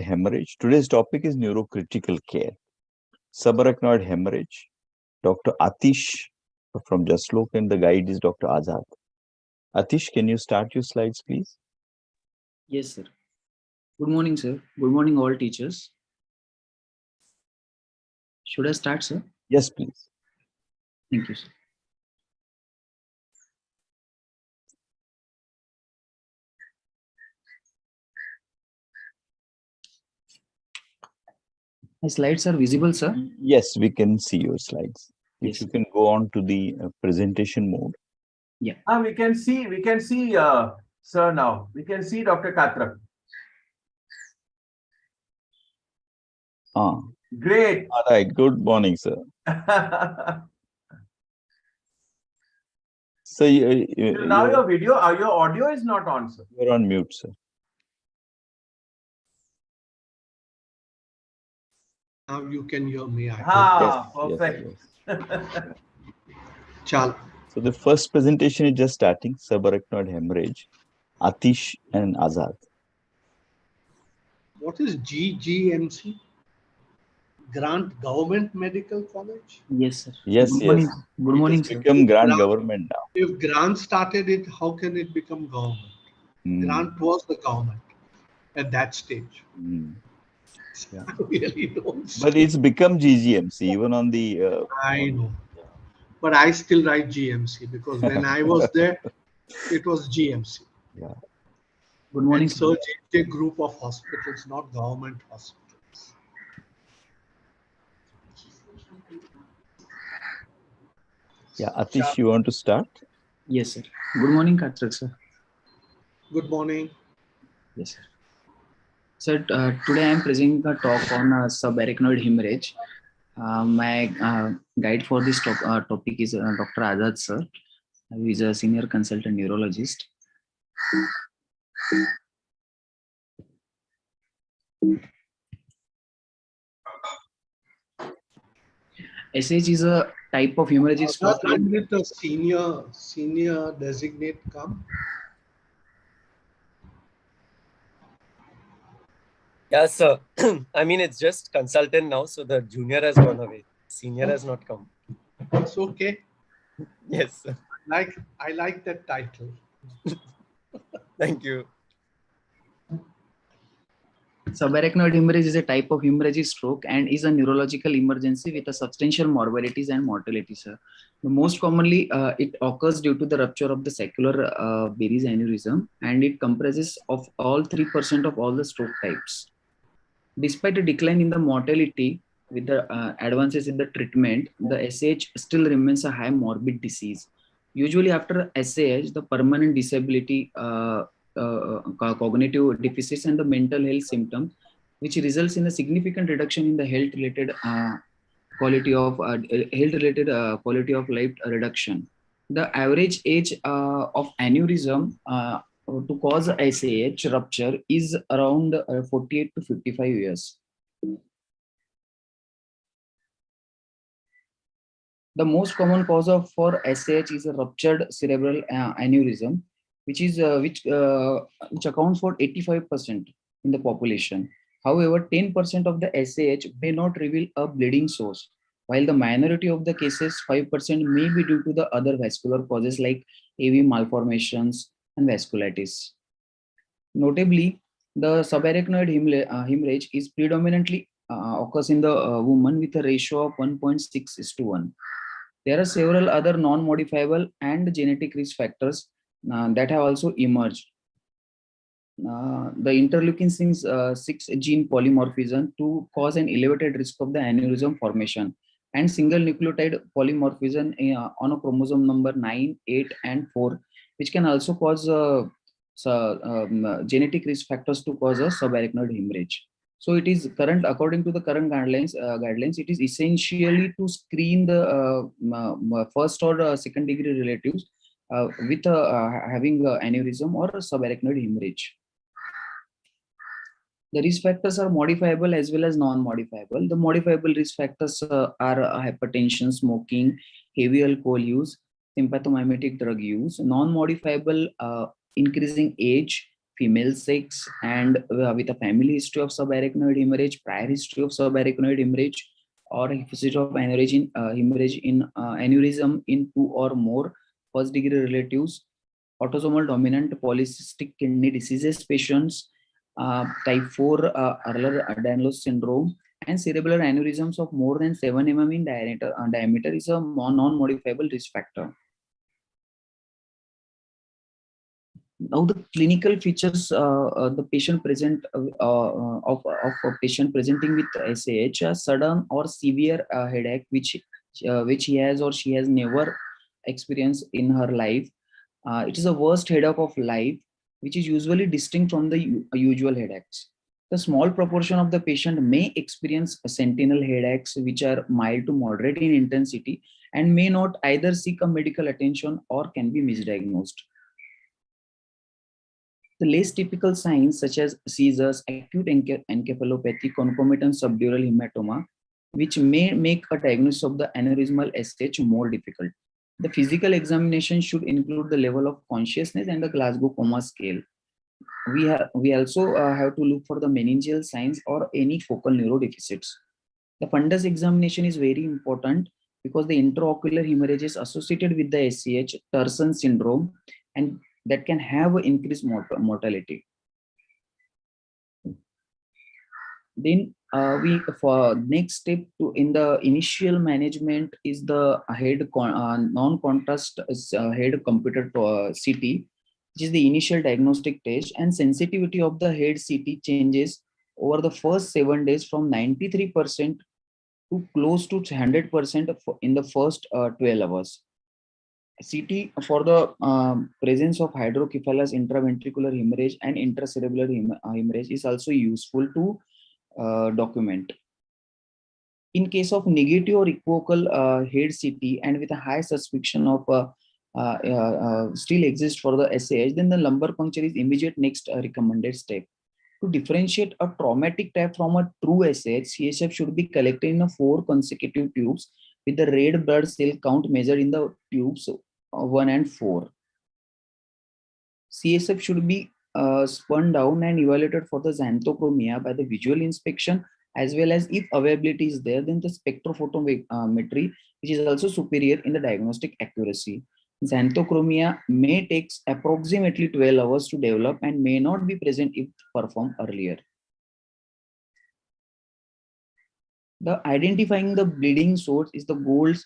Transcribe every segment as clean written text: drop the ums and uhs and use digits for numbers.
hemorrhage. Today's topic is neurocritical care. Subarachnoid hemorrhage. Dr. Atish from Jaslok and the guide is Dr. Azad. Atish, can you start your slides, please? Yes, sir. Good morning, sir. Good morning, all teachers. Should I start, sir? Yes, please. Thank you, sir. My slides are visible, sir? Yes, we can see your slides. If Yes. you can go on to the presentation mode. Yeah. We can see, sir, now. We can see Dr. Katrak. Great. All right. Good morning, sir. So now your video, your audio is not on, sir. You're on mute, sir. Now you can hear me. Perfect. Yes. Chal. So the first presentation is just starting, subarachnoid hemorrhage, Atish and Azad. What is GGMC? Grant Government Medical College? Yes, sir. Yes, Good yes. morning. Good morning, It's sir. become Grant government now. If Grant started it, how can it become government? Grant was the government at that stage. Yeah. I really don't see. But it's become GGMC even on the. I know. But I still write GMC because when I was there, it was GMC. Yeah. Good morning, And sir. so it's a group of hospitals, not government hospitals. Yeah, Atish, you want to start? Yes, sir. Good morning, Katrak, sir. Good morning. Yes, sir. Sir, today I am presenting a talk on subarachnoid hemorrhage. My guide for this topic is Dr. Azad, sir, who is a senior consultant neurologist. SH is a type of hemorrhagic stroke. When did the senior designate come? Yes, sir. I mean, it's just consultant now, so the junior has gone away. Senior has not come. It's okay. Yes, sir. I like that title. Thank you. Subarachnoid hemorrhage is a type of hemorrhagic stroke and is a neurological emergency with a substantial morbidities and mortality, sir. Most commonly, it occurs due to the rupture of the sacral Berry's aneurysm, and it comprises of all 3% of all the stroke types. Despite a decline in the mortality with the advances in the treatment, the SAH still remains a high morbid disease. Usually after SAH, the permanent disability, cognitive deficits and the mental health symptoms, which results in a significant reduction in the health-related quality of life reduction. The average age of aneurysm to cause SAH rupture is around 48 to 55 years. The most common cause for SAH is a ruptured cerebral aneurysm, which accounts for 85% in the population. However, 10% of the SAH may not reveal a bleeding source, while the minority of the cases, 5%, may be due to the other vascular causes like AV malformations and vasculitis. Notably, the subarachnoid hemorrhage is predominantly occurs in the woman with a ratio of 1.6:1. There are several other non-modifiable and genetic risk factors that have also emerged. The interleukin 6 gene polymorphism to cause an elevated risk of the aneurysm formation, and single nucleotide polymorphism on a chromosome number 9, 8, and 4, which can also cause genetic risk factors to cause a subarachnoid hemorrhage. So it is according to the current guidelines, it is essentially to screen the first or second degree relatives with having aneurysm or subarachnoid hemorrhage. The risk factors are modifiable as well as non-modifiable. The modifiable risk factors are hypertension, smoking, heavy alcohol use, sympathomimetic drug use. Non-modifiable, increasing age, female sex, and with a family history of subarachnoid hemorrhage, prior history of subarachnoid hemorrhage, or a history of aneurysm in two or more first degree relatives, autosomal dominant polycystic kidney diseases patients, type 4 Ehlers-Danlos syndrome, and cerebral aneurysms of more than 7 mm in diameter is a non-modifiable risk factor. Now the clinical features, the patient present of a patient presenting with SAH, a sudden or severe headache which he has or she has never experienced in her life. It is the worst headache of life, which is usually distinct from the usual headaches. The small proportion of the patient may experience sentinel headaches, which are mild to moderate in intensity and may not either seek a medical attention or can be misdiagnosed. The less typical signs such as seizures, acute encephalopathy, concomitant subdural hematoma, which may make a diagnosis of the aneurysmal SH more difficult. The physical examination should include the level of consciousness and the Glasgow Coma Scale. We also have to look for the meningeal signs or any focal neurodeficits. The fundus examination is very important because the intraocular hemorrhage is associated with the SCH, Terson syndrome, and that can have increased mortality. Then we for next step in the initial management is the non-contrast head computed CT, which is the initial diagnostic test, and sensitivity of the head CT changes over the first 7 days from 93% to close to 100% in the first 12 hours. CT for the presence of hydrocephalus, intraventricular hemorrhage, and intracerebral hemorrhage is also useful to document. In case of negative or equivocal head CT and with a high suspicion of still exists for the SAH, then the lumbar puncture is immediate next recommended step. To differentiate a traumatic type from a true SAH, CSF should be collected in 4 consecutive tubes with the red blood cell count measured in the tubes 1 and 4. CSF should be spun down and evaluated for the xanthochromia by the visual inspection, as well as if availability is there, then the spectrophotometry, which is also superior in the diagnostic accuracy. Xanthochromia may take approximately 12 hours to develop and may not be present if performed earlier. The identifying the bleeding source is the gold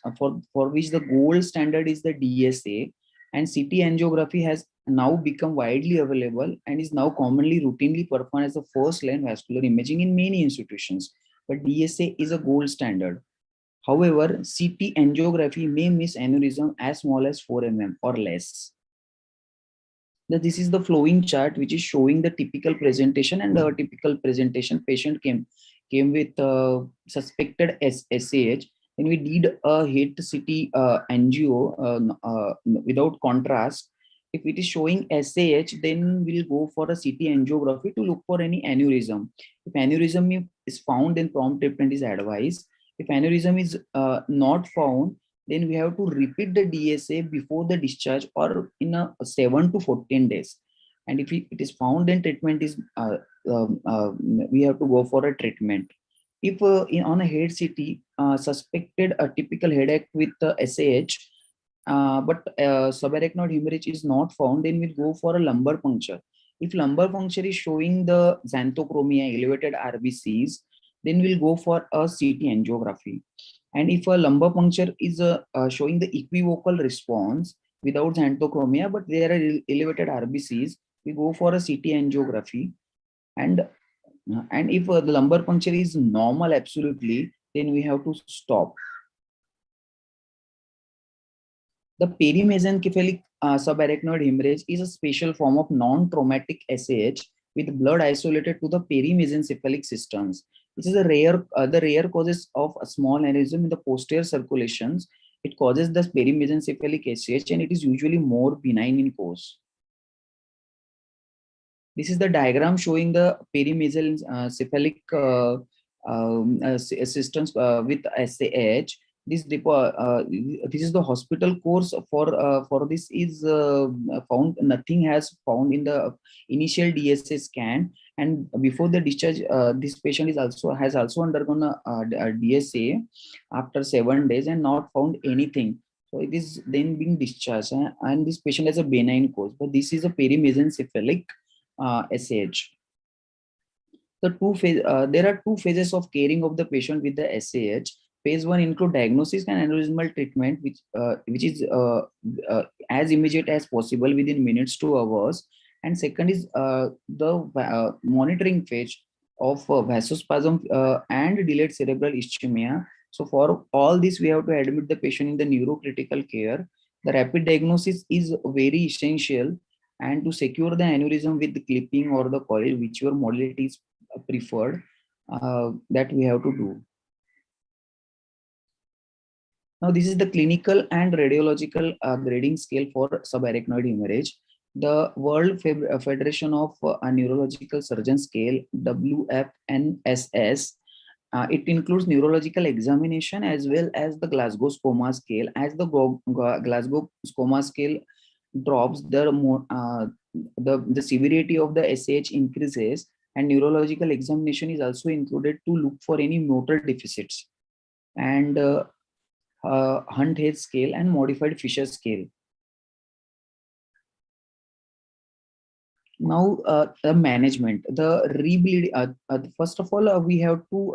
for which the gold standard is the DSA, and CT angiography has now become widely available and is now commonly routinely performed as the first line vascular imaging in many institutions. But DSA is a gold standard. However, CT angiography may miss aneurysm as small as 4 mm or less. This is the flowing chart which is showing the typical presentation, and the typical presentation patient came with suspected SAH. Then we did a head CT angio without contrast. If it is showing SAH, then we'll go for a CT angiography to look for any aneurysm. If aneurysm is found, then prompt treatment is advised. If aneurysm is not found, then we have to repeat the DSA before the discharge or in 7 to 14 days. And if it is found, then treatment is we have to go for a treatment. If on a head CT suspected a typical headache with SAH, but subarachnoid hemorrhage is not found, then we'll go for a lumbar puncture. If lumbar puncture is showing the xanthochromia, elevated RBCs, then we'll go for a CT angiography. And if a lumbar puncture is showing the equivocal response without xanthochromia, but there are elevated RBCs, we go for a CT angiography. And if the lumbar puncture is normal absolutely, then we have to stop. The perimesencephalic subarachnoid hemorrhage is a special form of non-traumatic SAH with blood isolated to the perimesencephalic systems. This is the rare causes of a small aneurysm in the posterior circulations. It causes the perimesencephalic SAH, and it is usually more benign in course. This is the diagram showing the perimesencephalic systems with SAH. This is the hospital course for this is found nothing has found in the initial DSA scan, and before the discharge this patient is also has also undergone a DSA after 7 days and not found anything. So it is then being discharged, and this patient has a benign course, but this is a perimesencephalic SAH. There are two phases of caring of the patient with the SAH. Phase 1 include diagnosis and aneurysmal treatment, which is as immediate as possible within minutes to hours. And second is the monitoring phase of vasospasm and delayed cerebral ischemia. So for all this, we have to admit the patient in the neurocritical care. The rapid diagnosis is very essential, and to secure the aneurysm with the clipping or the coil, whichever modality is preferred, that we have to do. Now, this is the clinical and radiological grading scale for subarachnoid hemorrhage. The World Federation of Neurological Surgeon scale, WFNSS, it includes neurological examination as well as the Glasgow Coma scale. As the Glasgow Coma scale drops, the severity of the SAH increases, and neurological examination is also included to look for any motor deficits. And Hunt-Hayes scale and modified Fisher scale. Now, the management, the rebleed. First of all, we have to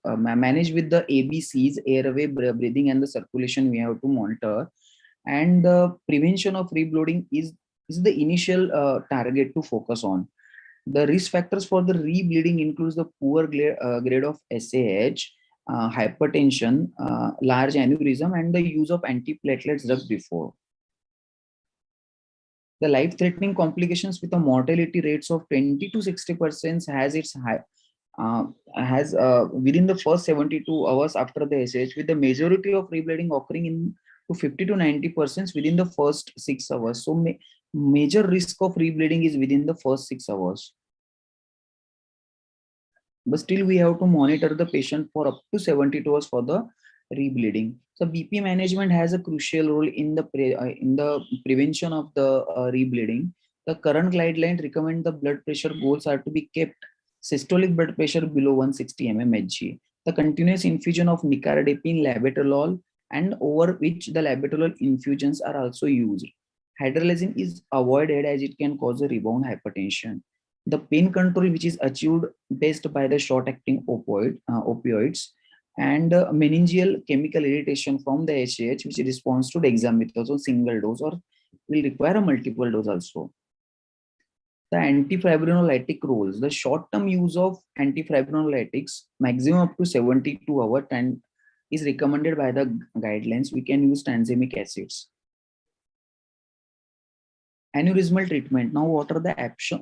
manage with the ABCs, airway, breathing, and the circulation. We have to monitor, and the prevention of reblooding is the initial target to focus on. The risk factors for the rebleeding includes the poor grade of SAH, hypertension, large aneurysm, and the use of antiplatelets drug before. The life-threatening complications with a mortality rates of 20 to 60% has its high within the first 72 hours after the SAH, with the majority of rebleeding occurring in to 50 to 90% within the first 6 hours. So major risk of rebleeding is within the first 6 hours. But still we have to monitor the patient for up to 72 hours for the rebleeding. So BP management has a crucial role in the prevention of the rebleeding. The current guidelines recommend the blood pressure goals are to be kept systolic blood pressure below 160 mmHg. The continuous infusion of nicardipine, labetalol, and over which the labetalol infusions are also used. Hydralazine is avoided as it can cause a rebound hypertension. The pain control, which is achieved best by the short-acting opioids, and meningeal chemical irritation from the SAH, which responds to dexamethasone single dose or will require a multiple dose also. The antifibrinolytic roles, the short-term use of antifibrinolytics, maximum up to 72 hours, and is recommended by the guidelines. We can use tranexamic acids. Aneurysmal treatment. Now, what are the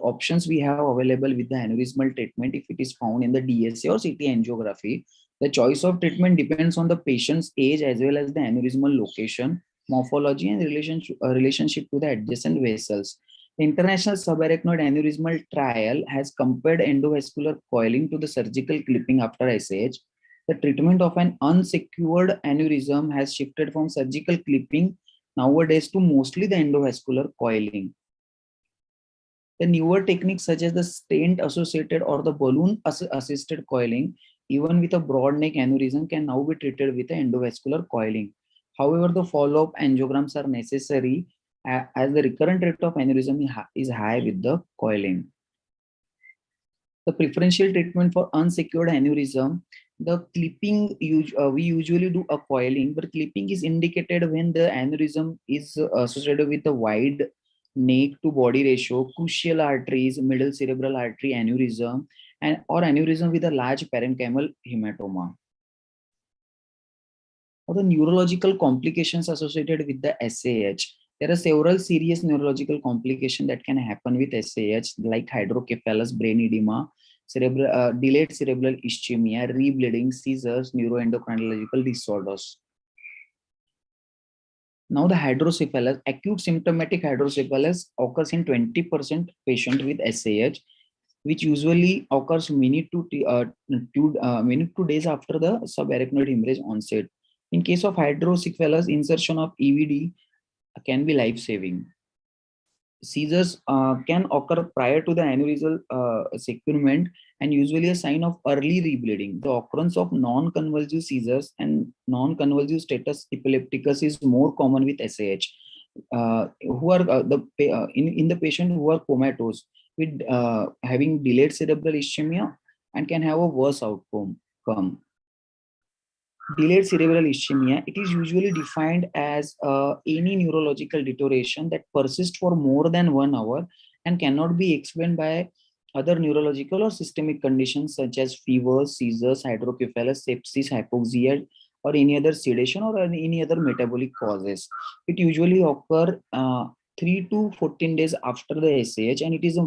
options we have available with the aneurysmal treatment if it is found in the DSA or CT angiography? The choice of treatment depends on the patient's age as well as the aneurysmal location, morphology, and relationship to the adjacent vessels. The International Subarachnoid Aneurysmal Trial has compared endovascular coiling to the surgical clipping after SAH. The treatment of an unsecured aneurysm has shifted from surgical clipping nowadays to mostly the endovascular coiling. The newer techniques such as the stent associated or the balloon assisted coiling, even with a broad neck aneurysm, can now be treated with the endovascular coiling. However, the follow-up angiograms are necessary as the recurrent rate of aneurysm is high with the coiling. The preferential treatment for unsecured aneurysm, the clipping, we usually do a coiling, but clipping is indicated when the aneurysm is associated with the wide neck to body ratio, crucial arteries, middle cerebral artery aneurysm, or aneurysm with a large parenchymal hematoma. Or the neurological complications associated with the SAH. There are several serious neurological complications that can happen with SAH, like hydrocephalus, brain edema, delayed cerebral ischemia, rebleeding, seizures, neuroendocrinological disorders. Now, the hydrocephalus, acute symptomatic hydrocephalus occurs in 20% patient with SAH, which usually occurs minute to days after the subarachnoid hemorrhage onset. In case of hydrocephalus, insertion of EVD can be life-saving. Seizures can occur prior to the aneurysmal securement and usually a sign of early rebleeding. The occurrence of non-convulsive seizures and non-convulsive status epilepticus is more common with SAH. Who are in the patient who are comatose with having delayed cerebral ischemia and can have a worse outcome. Delayed cerebral ischemia, it is usually defined as any neurological deterioration that persists for more than 1 hour and cannot be explained by other neurological or systemic conditions such as fever, seizures, hydrocephalus, sepsis, hypoxia, or any other sedation or any other metabolic causes. It usually occurs 3 to 14 days after the SAH, and it is the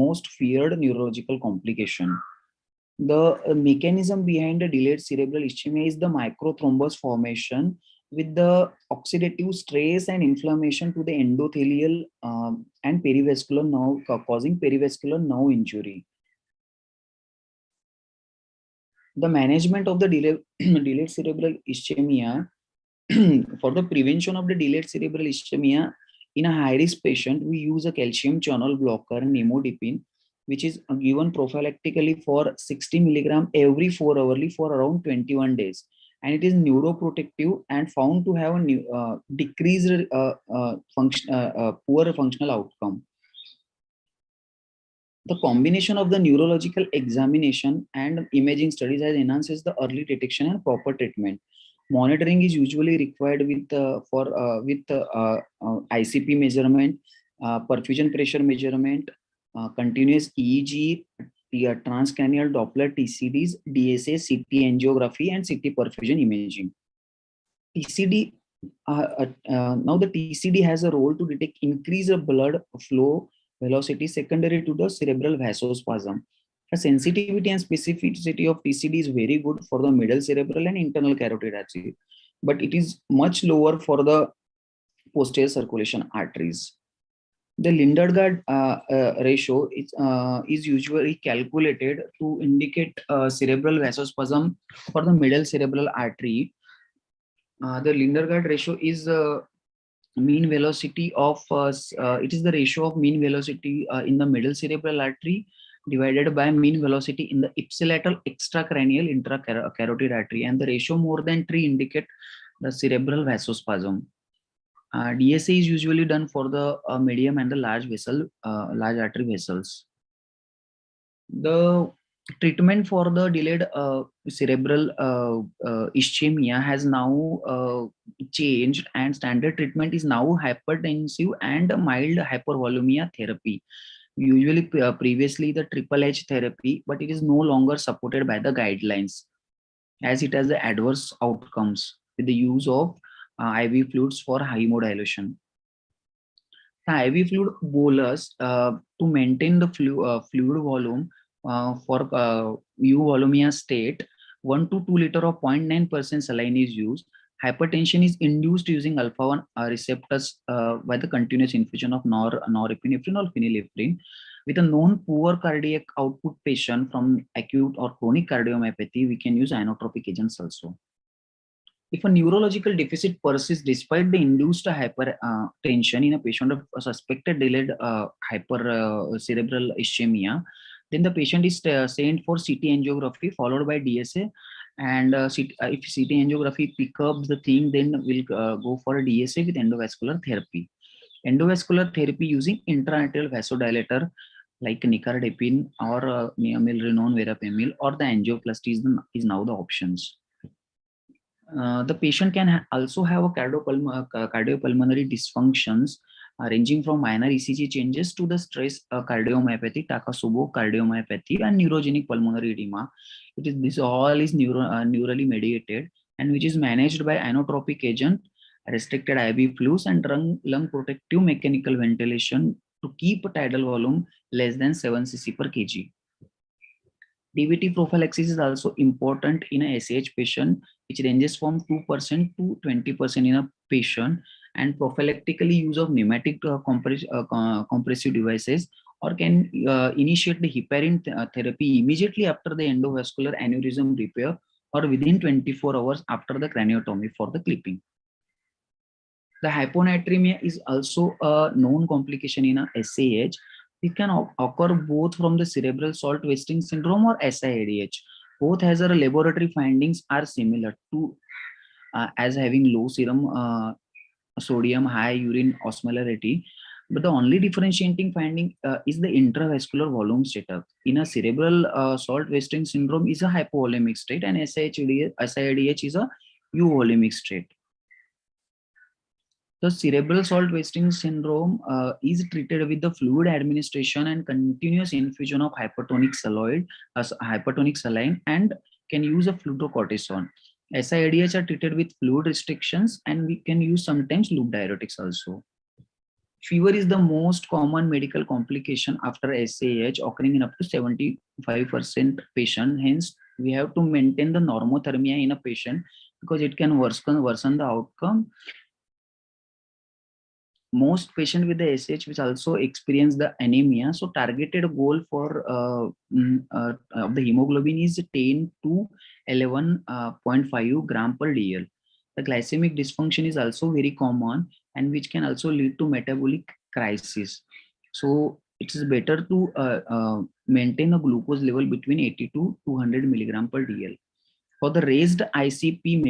most feared neurological complication. The mechanism behind the delayed cerebral ischemia is the microthrombus formation with the oxidative stress and inflammation to the endothelial and perivascular nerve, causing perivascular nerve injury. The management of the delayed cerebral ischemia for the prevention of the delayed cerebral ischemia in a high-risk patient, we use a calcium channel blocker, nimodipine, which is given prophylactically for 60 milligram every 4 hourly for around 21 days. And it is neuroprotective and found to have a decreased poor functional outcome. The combination of the neurological examination and imaging studies has enhances the early detection and proper treatment. Monitoring is usually required with ICP measurement, perfusion pressure measurement, continuous EEG, transcranial Doppler TCDs, DSA, CT angiography, and CT perfusion imaging. TCD now the TCD has a role to detect increased blood flow velocity secondary to the cerebral vasospasm. The sensitivity and specificity of TCD is very good for the middle cerebral and internal carotid artery, but it is much lower for the posterior circulation arteries. The Lindergaard ratio is usually calculated to indicate cerebral vasospasm for the middle cerebral artery. The Lindergaard ratio is mean velocity of it is the ratio of mean velocity in the middle cerebral artery divided by mean velocity in the ipsilateral extracranial intracarotid artery, and the ratio more than 3 indicate the cerebral vasospasm. DSA is usually done for the medium and the large artery vessels. The treatment for the delayed cerebral ischemia has now changed, and standard treatment is now hypertensive and mild hypervolemia therapy. Usually previously the triple H therapy, but it is no longer supported by the guidelines as it has the adverse outcomes with the use of IV fluids for hemodilution. The IV fluid bolus to maintain the fluid volume for euvolemia state, 1 to 2 liter of 0.9% saline is used. Hypertension is induced using alpha-1 receptors by the continuous infusion of norepinephrine or phenylephrine. With a known poor cardiac output patient from acute or chronic cardiomyopathy, we can use inotropic agents also. If a neurological deficit persists despite the induced hypertension in a patient of suspected delayed hypercerebral ischemia, then the patient is sent for CT angiography followed by DSA. And if CT angiography picks up the thing, then we'll go for a DSA with endovascular therapy. Endovascular therapy using intraatrial vasodilator like nicardipine or neomyl verapamil or the angioplasty is now the options. The patient can also have a cardiopulmonary dysfunctions ranging from minor ECG changes to the stress cardiomyopathy, Takotsubo cardiomyopathy, and neurogenic pulmonary edema. This all is neurally mediated and which is managed by inotropic agent, restricted IV fluids, and lung protective mechanical ventilation to keep a tidal volume less than 7 cc per kg. DVT prophylaxis is also important in a SAH patient, which ranges from 2% to 20% in a patient, and prophylactically use of pneumatic compressive devices or can initiate the heparin therapy immediately after the endovascular aneurysm repair or within 24 hours after the craniotomy for the clipping. The hyponatremia is also a known complication in a SAH. It can occur both from the cerebral salt wasting syndrome or SIADH. Both has a laboratory findings are similar to as having low serum sodium, high urine osmolarity. But the only differentiating finding is the intravascular volume setup. In a cerebral salt wasting syndrome is a hypovolemic state, and SIADH is a euvolemic state. The cerebral salt wasting syndrome is treated with the fluid administration and continuous infusion of hypertonic saline, and can use a fludrocortisone. SIADH are treated with fluid restrictions, and we can use sometimes loop diuretics also. Fever is the most common medical complication after SAH, occurring in up to 75% patient. Hence, we have to maintain the normothermia in a patient because it can worsen the outcome. Most patients with the SH which also experience the anemia. So targeted goal for of the hemoglobin is 10 to 11.5 gram per dl. The glycemic dysfunction is also very common and which can also lead to metabolic crisis. So it is better to maintain a glucose level between 80 to 200 milligram per dl. For the raised ICP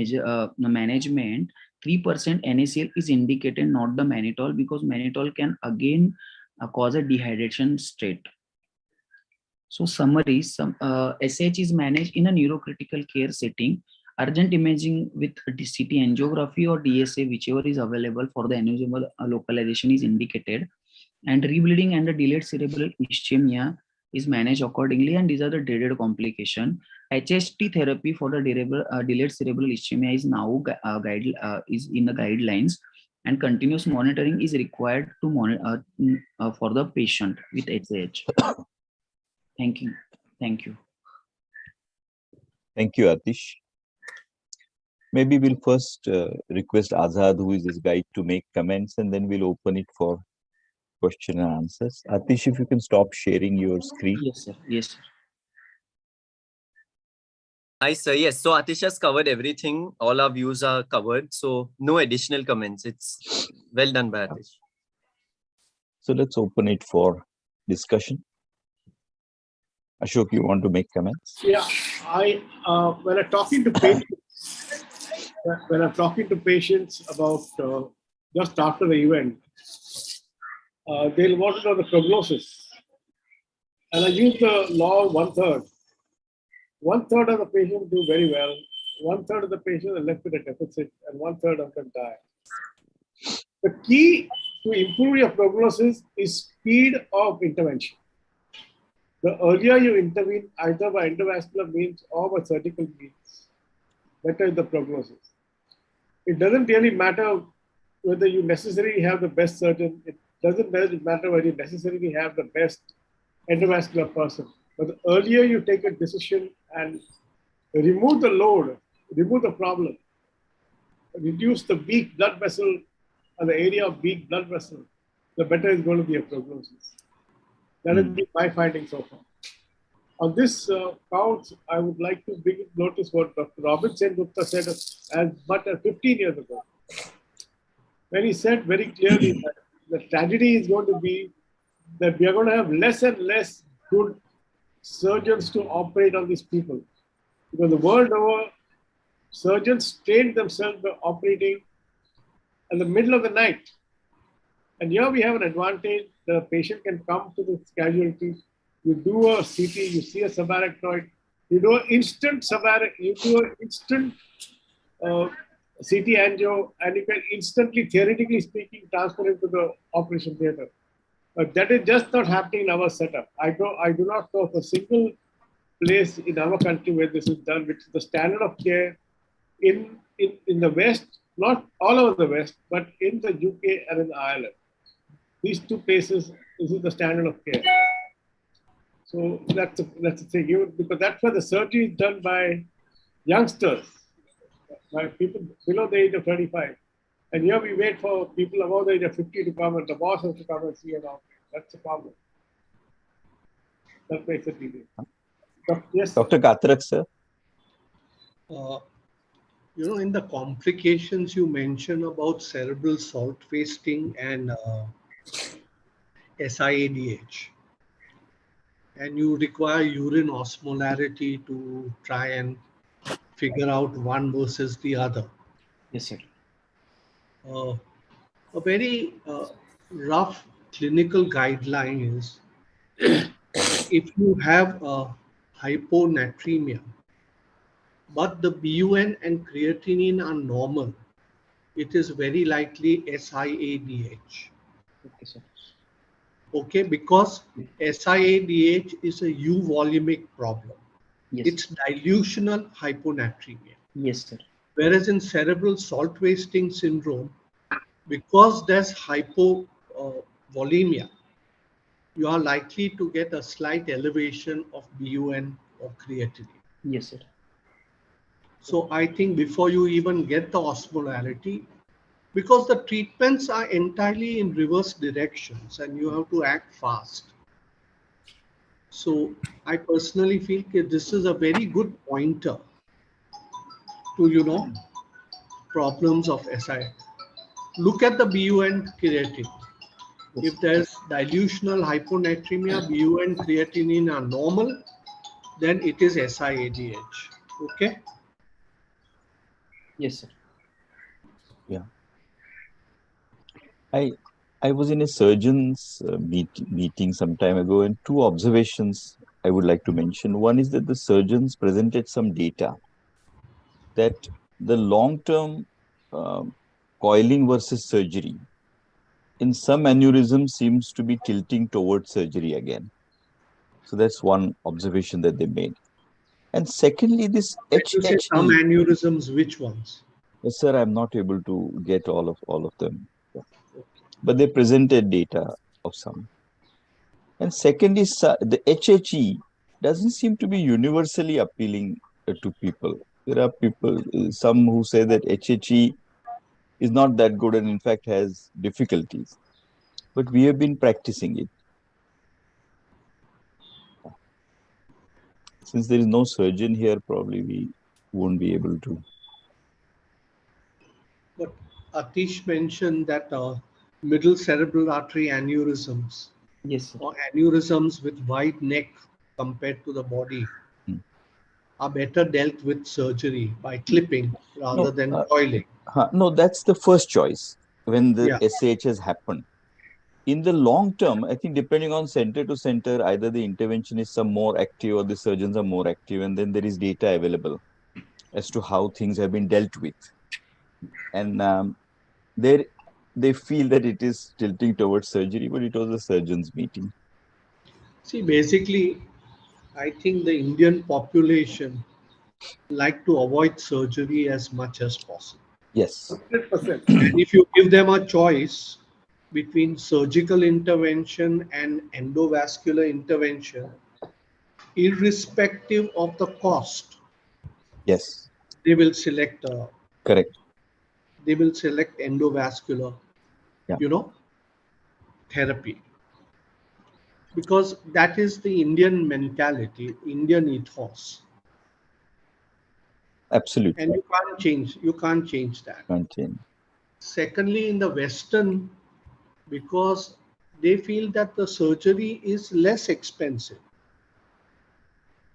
management, 3% NaCl is indicated, not the mannitol, because mannitol can again cause a dehydration state. So summary, SH is managed in a neurocritical care setting. Urgent imaging with CT angiography or DSA, whichever is available for the aneurysmal localization is indicated. And rebleeding and the delayed cerebral ischemia is managed accordingly, and these are the dreaded complication. HST therapy for the delayed cerebral ischemia is now is in the guidelines, and continuous monitoring is required to monitor for the patient with SAH. Thank you. Thank you. Thank you, Atish. Maybe we'll first request Azad, who is this guide, to make comments, and then we'll open it for question and answers. Atish, if you can stop sharing your screen. Yes, sir. Yes, sir. Hi, sir. Yes. So Atish has covered everything. All our views are covered. So no additional comments. It's well done by Atish. So let's open it for discussion. Ashok, you want to make comments? Yeah, when I'm talking to patients, about just after the event, they'll want to know the prognosis, and I use the law of 1/3. 1/3 of the patients do very well. 1/3 of the patients are left with a deficit, and 1/3 of them die. The key to improve your prognosis is speed of intervention. The earlier you intervene, either by endovascular means or by surgical means, better is the prognosis. It doesn't really matter whether you necessarily have the best surgeon. It doesn't really matter whether you necessarily have the best endovascular person. But the earlier you take a decision and remove the load, remove the problem, reduce the weak blood vessel or the area of weak blood vessel, the better is going to be a prognosis. That has been my finding so far. On this count, I would like to bring notice what Dr. Robin Gupta said as much as 15 years ago, when he said very clearly that the tragedy is going to be that we are going to have less and less good surgeons to operate on these people. Because the world over, surgeons trained themselves by operating in the middle of the night. And here we have an advantage. The patient can come to this casualty. You do a CT, you see a subarachnoid, you do an instant CT angio, and you can instantly, theoretically speaking, transfer it to the operation theater. But that is just not happening in our setup. I do not know of a single place in our country where this is done, which is the standard of care in the West, not all over the West, but in the UK and in Ireland. These two places, this is the standard of care. So that's the thing, because that's where the surgery is done by youngsters, by people below the age of 35. And here we wait for people above the age of 50 to come, and the boss has to come and see an operation. That's the problem. That makes it easy. Yes. Dr. Katrak, sir. In the complications you mentioned about cerebral salt wasting and SIADH, and you require urine osmolarity to try and figure out one versus the other. Yes, sir. A very rough clinical guideline is if you have a hyponatremia, but the BUN and creatinine are normal, it is very likely SIADH. Okay, sir. Okay, because SIADH is a euvolumic problem. Yes. It's dilutional hyponatremia. Yes, sir. Whereas in cerebral salt wasting syndrome, because there's hypovolemia, you are likely to get a slight elevation of BUN or creatinine. Yes, sir. So I think before you even get the osmolarity, because the treatments are entirely in reverse directions and you have to act fast. So I personally feel that this is a very good pointer to, problems of SI. Look at the BUN creatinine. If there's dilutional hyponatremia, BUN creatinine are normal, then it is SIADH. Okay? Yes, sir. Yeah. I was in a surgeon's meeting some time ago, and two observations I would like to mention. One is that the surgeons presented some data that the long-term coiling versus surgery in some aneurysms seems to be tilting towards surgery again. So that's one observation that they made. And secondly, this When you say some HHE. aneurysms, which ones? Yes, sir, I'm not able to get all of them. Yeah. But they presented data of some. And second is the HHE doesn't seem to be universally appealing to people. There are people, some who say that HHE is not that good and in fact has difficulties. But we have been practicing it. Since there is no surgeon here, probably we won't be able to. But Atish mentioned that middle cerebral artery aneurysms Yes, sir. or aneurysms with wide neck compared to the body are better dealt with surgery by clipping rather than coiling. No, that's the first choice when the Yeah. SAH has happened. In the long term, I think depending on center to center, either the interventionists are more active or the surgeons are more active, and then there is data available as to how things have been dealt with. And they feel that it is tilting towards surgery, but it was a surgeon's meeting. See, basically, I think the Indian population like to avoid surgery as much as possible. Yes. 100%. And if you give them a choice between surgical intervention and endovascular intervention, irrespective of the cost, Yes. they will select Correct. endovascular, therapy. Because that is the Indian mentality, Indian ethos. Absolutely. And you can't change that. Can't change. Secondly, in the Western, because they feel that the surgery is less expensive.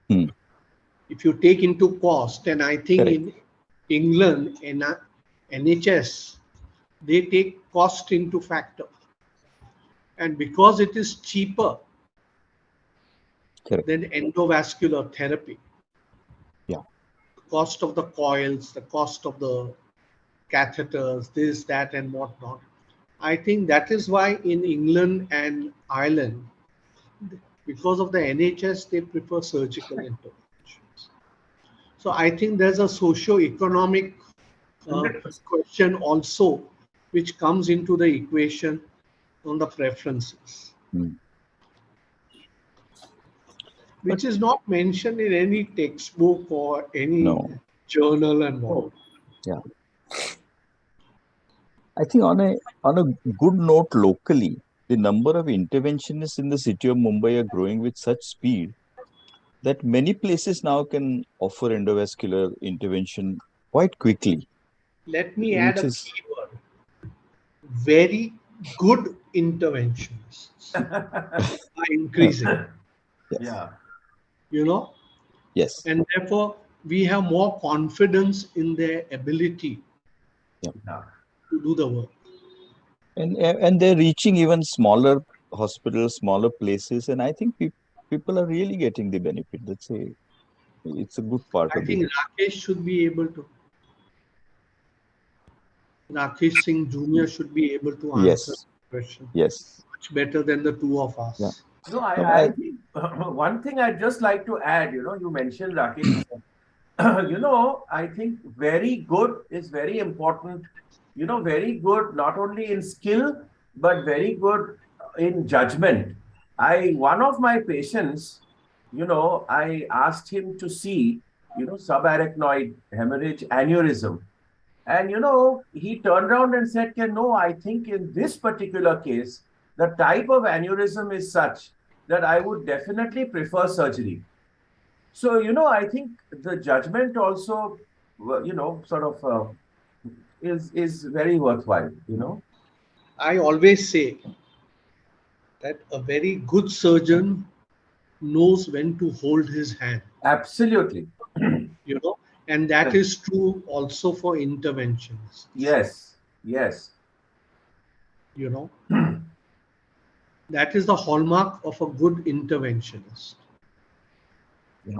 If you take into cost, and I think Correct. in England, in NHS, they take cost into factor. And because it is cheaper Correct. than endovascular therapy, Yeah. the cost of the coils, the cost of the catheters, this, that, and whatnot. I think that is why in England and Ireland, because of the NHS, they prefer surgical interventions. So I think there's a socio-economic question also, which comes into the equation on the preferences, which is not mentioned in any textbook or any journal and what. Yeah. I think on a good note locally, the number of interventionists in the city of Mumbai are growing with such speed that many places now can offer endovascular intervention quite quickly, Let me add which a is keyword: very good interventions are increasing, yes, Yeah. you know, yes, and therefore we have more confidence in their ability Yeah. to do the work. and they're reaching even smaller hospitals, smaller places, and I think people are really getting the benefit. It's a good part I of the. think Rakesh Singh Jr. should be able to answer Yes, the question yes, much better than the two of yeah. us. No, No, I think one thing I'd just like to add, you mentioned Rakesh. I think very good is very important. Very good not only in skill, but very good in judgment. One of my patients, I asked him to see, subarachnoid hemorrhage aneurysm. And he turned around and said, no, I think in this particular case, the type of aneurysm is such that I would definitely prefer surgery. So, I think the judgment also, sort of is very worthwhile. I always say that a very good surgeon knows when to hold his hand, Absolutely. you know, and that is true also for interventions, Yes. Yes. you know. That is the hallmark of a good interventionist. Yeah.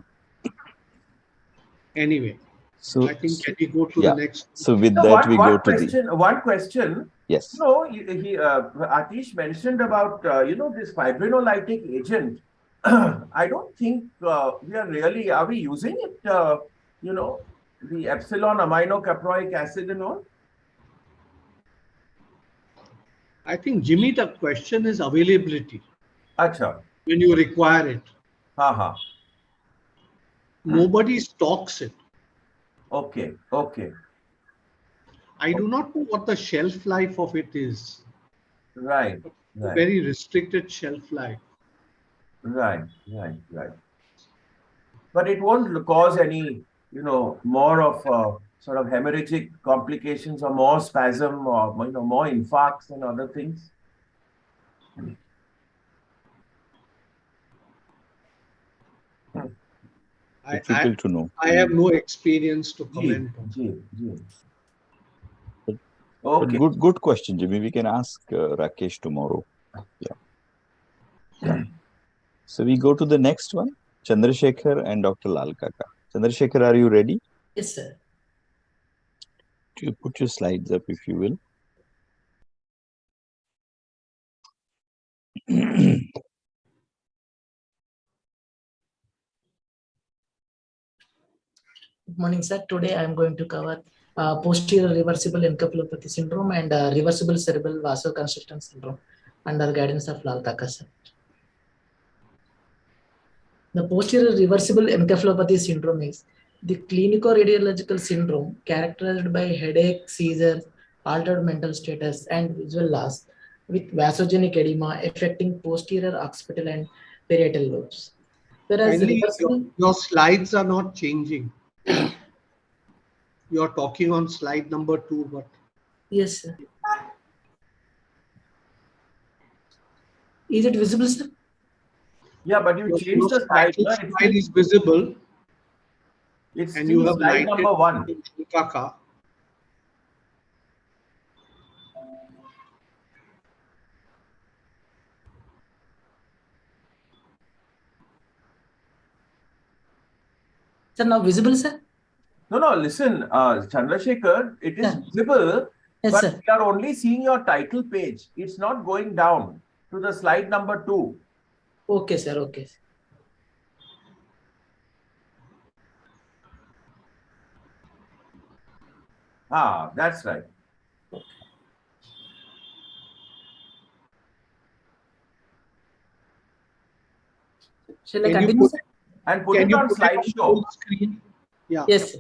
Anyway, So, I think can we go to the yeah. next? So with So that, one we go one to the question. One question. yes. Atish mentioned about this fibrinolytic agent. I don't think we are really. Are we using it? You know, the epsilon aminocaproic acid and all. I think, Jimmy, the question is availability Acha. when you require it. Haha. Nobody stocks it. Okay. Okay. I do not know what the shelf life of it is. Right. A Right. very restricted shelf life. Right. Right. Right. But it won't cause any, more of sort of hemorrhagic complications or more spasm or more infarcts and other things. I, I, Difficult to know. I have no experience to Gee, comment on. gee, gee. But, but Okay. good question, Jimmy. We can ask Rakesh tomorrow. Yeah. Yeah. So we go to the next one, Chandrasekhar and Dr. Lal Kaka. Chandrasekhar, are you ready? Yes, sir. To put your slides up, if you will. Good morning, sir. Today I am going to cover posterior reversible encephalopathy syndrome and reversible cerebral vasoconstriction syndrome under guidance of Lal Kaka, sir. The posterior reversible encephalopathy syndrome is the clinico-radiological syndrome characterized by headache, seizures, altered mental status, and visual loss with vasogenic edema affecting posterior occipital and parietal lobes. Whereas Kindly, reversible, your slides are not changing. You're talking on slide number 2, but yes, sir. Is it visible, sir? Yeah, but you changed the slide. title No? slide is visible It's and you still have slide lighted number 1. Kaka. Sir, now visible, sir? No, listen, Chandrasekhar, it is Yeah. visible, Yes, but sir. we are only seeing your title page. It's not going down to the slide number 2. Okay, sir. Okay. That's right. Shall I Can you continue, put sir? And put can it you on put it on slideshow. full screen? Yeah. Yes, sir.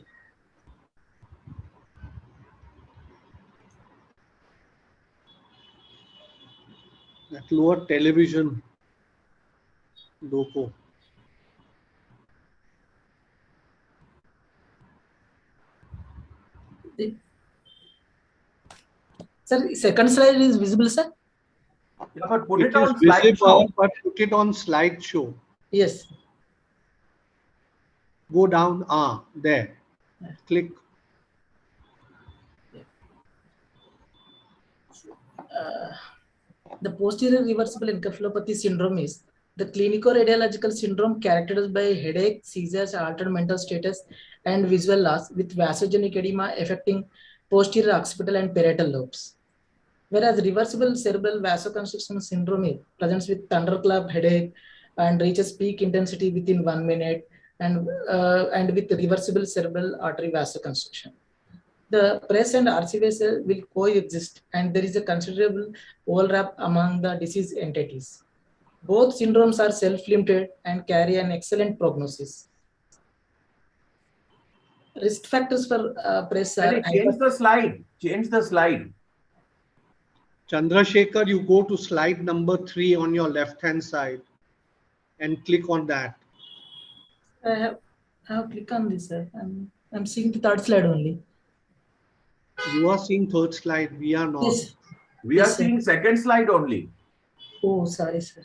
That lower television logo. Sir, second slide is visible, sir? Yeah, but put It it is on visible, slideshow. but put it on slideshow. Yes. Go down. There. Click. The posterior reversible encephalopathy syndrome is the clinico-radiological syndrome characterized by headache, seizures, altered mental status, and visual loss with vasogenic edema affecting posterior occipital and parietal lobes. Whereas reversible cerebral vasoconstriction syndrome presents with thunderclap headache and reaches peak intensity within 1 minute and with reversible cerebral artery vasoconstriction. The press and RCVS will coexist and there is a considerable overlap among the disease entities. Both syndromes are self-limited and carry an excellent prognosis. Risk factors for press are Change the slide. Change the slide. Chandrasekhar, you go to slide number 3 on your left-hand side and click on that. I have clicked on this, sir. I'm seeing the third slide only. You are seeing third slide. We are not. Yes. We Yes, are sir. seeing second slide only. Oh, sorry, sir.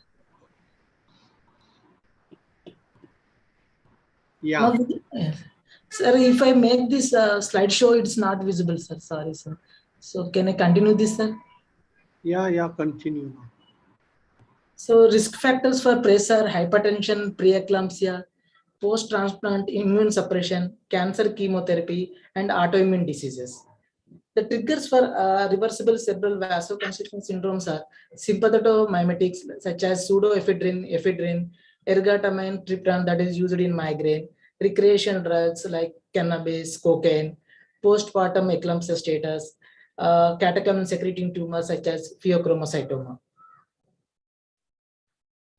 Yeah. Now, yes. Sir, if I make this slideshow, it's not visible, sir. Sorry, sir. So can I continue this, sir? Yeah, continue now. So risk factors for press are hypertension, preeclampsia, post-transplant immune suppression, cancer chemotherapy, and autoimmune diseases. The triggers for reversible cerebral vasoconstriction syndromes are sympathetomimetics such as pseudoephedrine, ephedrine, ergotamine, triptan that is used in migraine, recreational drugs like cannabis, cocaine, postpartum eclampsia status, catecholamine secreting tumors such as pheochromocytoma.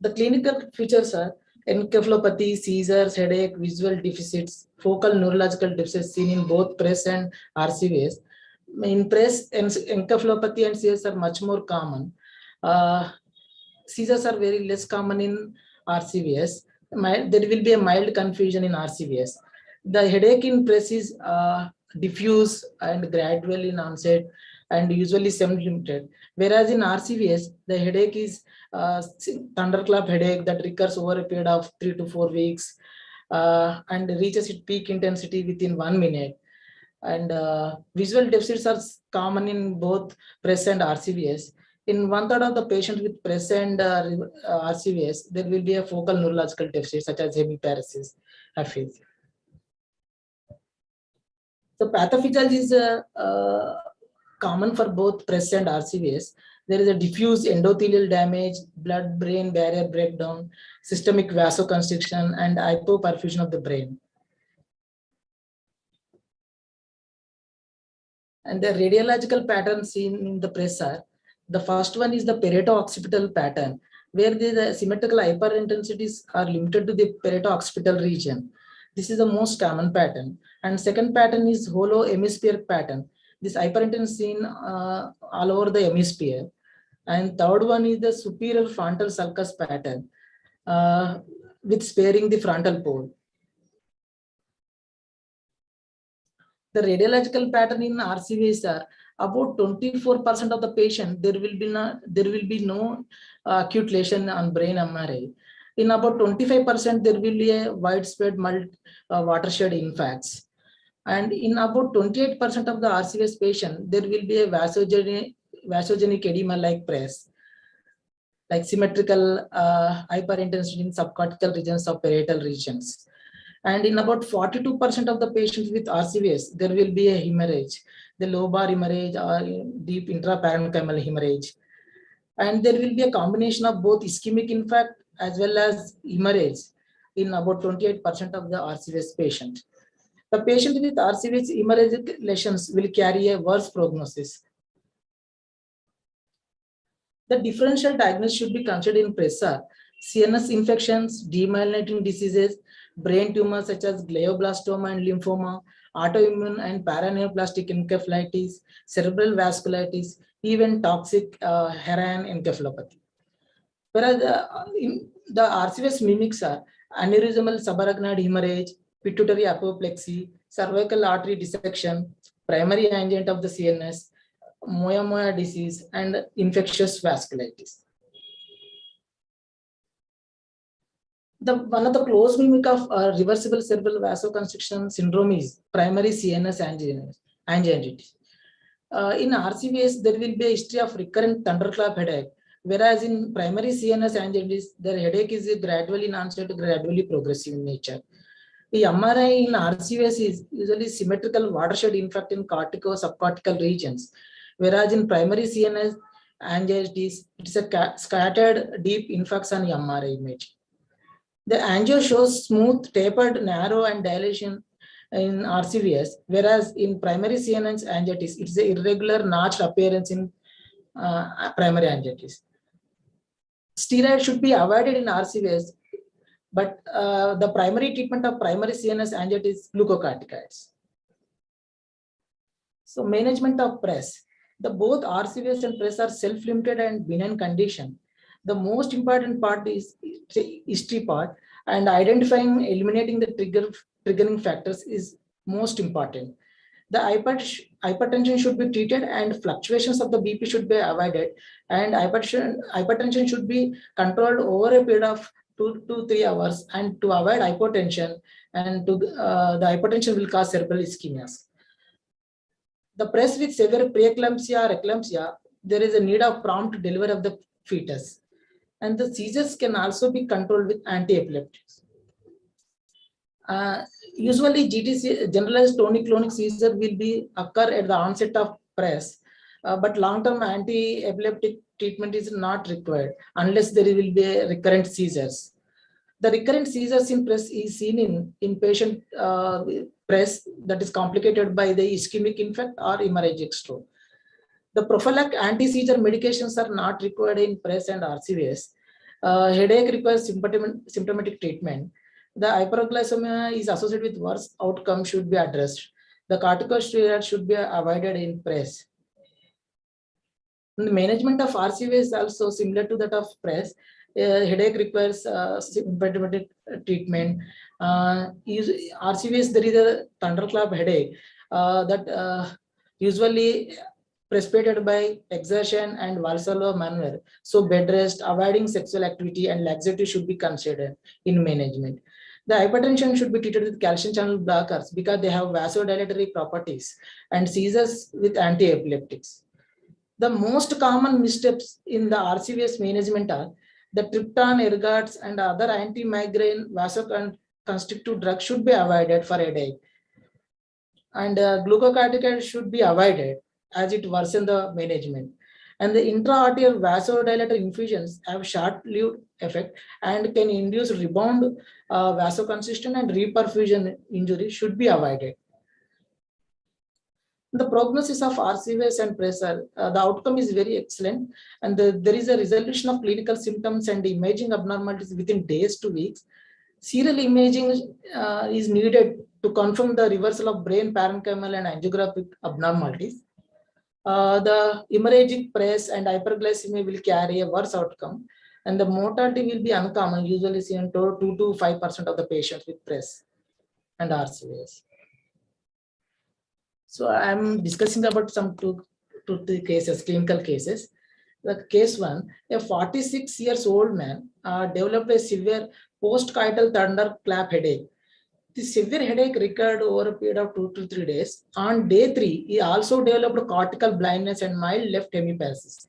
The clinical features are encephalopathy, seizures, headache, visual deficits, focal neurological deficits seen in both press and RCVS. In press, encephalopathy and seizures are much more common. Seizures are very less common in RCVS. There will be a mild confusion in RCVS. The headache in press is diffuse and gradual in onset and usually semi-limited. Whereas in RCVS, the headache is thunderclap headache that recurs over a period of 3 to 4 weeks and reaches its peak intensity within 1 minute. And visual deficits are common in both press and RCVS. In 1/3 of the patients with press and RCVS, there will be a focal neurological deficit such as hemiparesis, aphasia. So pathophysiology is common for both press and RCVS. There is a diffuse endothelial damage, blood-brain barrier breakdown, systemic vasoconstriction, and hypoperfusion of the brain. And the radiological patterns seen in the press are, the first one is the parieto-occipital pattern, where the symmetrical hyperintensities are limited to the parieto-occipital region. This is the most common pattern. And second pattern is hollow hemisphere pattern. This hyperintensity seen all over the hemisphere. And third one is the superior frontal sulcus pattern with sparing the frontal pole. The radiological pattern in RCVs are about 24% of the patient, there will be no acute lesion on brain MRI. In about 25%, there will be a widespread watershed infarcts. And in about 28% of the RCVS patient, there will be a vasogenic edema like press, like symmetrical hyperintensity in subcortical regions of parietal regions. And in about 42% of the patients with RCVS, there will be a hemorrhage, the lobar hemorrhage or deep intraparenchymal hemorrhage. And there will be a combination of both ischemic infarct as well as hemorrhage in about 28% of the RCVS patient. The patient with RCVS hemorrhagic lesions will carry a worse prognosis. The differential diagnosis should be considered in PRESA, CNS infections, demyelinating diseases, brain tumors such as glioblastoma and lymphoma, autoimmune and paraneoplastic encephalitis, cerebral vasculitis, even toxic heroin encephalopathy. Whereas the RCVS mimics are aneurysmal subarachnoid hemorrhage, pituitary apoplexy, cervical artery dissection, primary angina of the CNS, moya disease, and infectious vasculitis. One of the close mimic of reversible cerebral vasoconstriction syndrome is primary CNS anginitis. In RCVS, there will be a history of recurrent thunderclap headache, whereas in primary CNS anginitis, their headache is gradually in onset, gradually progressive in nature. The MRI in RCVS is usually symmetrical watershed infarct in cortico-subcortical regions, whereas in primary CNS anginitis, it's a scattered deep infarcts on MRI image. The angio shows smooth, tapered, narrow, and dilation in RCVS, whereas in primary CNS anginitis, it's an irregular notched appearance in primary anginitis. Steroid should be avoided in RCVS, but the primary treatment of primary CNS anginitis is glucocorticoids. So management of PRES. Both RCVS and PRES are self-limited and benign condition. The most important part is history part, and identifying, eliminating the triggering factors is most important. The hypertension should be treated, and fluctuations of the BP should be avoided, and hypertension should be controlled over a period of 2 to 3 hours, and to avoid hypotension, and to the hypertension will cause cerebral ischemias. The PRES with severe preeclampsia or eclampsia, there is a need of prompt delivery of the fetus. And the seizures can also be controlled with anti-epileptics. Usually GTC, generalized tonic-clonic seizure, will be occur at the onset of PRES, but long-term anti-epileptic treatment is not required unless there will be recurrent seizures. The recurrent seizures in PRES is seen in patient PRES that is complicated by the ischemic infarct or hemorrhagic stroke. The prophylactic anti-seizure medications are not required in PRES and RCVS. Headache requires symptomatic treatment. The hyperglycemia is associated with worse outcome, should be addressed. The corticosteroid should be avoided in PRES. The management of RCVS is also similar to that of PRES. Headache requires symptomatic treatment. RCVS, there is a thunderclap headache that usually precipitated by exertion and Valsalva maneuver. So bed rest, avoiding sexual activity, and laxity should be considered in management. The hypertension should be treated with calcium channel blockers because they have vasodilatory properties, and seizures with anti-epileptics. The most common missteps in the RCVS management are the triptan, ergots, and other anti-migraine vasoconstrictive drugs should be avoided for headache. And glucocorticoids should be avoided as it worsens the management. And the intra-arterial vasodilator infusions have short-lived effect and can induce rebound vasoconstriction, and reperfusion injury should be avoided. The prognosis of RCVS and PRES, the outcome is very excellent, and there is a resolution of clinical symptoms and imaging abnormalities within days to weeks. Serial imaging is needed to confirm the reversal of brain parenchymal and angiographic abnormalities. The hemorrhagic PRES and hyperglycemia will carry a worse outcome, and the mortality will be uncommon, usually seen 2 to 5% of the patients with PRES and RCVS. So I'm discussing about some two cases, clinical cases. The case 1, a 46 years old man developed a severe post-coital thunderclap headache. The severe headache recurred over a period of 2 to 3 days. On day 3, he also developed cortical blindness and mild left hemiparesis.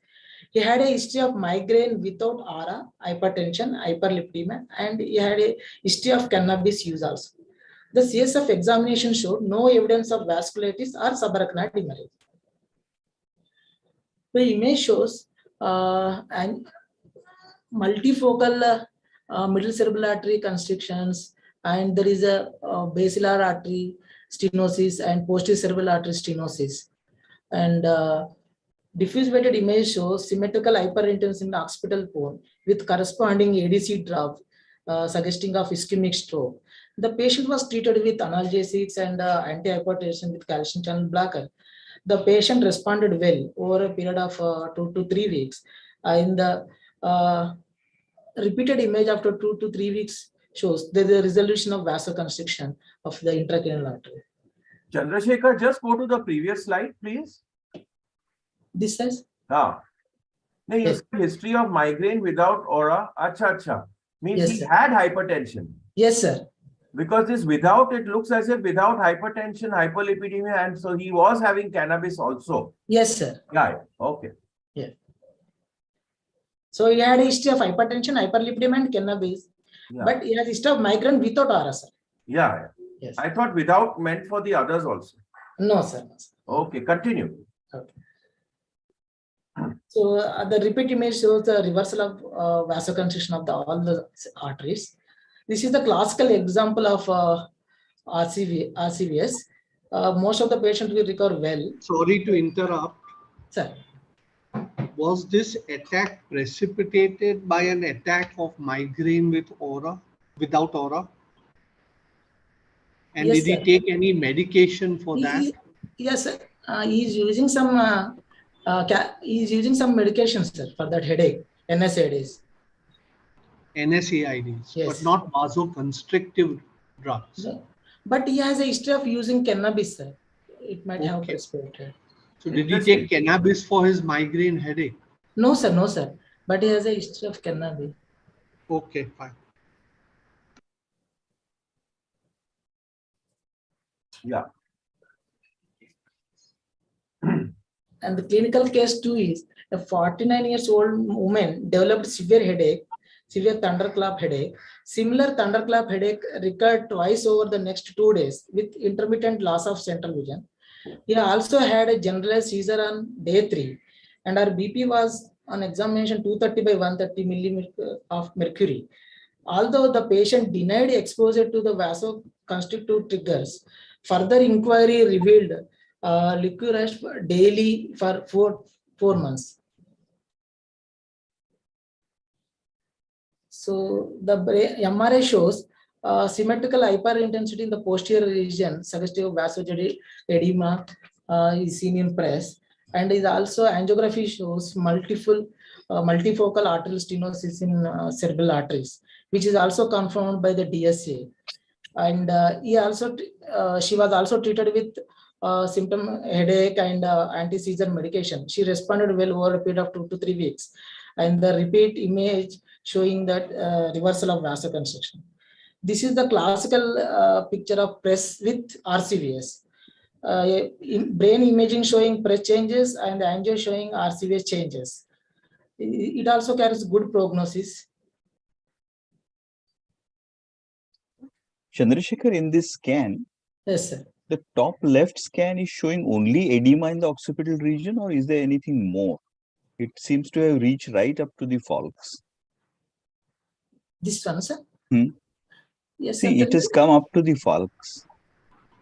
He had a history of migraine without aura, hypertension, hyperlipidemia, and he had a history of cannabis use also. The CSF examination showed no evidence of vasculitis or subarachnoid hemorrhage. The image shows multifocal middle cerebral artery constrictions, and there is a basilar artery stenosis and posterior cerebral artery stenosis. And diffuse weighted image shows symmetrical hyperintense in the occipital bone with corresponding ADC drop, suggesting of ischemic stroke. The patient was treated with analgesics and antihypertension with calcium channel blocker. The patient responded well over a period of 2 to 3 weeks. In the repeated image after 2 to 3 weeks shows there is a resolution of vasoconstriction of the intracranial artery. Chandrasekhar, just go to the previous slide, please. This says? Ah. No, you Yes. said history of migraine without aura. Acha. Means Yes, he sir. had hypertension. Yes, sir. Because this without, it looks as if without hypertension, hyperlipidemia, and so he was having cannabis also. Yes, sir. Yeah, okay. Yeah. So he had a history of hypertension, hyperlipidemia, and cannabis, Yeah. but he has history of migraine without aura, sir. Yeah. Yes. I thought without meant for the others also. No, sir. No, sir. Okay, continue. Okay. So the repeat image shows the reversal of vasoconstriction of all the arteries. This is the classical example of RCVS. Most of the patients will recover well. Sorry to interrupt. Sir. Was this attack precipitated by an attack of migraine with aura, without aura? And Yes, did he sir. take any medication for that? Yes, sir. He's using some medications, sir, for that headache, NSAIDs. NSAIDs, Yes. but not vasoconstrictive drugs. No. But he has a history of using cannabis, sir. It might have Okay. precipitated. So did he take cannabis for his migraine headache? No, sir. No, sir. But he has a history of cannabis. Okay, fine. Yeah. And the clinical case too is a 49 years old woman developed severe headache, severe thunderclap headache. Similar thunderclap headache recurred twice over the next 2 days with intermittent loss of central vision. He also had a generalized seizure on day 3, and her BP was on examination 230 by 130 millimeter of mercury. Although the patient denied exposure to the vasoconstrictive triggers, further inquiry revealed licorice daily for four months. So the MRI shows symmetrical hyperintensity in the posterior region, suggestive of vasodedema is seen in press, and is also angiography shows multifocal arterial stenosis in cerebral arteries, which is also confirmed by the DSA. And she was also treated with symptom headache and anti-seizure medication. She responded well over a period of 2 to 3 weeks, and the repeat image showing that reversal of vasoconstriction. This is the classical picture of press with RCVS. Brain imaging showing press changes and angio showing RCVS changes. It also carries good prognosis. Chandrasekhar, in this scan, Yes, sir. the top left scan is showing only edema in the occipital region, or is there anything more? It seems to have reached right up to the falx. This one, sir? Yes, See, sir. it has come up to the falx.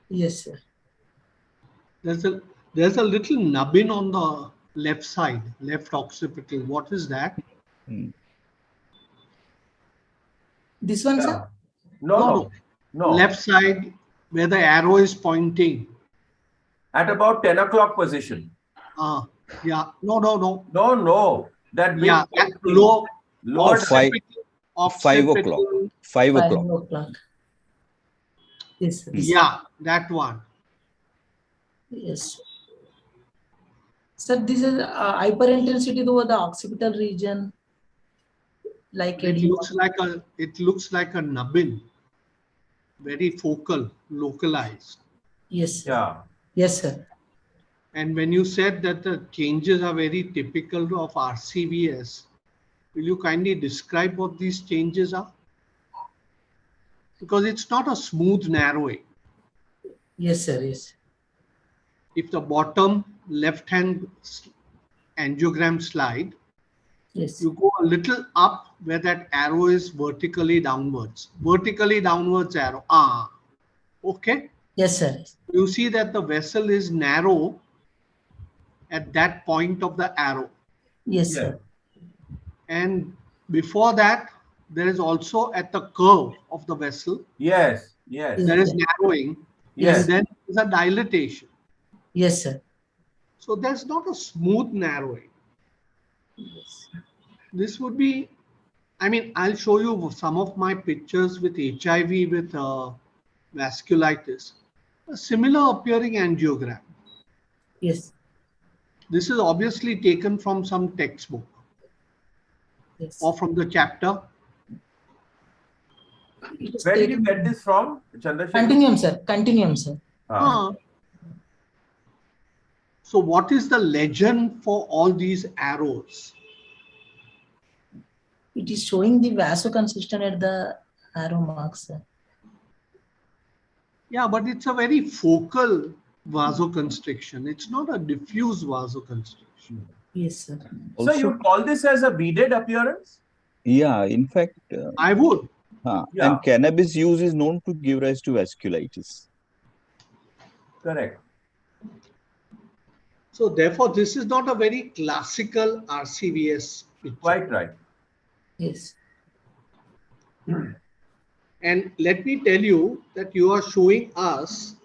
Yes, sir. There's a little nubbin on the left side, left occipital. What is that? This one, sir? No. Left side where the arrow is pointing. At about 10 o'clock position. Yeah. No. No. That big low occipital. 5 o'clock. 5 o'clock. Yes, yeah, that one. Yes. So this is hyperintensity over the occipital region. Like it looks like a nubbin. Very focal, localized. Yes, sir. Yeah. Yes, sir. And when you said that the changes are very typical of RCVS, will you kindly describe what these changes are? Because it's not a smooth narrowing. Yes, sir. Yes. If the bottom left-hand angiogram slide, yes, you go a little up where that arrow is vertically downwards. Vertically downwards arrow. Okay. Yes, sir. You see that the vessel is narrow at that point of the arrow. Yes, sir. And before that, there is also at the curve of the vessel. Yes. There is narrowing. Yes. And then there's a dilatation. Yes, sir. So there's not a smooth narrowing. Yes. This would be I mean, I'll show you some of my pictures with HIV with vasculitis. A similar appearing angiogram. Yes. This is obviously taken from some textbook Yes. or from the chapter. It is Where did you taken- get this from, Chandrasekhar? Continuum, sir. Continuum, sir. Ah. So what is the legend for all these arrows? It is showing the vasoconsistent at the arrow marks, sir. Yeah, but it's a very focal vasoconstriction. It's not a diffuse vasoconstriction. Yes, sir. So Also, you call this as a beaded appearance? yeah, in fact, I would. Yeah. and cannabis use is known to give rise to vasculitis. Correct. So therefore, this is not a very classical RCVS picture. Quite right. Yes. And let me tell you that you are showing us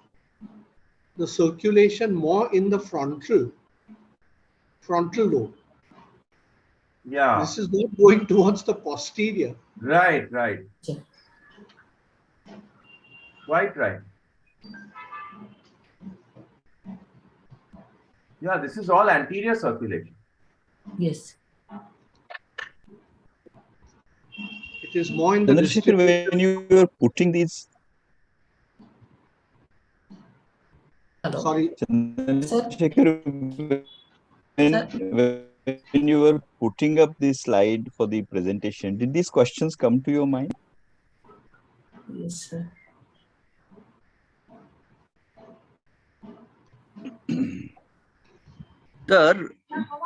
the circulation more in the frontal lobe. Yeah. This is not going towards the posterior. Right, right. Sir. Quite right. Yeah, this is all anterior circulation. Yes. It is more in the Chandrasekhar, distribution. when you were putting these, Hello. Sorry, Chandrasekhar, when you were putting up the slide for the presentation, did these questions come to your mind? Yes, sir. Sir,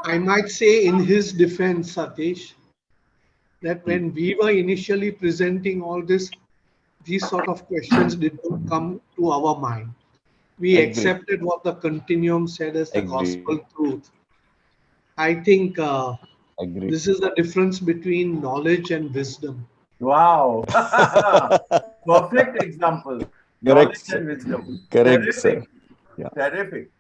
I might say in his defense, Satish, that when we were initially presenting all this, these sort of questions did not come to our mind. We Agreed. accepted what the continuum said as the Agreed. gospel truth. I think Agreed. this is the difference between knowledge and wisdom. Wow. Perfect example. Knowledge and wisdom. Correct, Terrific. sir. Yeah. Terrific.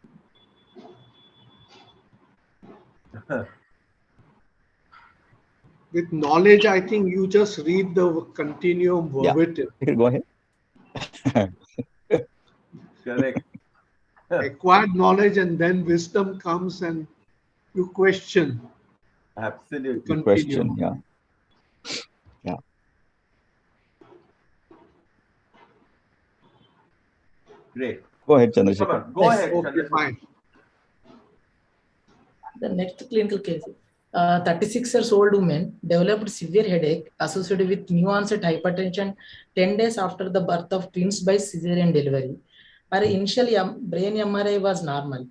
With knowledge, I think you just read the continuum verbatim. Go ahead. Correct. Acquired knowledge and then wisdom comes and you question. Absolutely. Continuum. Question, yeah. Yeah. Great. Go ahead, Chandrasekhar. Go Yes. ahead, Okay, Chandrasekhar. fine. The next clinical case. 36 years old woman developed severe headache associated with new onset hypertension 10 days after the birth of twins by cesarean delivery. Her initial brain MRI was normal.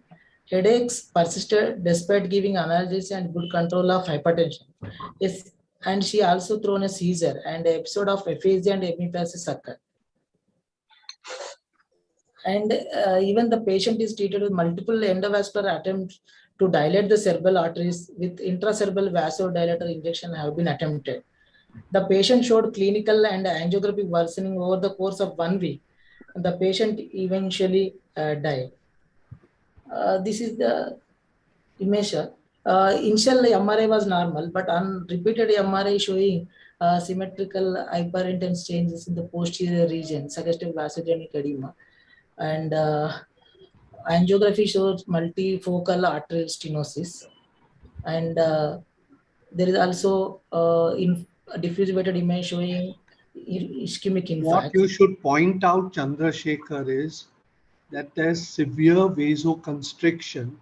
Headaches persisted despite giving analgesics and good control of hypertension. Yes, and she also thrown a seizure and an episode of aphasia and hemiplegia occurred. And even the patient is treated with multiple endovascular attempts to dilate the cerebral arteries with intracerebral vasodilator injection have been attempted. The patient showed clinical and angiographic worsening over the course of 1 week. And the patient eventually died. This is the image. Initial MRI was normal, but on repeated MRI showing symmetrical hyperintense changes in the posterior region, suggestive vasogenic edema. And angiography shows multifocal arterial stenosis, and there is also in diffusivated image showing ischemic infarct. What you should point out, Chandrasekhar, is that there's severe vasoconstriction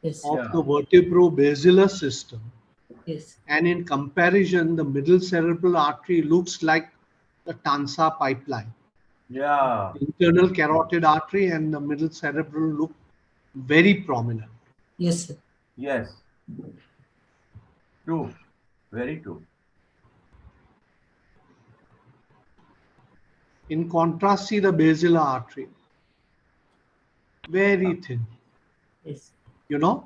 Yes. of the vertebrobasilar system. Yes. And in comparison, the middle cerebral artery looks like the Tansa pipeline. Yeah. Internal carotid artery and the middle cerebral look very prominent. Yes, sir. Yes. True. Very true. In contrast, see the basilar artery. Very thin. Yes. You know?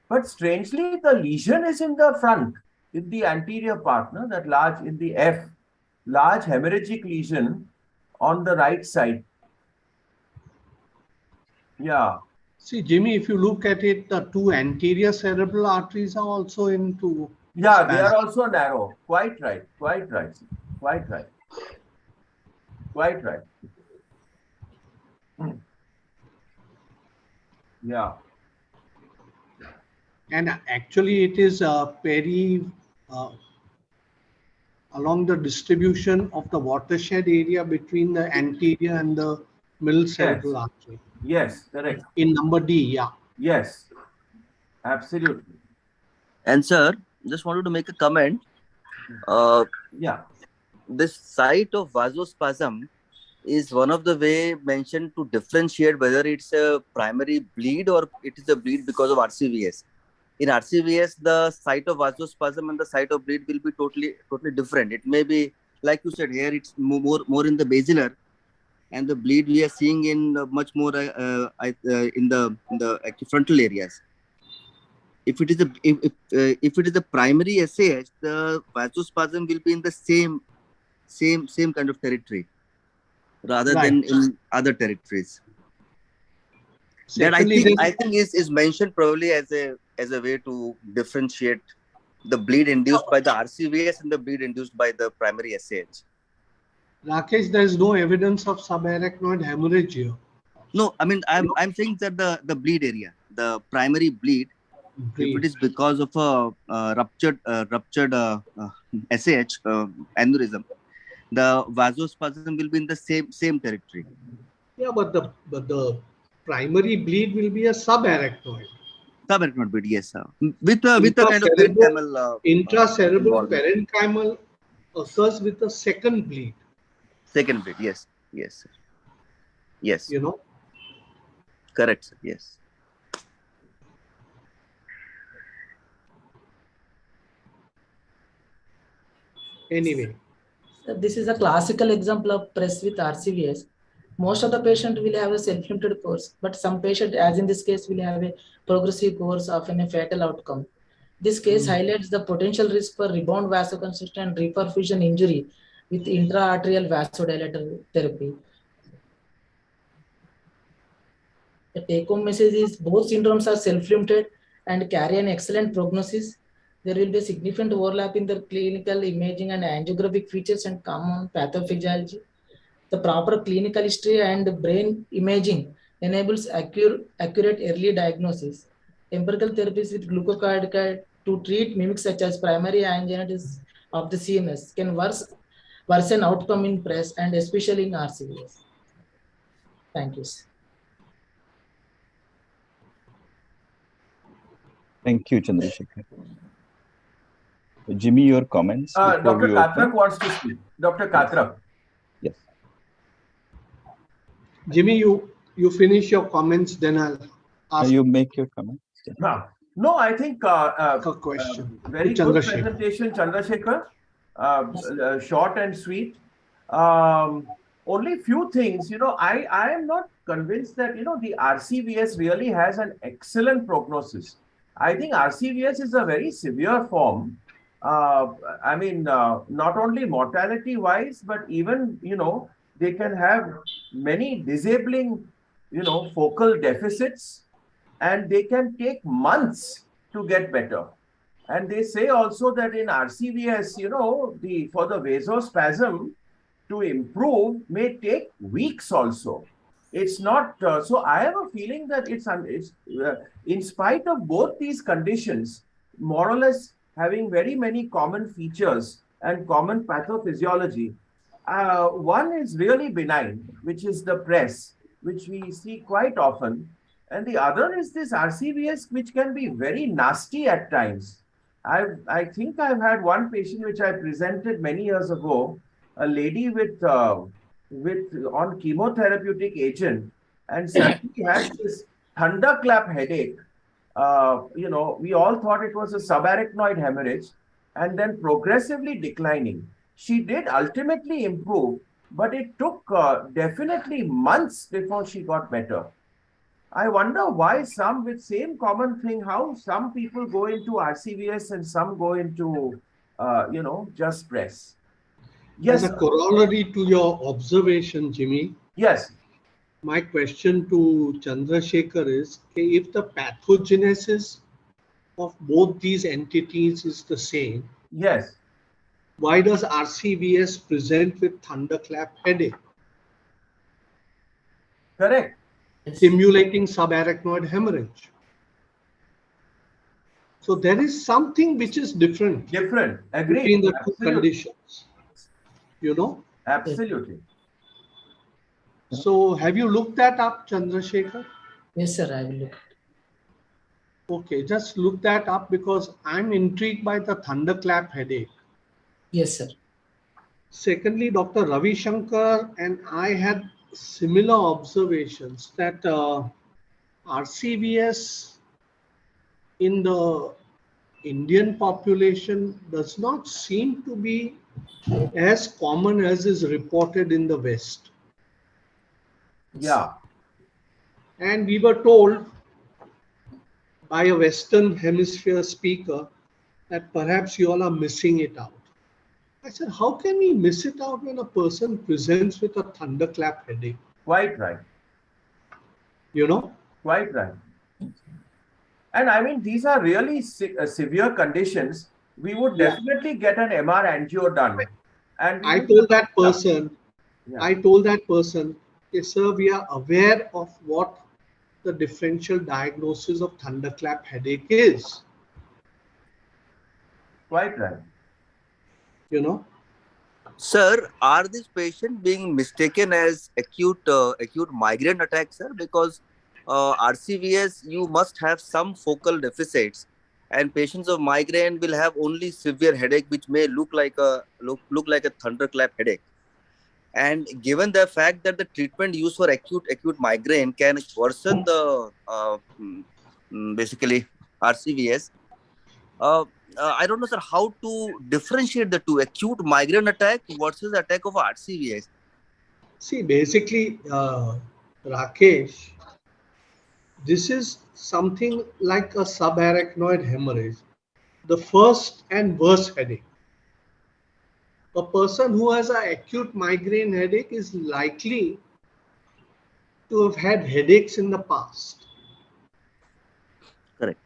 But strangely, the lesion is in the front, in the anterior part, no? That large in the F, large hemorrhagic lesion on the right side. Yeah. See, Jimmy, if you look at it, the two anterior cerebral arteries are also into Yeah, they are also narrow. Quite right. Quite right. Quite right. Quite right. Yeah. And actually, it is uh, along the distribution of the watershed area between the anterior and the middle Yes. cerebral artery. Yes. Correct. In number D, yeah. Yes. Absolutely. And sir, just wanted to make a comment. Yeah. This site of vasospasm is one of the way mentioned to differentiate whether it's a primary bleed or it is a bleed because of RCVS. In RCVS, the site of vasospasm and the site of bleed will be totally different. It may be, like you said, here it's more in the basilar, and the bleed we are seeing in much more in the frontal areas. If it is if it is a primary SAH, the vasospasm will be in the same kind of territory rather than in other territories. Secondly, That I think is mentioned probably as a way to differentiate the bleed induced by the RCVS and the bleed induced by the primary SAH. Rakesh, there is no evidence of subarachnoid hemorrhage here. No, I mean I'm saying that the bleed area, the primary bleed, if it is because of a ruptured SAH aneurysm, the vasospasm will be in the same territory. Yeah, but the primary bleed will be a subarachnoid. Subarachnoid bleed, yes, sir. With a kind of parenchymal. Intracerebral parenchymal occurs with a second bleed. Second bleed, yes, sir. Yes. You know. Correct, sir. Yes. Anyway. So this is a classical example of press with RCVS. Most of the patient will have a self-limited course, but some patient, as in this case, will have a progressive course, often a fatal outcome. This case highlights the potential risk for rebound vasoconstriction and reperfusion injury with intra-arterial vasodilator therapy. The take-home message is both syndromes are self-limited and carry an excellent prognosis. There will be a significant overlap in the clinical imaging and angiographic features and common pathophysiology. The proper clinical history and brain imaging enables accurate early diagnosis. Empirical therapies with glucocorticoid to treat mimics such as primary anginitis of the CNS can worsen outcome in press and especially in RCVS. Thank you. Thank you, Chandrasekhar. Jimmy, your comments? Dr. Katrak wants to speak. Dr. Katrak. Yes. Jimmy, you finish your comments, then I'll ask. You make your comments. No, I think a question. Very good presentation, Chandrasekhar. Short and sweet. Only few things, I am not convinced that, the RCVS really has an excellent prognosis. I think RCVS is a very severe form. I mean, not only mortality wise, but even, they can have many disabling, focal deficits, and they can take months to get better. And they say also that in RCVS, for the vasospasm to improve may take weeks also. It's not, so I have a feeling that it's in spite of both these conditions, more or less having very many common features and common pathophysiology. One is really benign, which is the press, which we see quite often. And the other is this RCVS, which can be very nasty at times. I think I've had one patient which I presented many years ago, a lady with on chemotherapeutic agent, and suddenly had this thunderclap headache. We all thought it was a subarachnoid hemorrhage, and then progressively declining. She did ultimately improve, but it took definitely months before she got better. I wonder why some with same common thing, how some people go into RCVS and some go into, just press. Yes. As a corollary to your observation, Jimmy. Yes. My question to Chandrasekhar is, if the pathogenesis of both these entities is the same, Yes, why does RCVS present with thunderclap headache, correct. simulating subarachnoid hemorrhage? So there is something which is different Different. Agreed. between the two Absolutely. conditions, you know. Absolutely. So have you looked that up, Chandrasekhar? Yes, sir. I will look. Okay, just look that up because I'm intrigued by the thunderclap headache. Yes, sir. Secondly, Dr. Ravi Shankar and I had similar observations that RCVS in the Indian population does not seem to be as common as is reported in the West. Yeah. And we were told by a Western Hemisphere speaker that perhaps you all are missing it out. I said, how can we miss it out when a person presents with a thunderclap headache? Quite right. You know? Quite right. And I mean, these are really severe conditions. We would Yeah. definitely get an MR angio done. And I told that person, yes, sir, we are aware of what the differential diagnosis of thunderclap headache is. Quite right. You know? Sir, are these patients being mistaken as acute migraine attacks, sir? Because RCVS, you must have some focal deficits, and patients of migraine will have only severe headache, which may look like a thunderclap headache. And given the fact that the treatment used for acute migraine can worsen the basically RCVS, uh, I don't know, sir, how to differentiate the two, acute migraine attack versus attack of RCVS. See, basically, Rakesh, this is something like a subarachnoid hemorrhage, the first and worst headache. A person who has an acute migraine headache is likely to have had headaches in the past. Correct.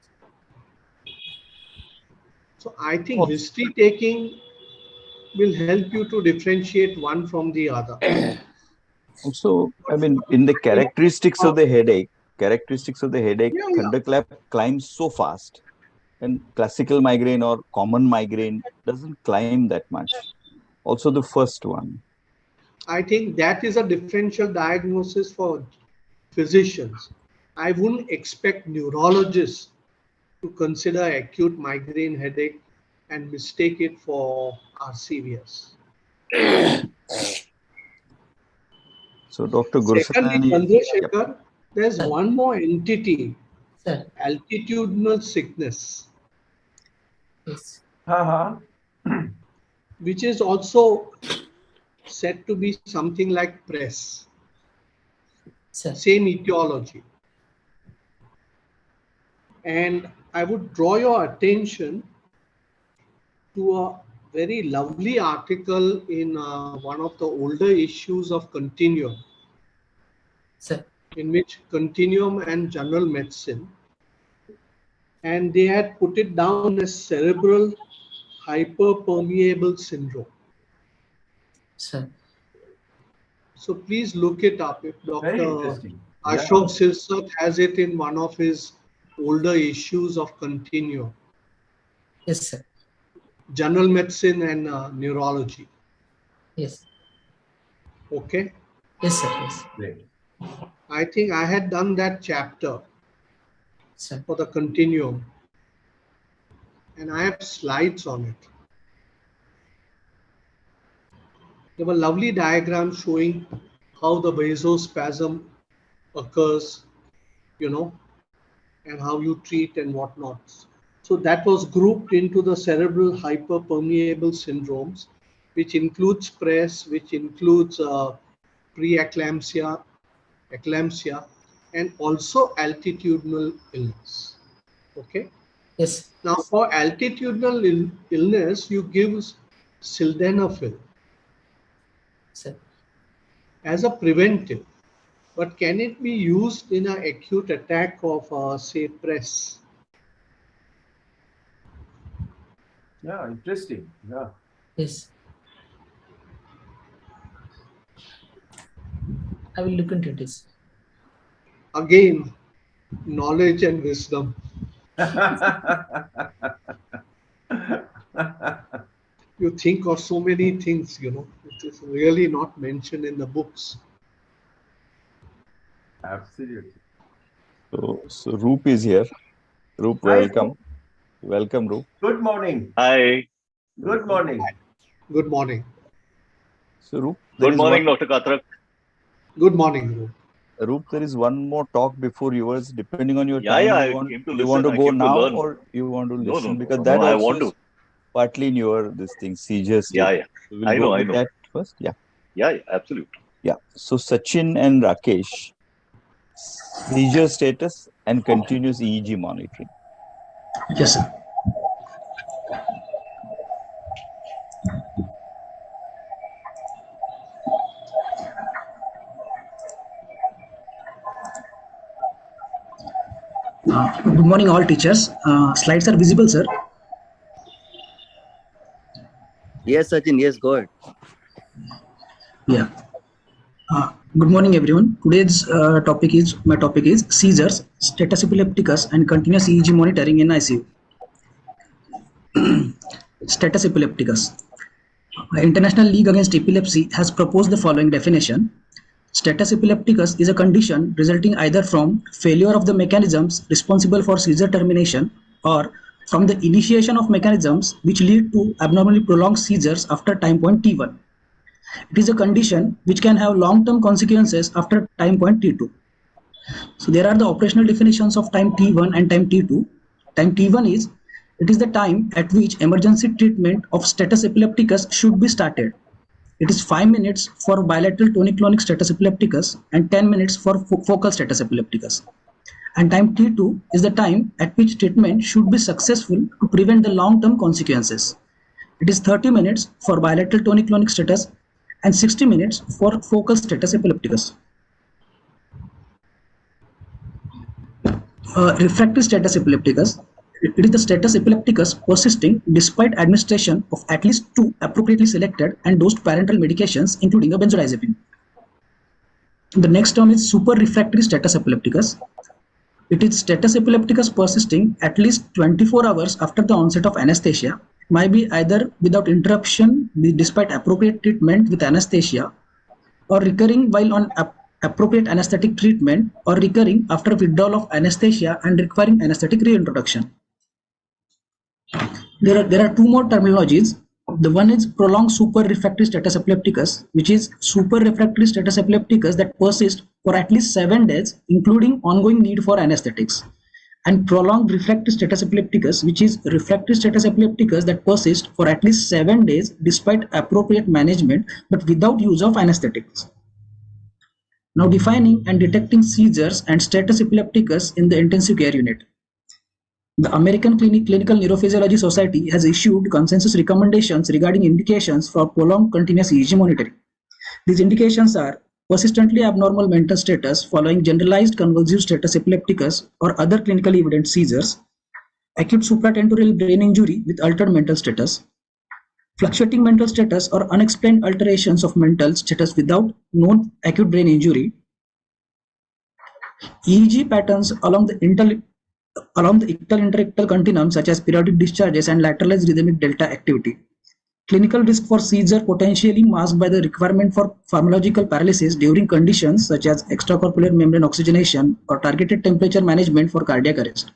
So I think history taking will help you to differentiate one from the other. Also, I mean, in the characteristics of the headache, Yeah. thunderclap climbs so fast, and classical migraine or common migraine doesn't climb that much. Also, the first one. I think that is a differential diagnosis for physicians. I wouldn't expect neurologists to consider acute migraine headache and mistake it for RCVS. So, Dr. Secondly, Gursani, Chandrasekhar, there's one more entity, Sir. altitudinal sickness, Yes. which is also said to be something like press. Sir. Same etiology. And I would draw your attention to a very lovely article in one of the older issues of Continuum, Sir. in which Continuum and General Medicine, and they had put it down as cerebral hyperpermeable syndrome. Sir. So please look it up. If Very Dr. interesting. Yeah. Ashok Sirsat has it in one of his older issues of Continuum, Yes, sir. General Medicine and Neurology. Yes. Okay. Yes, sir. Yes. Great. I think I had done that chapter Sir. for the Continuum, and I have slides on it. There were lovely diagrams showing how the vasospasm occurs, you know, and how you treat and whatnot. So that was grouped into the cerebral hyperpermeable syndromes, which includes PRESS, which includes preeclampsia, eclampsia, and also altitudinal illness. Okay. Yes. Now, for altitudinal illness, you give sildenafil Sir. as a preventive. But can it be used in an acute attack of, say, PRESS? Yeah, interesting. Yeah. Yes, I will look into this. Again, knowledge and wisdom. You think of so many things, it is really not mentioned in the books. Absolutely. So Roop is here. Roop, Hi, welcome. Welcome, Roop. good morning. Hi. Good morning. Good morning. So Roop, there Good is morning, one Dr. Katrak. Good morning, Dhruv. Roop, there is one more talk before yours. Depending on your Yeah, time, yeah, you I want came to you want listen. to I go came to now learn. or you want to No, listen? no, Because no, that no, I also want to. is partly in your this thing, seizure Yeah, state. yeah. So we'll I go know, I with know. that first. Yeah. Yeah, yeah, absolutely. Yeah. So Sachin and Rakesh, seizure status and continuous EEG monitoring. Yes, sir. Good morning, all teachers. Slides are visible, sir. Yes, Sachin. Yes, go ahead. Yeah. Good morning, everyone. Today's my topic is seizures, status epilepticus, and continuous EEG monitoring in ICU. Status epilepticus. International League Against Epilepsy has proposed the following definition. Status epilepticus is a condition resulting either from failure of the mechanisms responsible for seizure termination or from the initiation of mechanisms which lead to abnormally prolonged seizures after time point t1. It is a condition which can have long-term consequences after time point t2. So there are the operational definitions of time t1 and time t2. Time t1 is it is the time at which emergency treatment of status epilepticus should be started. It is 5 minutes for bilateral tonic-clonic status epilepticus and 10 minutes for focal status epilepticus. And time t2 is the time at which treatment should be successful to prevent the long-term consequences. It is 30 minutes for bilateral tonic-clonic status and 60 minutes for focal status epilepticus. Refractory status epilepticus. It is the status epilepticus persisting despite administration of at least 2 appropriately selected and dosed parenteral medications, including a benzodiazepine. The next term is super refractory status epilepticus. It is status epilepticus persisting at least 24 hours after the onset of anesthesia. It might be either without interruption despite appropriate treatment with anesthesia, or recurring while on appropriate anesthetic treatment, or recurring after withdrawal of anesthesia and requiring anesthetic reintroduction. There are two more terminologies. The one is prolonged super refractory status epilepticus, which is super refractory status epilepticus that persists for at least 7 days, including ongoing need for anesthetics. And prolonged refractory status epilepticus, which is refractory status epilepticus that persists for at least 7 days despite appropriate management but without use of anesthetics. Now defining and detecting seizures and status epilepticus in the intensive care unit. The American Clinical Neurophysiology Society has issued consensus recommendations regarding indications for prolonged continuous EEG monitoring. These indications are persistently abnormal mental status following generalized convulsive status epilepticus or other clinically evident seizures, acute supratentorial brain injury with altered mental status, fluctuating mental status or unexplained alterations of mental status without known acute brain injury, EEG patterns along the ictal interictal continuum, such as periodic discharges and lateralized rhythmic delta activity. Clinical risk for seizure potentially masked by the requirement for pharmacological paralysis during conditions such as extracorporeal membrane oxygenation or targeted temperature management for cardiac arrest,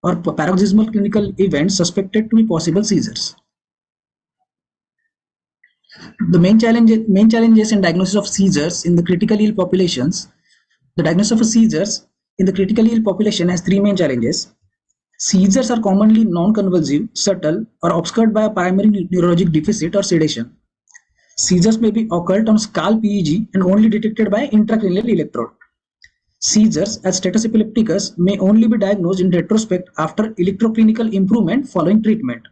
or paroxysmal clinical events suspected to be possible seizures. The main challenges in diagnosis of seizures in the critically ill populations. The diagnosis of seizures in the critically ill population has 3 main challenges. Seizures are commonly non-convulsive, subtle, or obscured by a primary neurologic deficit or sedation. Seizures may be occult on scalp EEG and only detected by intracranial electrode. Seizures as status epilepticus may only be diagnosed in retrospect after electroclinical improvement following treatment.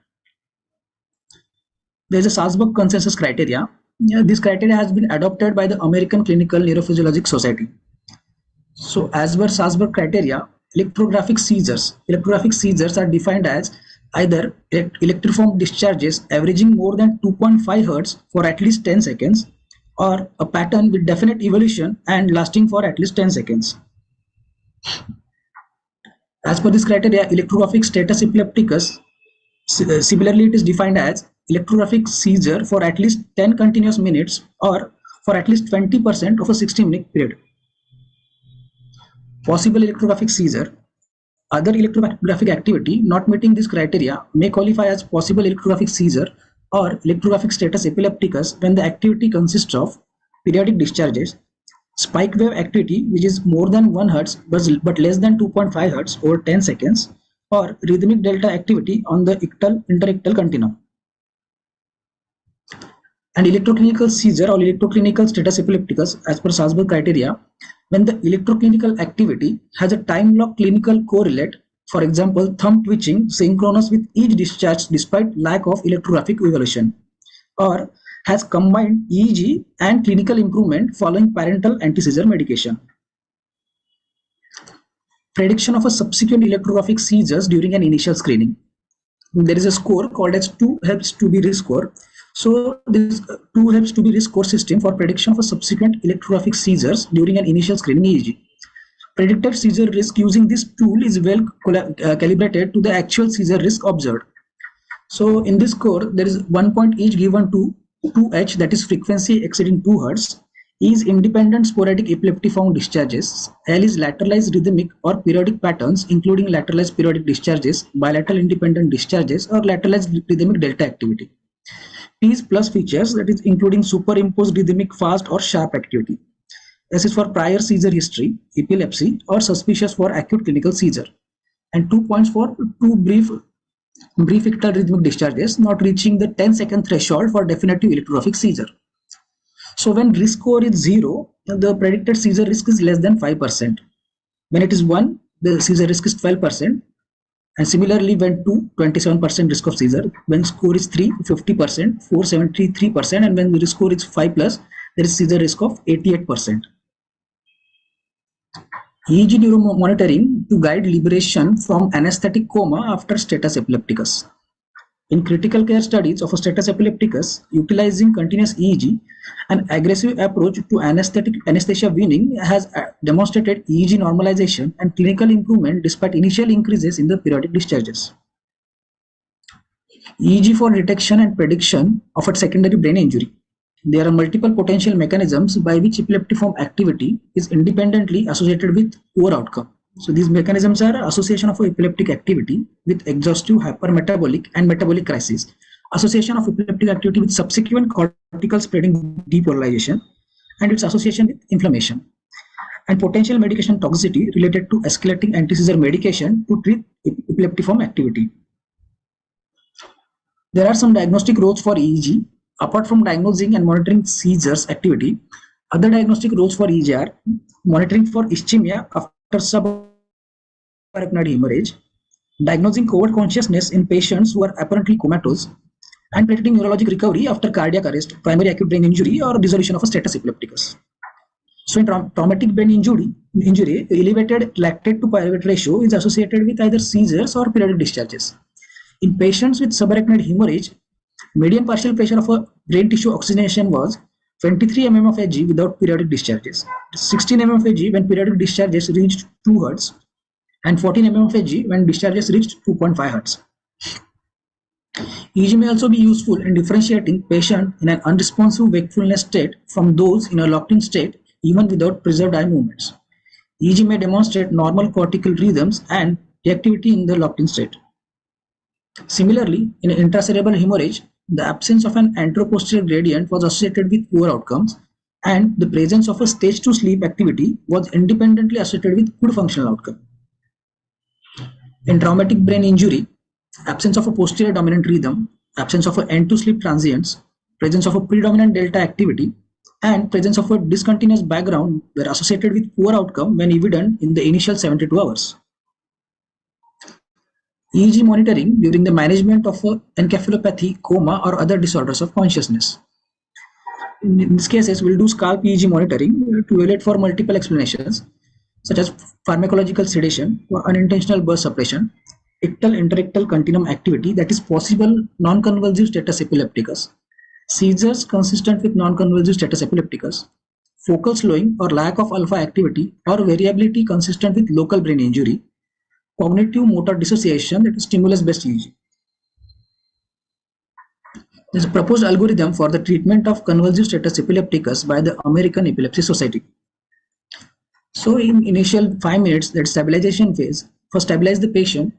There is a Salzburg consensus criteria. This criteria has been adopted by the American Clinical Neurophysiologic Society. So as per Salzburg criteria, electrographic seizures are defined as either electriform discharges averaging more than 2.5 Hz for at least 10 seconds, or a pattern with definite evolution and lasting for at least 10 seconds. As per this criteria, electrographic status epilepticus, similarly, it is defined as electrographic seizure for at least 10 continuous minutes or for at least 20% of a 60-minute period. Possible electrographic seizure. Other electrographic activity not meeting this criteria may qualify as possible electrographic seizure or electrographic status epilepticus when the activity consists of periodic discharges, spike wave activity which is more than 1 Hz but less than 2.5 Hz over 10 seconds, or rhythmic delta activity on the interictal continuum. And electroclinical seizure or electroclinical status epilepticus as per Salzburg criteria, when the electroclinical activity has a time-lock clinical correlate, for example, thumb twitching synchronous with each discharge despite lack of electrographic evolution, or has combined EEG and clinical improvement following parental anti-seizure medication. Prediction of a subsequent electrographic seizures during an initial screening. There is a score called as 2 helps to be risk score. So this 2 helps to be risk score system for prediction of a subsequent electrographic seizures during an initial screening EEG. Predicted seizure risk using this tool is well calibrated to the actual seizure risk observed. So in this score, there is 1 point each given to 2H, that is frequency exceeding 2 Hz, E is independent sporadic epileptiform discharges, L is lateralized rhythmic or periodic patterns including lateralized periodic discharges, bilateral independent discharges, or lateralized rhythmic delta activity. P is plus features, that is including superimposed rhythmic fast or sharp activity. S is for prior seizure history, epilepsy, or suspicious for acute clinical seizure. And 2 points for 2 brief ictal rhythmic discharges not reaching the 10-second threshold for definitive electrographic seizure. So when risk score is 0, the predicted seizure risk is less than 5%. When it is 1, the seizure risk is 12%. And similarly, when 2, 27% risk of seizure. When score is 3, 50%, 4, 73%. And when the risk score is 5+, there is seizure risk of 88%. EEG neuromonitoring to guide liberation from anesthetic coma after status epilepticus. In critical care studies of a status epilepticus, utilizing continuous EEG, an aggressive approach to anesthesia weaning has demonstrated EEG normalization and clinical improvement despite initial increases in the periodic discharges. EEG for detection and prediction of a secondary brain injury. There are multiple potential mechanisms by which epileptiform activity is independently associated with poor outcome. So these mechanisms are association of epileptic activity with exhaustive hypermetabolic and metabolic crisis, association of epileptic activity with subsequent cortical spreading depolarization, and its association with inflammation, and potential medication toxicity related to escalating anti-seizure medication to treat epileptiform activity. There are some diagnostic roles for EEG. Apart from diagnosing and monitoring seizures activity, other diagnostic roles for EEG are monitoring for ischemia after subarachnoid hemorrhage, diagnosing covert consciousness in patients who are apparently comatose, and predicting neurologic recovery after cardiac arrest, primary acute brain injury, or dissolution of a status epilepticus. So in traumatic brain injury, elevated lactate to pyruvate ratio is associated with either seizures or periodic discharges. In patients with subarachnoid hemorrhage, median partial pressure of a brain tissue oxygenation was 23 mm of Hg without periodic discharges, 16 mm of Hg when periodic discharges reached 2 Hz, and 14 mm of Hg when discharges reached 2.5 Hz. EEG may also be useful in differentiating patients in an unresponsive wakefulness state from those in a locked-in state even without preserved eye movements. EEG may demonstrate normal cortical rhythms and reactivity in the locked-in state. Similarly, in intracerebral hemorrhage, the absence of an anteroposterior gradient was associated with poor outcomes, and the presence of a stage 2 sleep activity was independently associated with good functional outcome. In traumatic brain injury, absence of a posterior dominant rhythm, absence of a N2 sleep transients, presence of a predominant delta activity, and presence of a discontinuous background were associated with poor outcome when evident in the initial 72 hours. EEG monitoring during the management of encephalopathy, coma, or other disorders of consciousness. In these cases, we'll do scalp EEG monitoring to evaluate for multiple explanations, such as pharmacological sedation or unintentional burst suppression, ictal interictal continuum activity that is possible non-convulsive status epilepticus, seizures consistent with non-convulsive status epilepticus, focal slowing or lack of alpha activity or variability consistent with local brain injury, cognitive motor dissociation, that is stimulus-based EEG. There is a proposed algorithm for the treatment of convulsive status epilepticus by the American Epilepsy Society. So in initial 5 minutes, that stabilization phase, for stabilize the patient,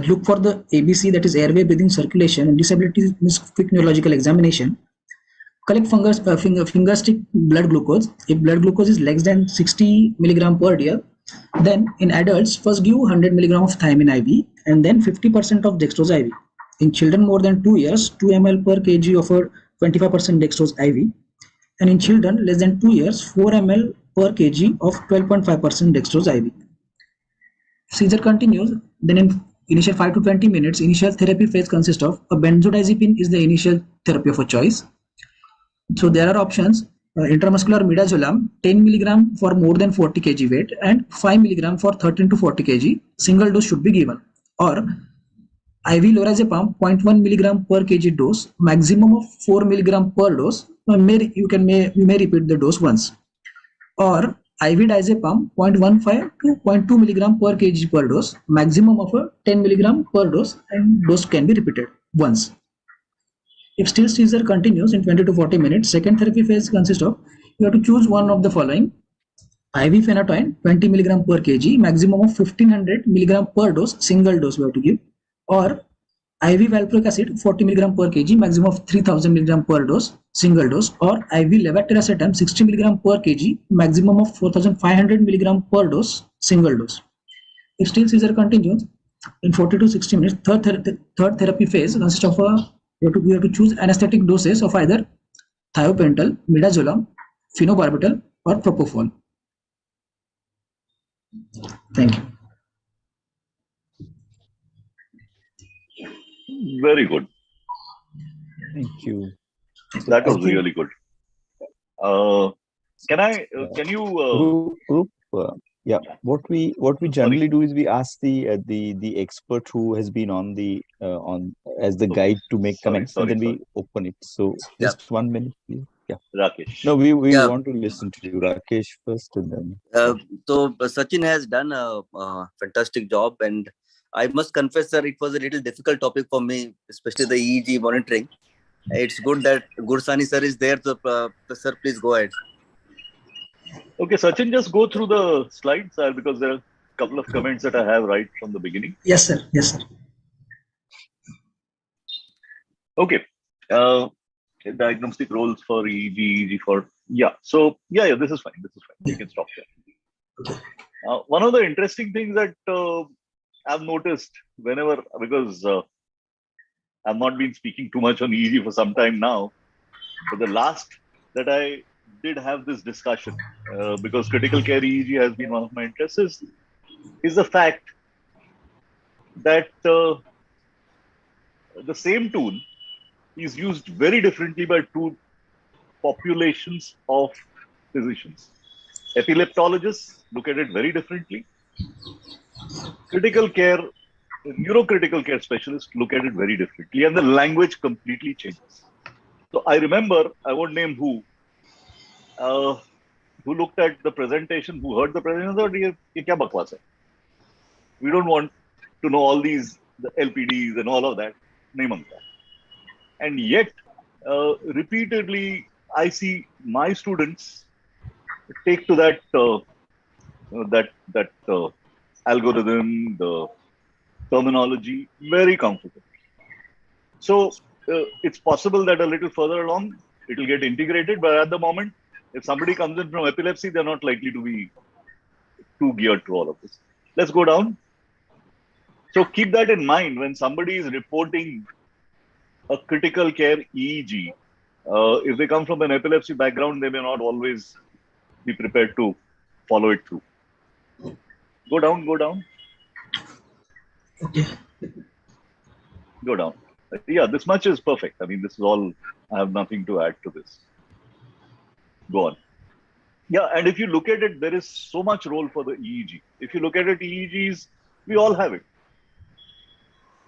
look for the ABC, that is airway, breathing, circulation, and disability means quick neurological examination. Collect finger stick blood glucose. If blood glucose is less than 60 milligram per day, then in adults, first give 100 milligram of thiamine IV and then 50% of dextrose IV. In children more than 2 years, 2 ml per kg of a 25% dextrose IV. And in children less than 2 years, 4 ml per kg of 12.5% dextrose IV. Seizure continues, then in initial 5 to 20 minutes, initial therapy phase consists of a benzodiazepine is the initial therapy of a choice. So there are options, intramuscular midazolam 10 milligram for more than 40 kg weight and 5 milligram for 13 to 40 kg, single dose should be given. Or IV lorazepam 0.1 milligram per kg dose, maximum of 4 milligram per dose. You may repeat the dose once. Or IV diazepam 0.15 to 0.2 milligram per kg per dose, maximum of a 10 milligram per dose, and dose can be repeated once. If still seizure continues in 20 to 40 minutes, second therapy phase consists of, you have to choose one of the following: IV phenytoin 20 milligram per kg, maximum of 1500 milligram per dose, single dose we have to give, or IV valproic acid 40 milligram per kg, maximum of 3000 milligram per dose, single dose, or IV levetiracetam 60 milligram per kg, maximum of 4500 milligram per dose, single dose. If still seizure continues in 40 to 60 minutes, third therapy phase consists of we have to choose anesthetic doses of either thiopental, midazolam, phenobarbital, or propofol. Thank you. Very good. Thank you. That I was think, really good. Can you group? Yeah. What we generally do is we ask the expert who has been on the on as the guide to make comments, and then we open it. So just 1 minute, please. Yeah. Rakesh? No, we Yeah. want to listen to you, Rakesh, first, and then. So Sachin has done a fantastic job, and I must confess, sir, it was a little difficult topic for me, especially the EEG monitoring. It's good that Gursani sir is there. So, sir, please go ahead. Okay, Sachin, just go through the slides because there are a couple of comments that I have right from the beginning. Yes, sir. Yes, sir. Okay. Diagnostic roles for EEG for So this is fine. We can stop there. One of the interesting things that I've noticed because I've not been speaking too much on EEG for some time now, but the last that I did have this discussion because critical care EEG has been one of my interests is the fact that the same tool is used very differently by two populations of physicians. Epileptologists look at it very differently. Neurocritical care specialists look at it very differently, and the language completely changes. So I remember, I won't name who looked at the presentation, who heard the presentation, thought, "Ye kya bakwas hai? We don't want to know all these the LPDs and all of that." Nahi mangta. And yet, repeatedly, I see my students take to that algorithm, the terminology very comfortably. So it's possible that a little further along, it will get integrated. But at the moment, if somebody comes in from epilepsy, they're not likely to be too geared to all of this. Let's go down. So keep that in mind when somebody is reporting a critical care EEG. If they come from an epilepsy background, they may not always be prepared to follow it through. Go down. Okay. Go down. Yeah, this much is perfect. I mean, this is all, I have nothing to add to this. Go on. Yeah, and if you look at it, there is so much role for the EEG. If you look at it, EEGs, we all have it.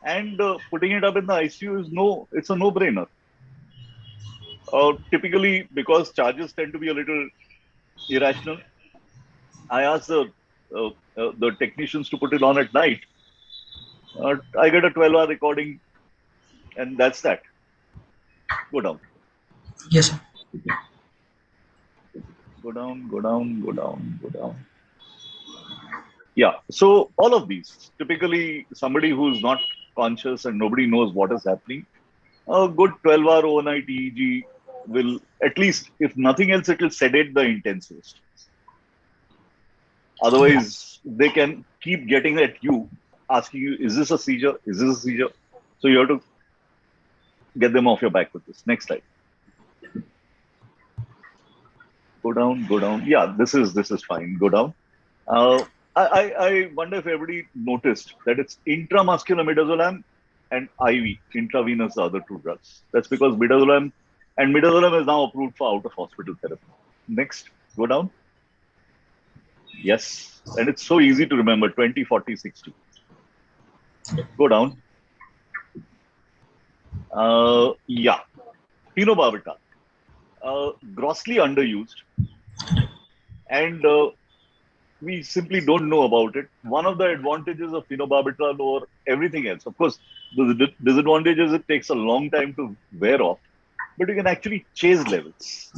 and putting it up in the ICU it's a no-brainer. Typically, because charges tend to be a little irrational, I ask the technicians to put it on at night. I get a 12-hour recording, and that's that. Go down. Yes, sir. Go down, go down, go down, go down. Yeah. So all of these, typically somebody who's not conscious and nobody knows what is happening, a good 12-hour overnight EEG will, at least, if nothing else, it will sedate the intensivist. Otherwise, they can keep getting at you, asking you, is this a seizure? Is this a seizure? So you have to get them off your back with this. Next slide. Go down, go down. Yeah, this is fine. Go down. I wonder if everybody noticed that it's intramuscular midazolam and IV, intravenous, the other two drugs. That's because midazolam is now approved for out-of-hospital therapy. Next, go down. Yes, and it's so easy to remember, 20, 40, 60. Go down. Yeah, phenobarbital. Grossly underused, and we simply don't know about it. One of the advantages of phenobarbital over everything else, of course, the disadvantage is it takes a long time to wear off, but you can actually chase levels.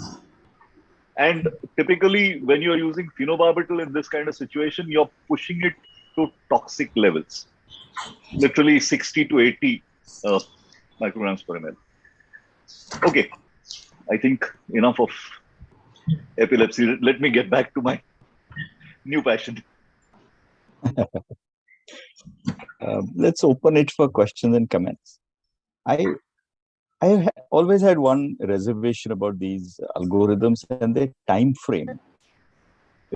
And typically, when you're using phenobarbital in this kind of situation, you're pushing it to toxic levels, literally 60 to 80 micrograms per ml. Okay, I think enough of epilepsy. Let me get back to my new passion. Let's open it for questions and comments. I always had one reservation about these algorithms and their time frame.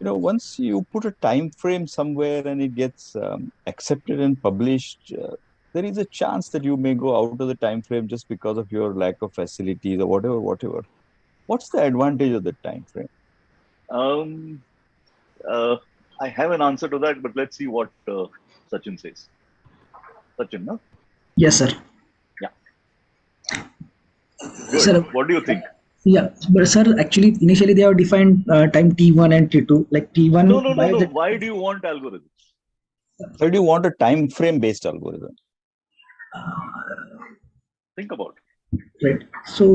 Once you put a time frame somewhere and it gets accepted and published, there is a chance that you may go out of the time frame just because of your lack of facilities or whatever. What's the advantage of the time frame? I have an answer to that, but let's see what Sachin says. Sachin, no? Yes, sir. Yeah. Good. Sir, what do you think? Yeah, but sir, actually, initially they have defined time T1 and T2. Like T1. No. Why do you want algorithms? Why do you want a time frame based algorithm? Think about it. Right. So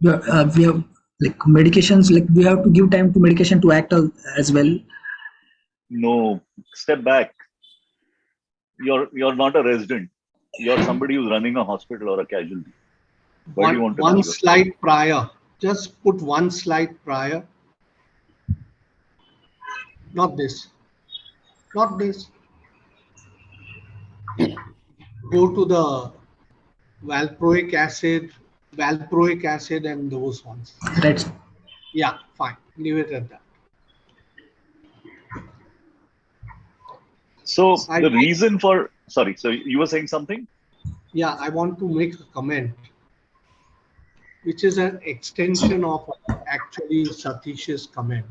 we have like medications. Like we have to give time to medication to act as well. No, step back. You're not a resident. You're somebody who's running a hospital or a casualty. Why do you want one slide prior? Just put one slide prior. Not this. Not this. Go to the valproic acid and those ones. Right. Yeah, fine. Leave it at that. So the reason for, sorry, so you were saying something? Yeah, I want to make a comment, which is an extension of actually Satish's comment.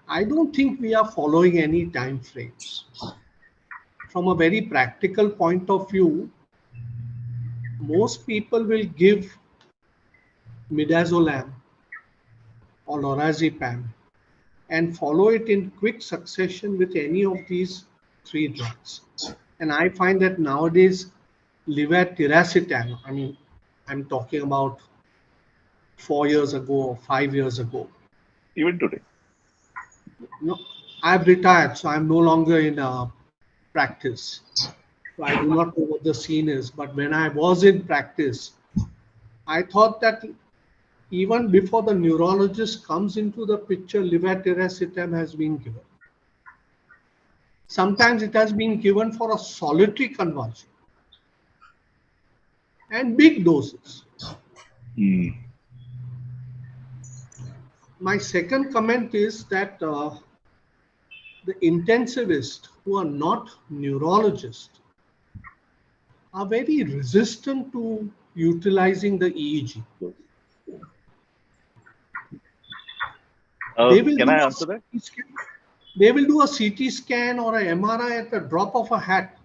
I don't think we are following any time frames. From a very practical point of view, most people will give midazolam or lorazepam and follow it in quick succession with any of these three drugs. And I find that nowadays, levetiracetam, I mean, I'm talking about 4 years ago or 5 years ago. Even today. No, I've retired, so I'm no longer in practice. So I do not know what the scene is. But when I was in practice, I thought that even before the neurologist comes into the picture, levetiracetam has been given. Sometimes it has been given for a solitary convulsion and big doses. My second comment is that the intensivists who are not neurologists are very resistant to utilizing the EEG. Can I answer that? They will do a CT scan or an MRI at the drop of a hat.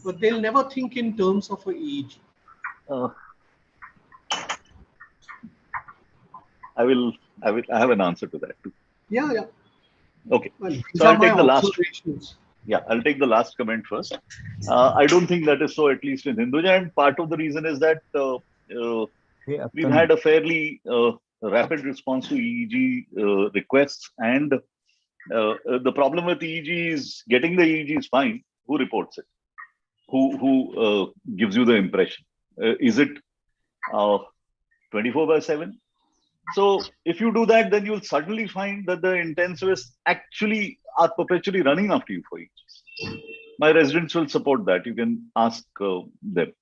but they'll never think in terms of a EEG. Uh, I have an answer to that too. Yeah, yeah. Okay. Well, these So are I'll my take the last. observations. Yeah, I'll take the last comment first. I don't think that is so, at least in Hinduja. And part of the reason is that we've had a fairly rapid response to EEG requests. And the problem with EEG is getting the EEG is fine. Who reports it? Who gives you the impression? Is it 24/7? So if you do that, then you'll suddenly find that the intensivists actually are perpetually running after you for EEGs. My residents will support that. You can ask them.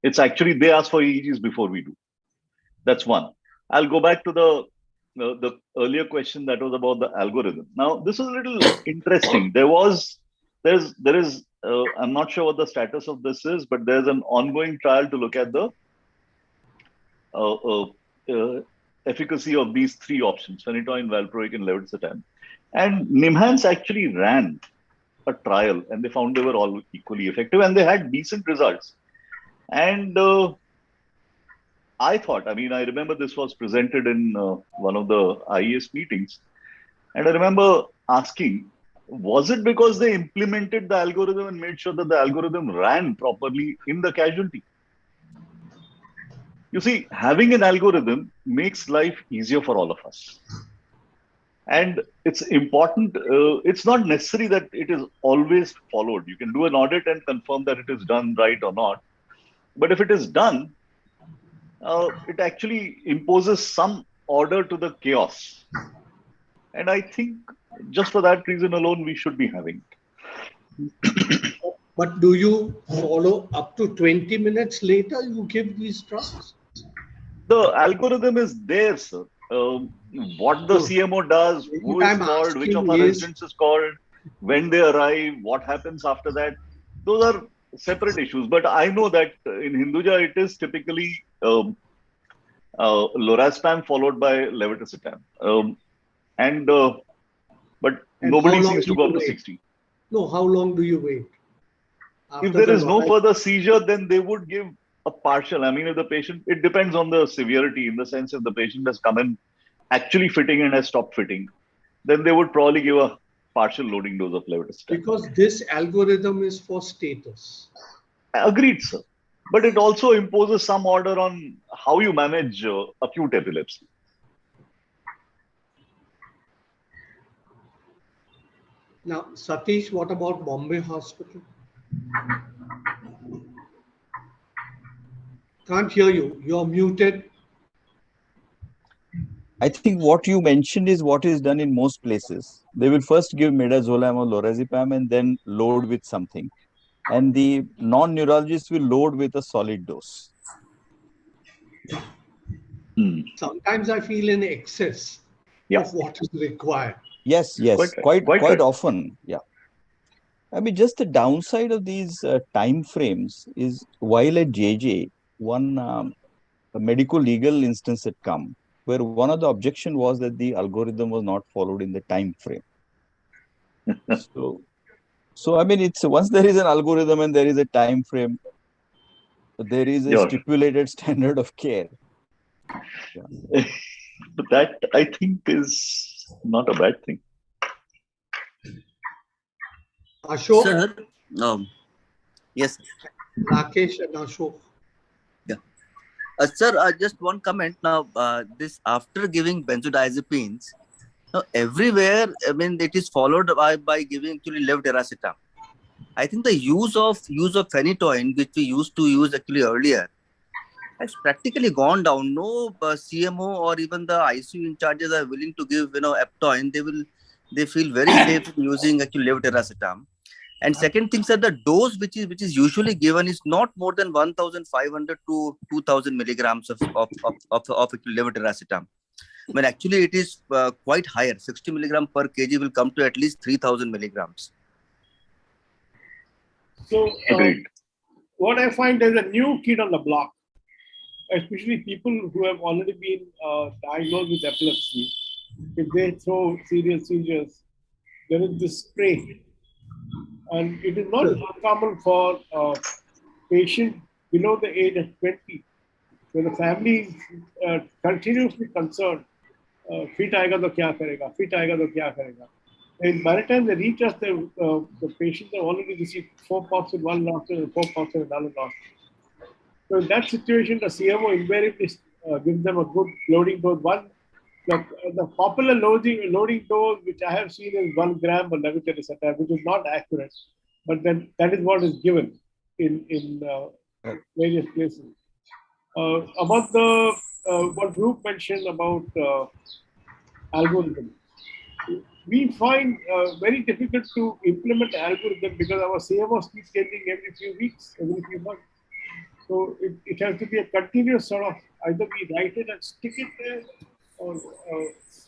It's actually, they ask for EEGs before we do. That's one. I'll go back to the earlier question that was about the algorithm. Now, this is a little interesting. There is, I'm not sure what the status of this is, but there's an ongoing trial to look at the efficacy of these three options: phenytoin, valproic, and levetiracetam. And NIMHANS actually ran a trial, and they found they were all equally effective, and they had decent results. And I thought, I mean, I remember this was presented in one of the IES meetings, and I remember asking, was it because they implemented the algorithm and made sure that the algorithm ran properly in the casualty? You see, having an algorithm makes life easier for all of us. And it's important. It's not necessary that it is always followed. You can do an audit and confirm that it is done right or not. But if it is done, it actually imposes some order to the chaos. And I think just for that reason alone, we should be having it. But do you follow up to 20 minutes later you give these drugs? The algorithm is there, sir. What the CMO does, who is called, which of our residents is called, when they arrive, what happens after that, those are separate issues. But I know that in Hinduja, it is typically lorazepam followed by levetiracetam. But nobody seems to go up to 60. No, how long do you wait? If there is no further seizure, then they would give a partial. I mean, if the patient, it depends on the severity, in the sense if the patient has come in actually fitting and has stopped fitting, then they would probably give a partial loading dose of levetiracetam. Because this algorithm is for status. Agreed, sir. But it also imposes some order on how you manage acute epilepsy. Now, Satish, what about Bombay Hospital? Can't hear you. You're muted. I think what you mentioned is what is done in most places. They will first give midazolam or lorazepam and then load with something. And the non-neurologist will load with a solid dose. Sometimes I feel in excess of what is required. Yes, quite often. Yeah. I mean, just the downside of these time frames is, while at JJ, one a medical legal instance had come where one of the objection was that the algorithm was not followed in the time frame. So I mean, it's once there is an algorithm and there is a time frame, there is a stipulated standard of care. Yeah. But that, I think, is not a bad thing. Ashok? Sir, yes. Rakesh and Ashok. Yeah. Sir, just one comment now. This after giving benzodiazepines, now everywhere, I mean, it is followed by giving actually levetiracetam. I think the use of phenytoin, which we used to use actually earlier, has practically gone down. No CMO or even the ICU in charges are willing to give eptoin. They feel very safe in using actually levetiracetam. And second thing, sir, the dose which is usually given is not more than 1,500 to 2,000 milligrams of levetiracetam. When actually it is quite higher. 60 milligram per kg will come to at least 3,000 milligrams. So what I find is a new kid on the block, especially people who have already been diagnosed with epilepsy. If they throw serious seizures, there is this spray And it is not uncommon for a patient below the age of 20, where the family is continuously concerned, fit आएगा तो क्या करेगा, fit आएगा तो क्या करेगा. And by the time they reach us, the patients have already received 4 pops in one nostril and 4 pops in another nostril. So in that situation, the CMO invariably gives them a good loading dose. The popular loading dose, which I have seen, is 1 gram of levetiracetam, which is not accurate, but then that is what is given in various places. About the what Group mentioned about algorithm, we find very difficult to implement algorithm because our CMOs keep changing every few weeks, every few months. So it has to be a continuous sort of, either we write it and stick it there, or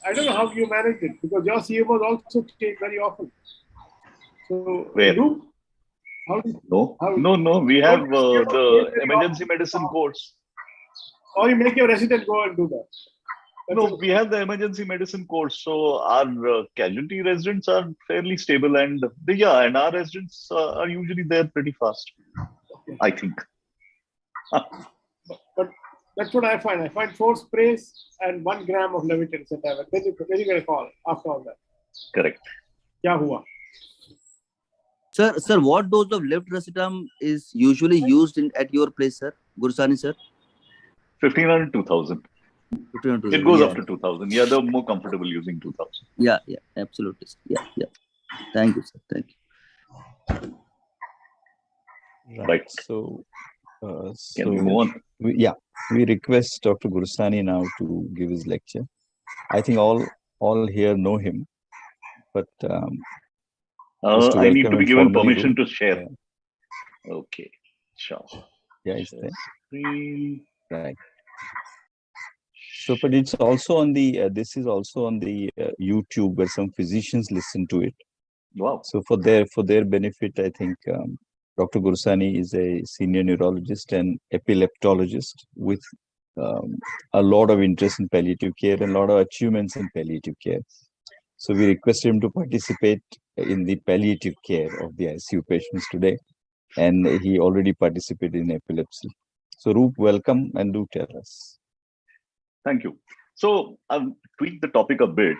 I don't know how you manage it, because your CMOs also change very often. So, Where? How do No. We have the emergency medicine course. Or you make your resident go and do that. No, we have the emergency medicine course, so our casualty residents are fairly stable, and and our residents are usually there pretty fast. Okay. I think. But that's what I find. I find 4 sprays and 1 gram of levetiracetam. Then you get a call after all that. Correct. Kya hua? Sir, what dose of levetiracetam is usually used at your place, sir? Gurusani, sir? 1500, 2000. It goes up to 2000. Yeah, they're more comfortable using 2000. Yeah, absolutely. Yeah. Thank you, sir. Thank you. Right. So, can we move on? We request Dr. Gurusani now to give his lecture. I think all here know him, but I need to be given permission to share. Yeah. Okay, sure. Yeah, it's there. Right. So, but it's also on the. This is also on the YouTube, where some physicians listen to it. Wow. So for their benefit, I think Dr. Gurusani is a senior neurologist and epileptologist with a lot of interest in palliative care and a lot of achievements in palliative care. So we request him to participate in the palliative care of the ICU patients today, and he already participated in epilepsy. So Roop, welcome, and do tell us. Thank you. So I've tweaked the topic a bit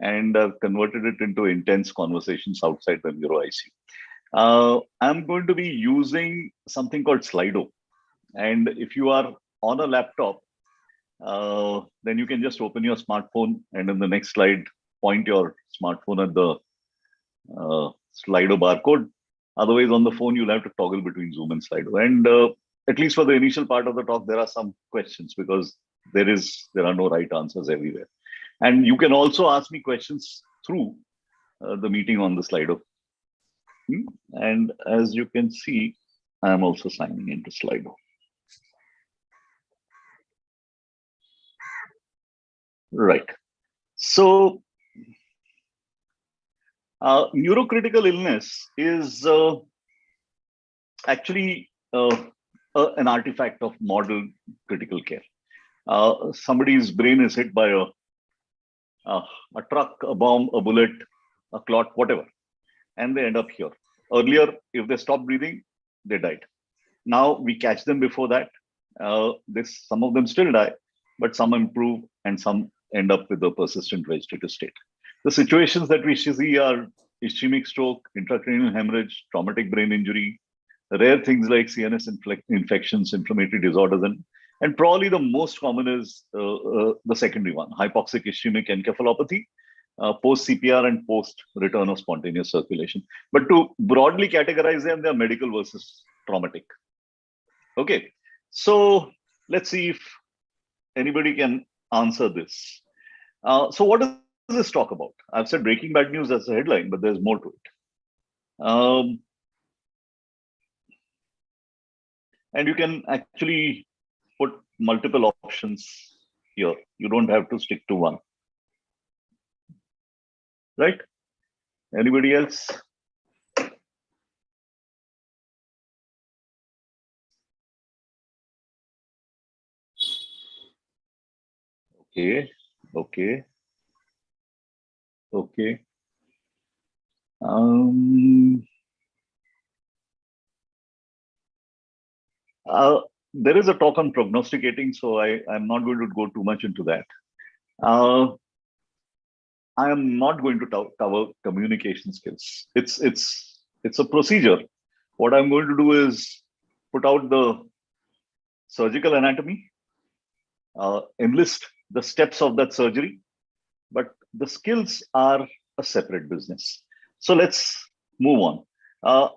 and I've converted it into intense conversations outside the neuro ICU. I'm going to be using something called Slido. And if you are on a laptop, then you can just open your smartphone and in the next slide, point your smartphone at the Slido barcode. Otherwise, on the phone, you'll have to toggle between Zoom and Slido. And at least for the initial part of the talk, there are some questions because there are no right answers everywhere. And you can also ask me questions through the meeting on the Slido. And as you can see, I am also signing into Slido. Right. So, neurocritical illness is actually an artifact of modern critical care. Somebody's brain is hit by a truck, a bomb, a bullet, a clot, whatever, and they end up here. Earlier, if they stopped breathing, they died. Now we catch them before that. Some of them still die, but some improve and some end up with a persistent vegetative state. The situations that we see are ischemic stroke, intracranial hemorrhage, traumatic brain injury, rare things like CNS infections, inflammatory disorders, and probably the most common is the secondary one, hypoxic ischemic encephalopathy, post CPR and post return of spontaneous circulation. But to broadly categorize them, they are medical versus traumatic. Okay, so let's see if anybody can answer this. So what does this talk about? I've said breaking bad news as a headline, but there's more to it. And you can actually put multiple options here. You don't have to stick to one. Right? Anybody else? Okay. There is a talk on prognosticating, so I'm not going to go too much into that. I am not going to cover communication skills. It's a procedure. What I'm going to do is put out the surgical anatomy, enlist the steps of that surgery, but the skills are a separate business. So let's move on.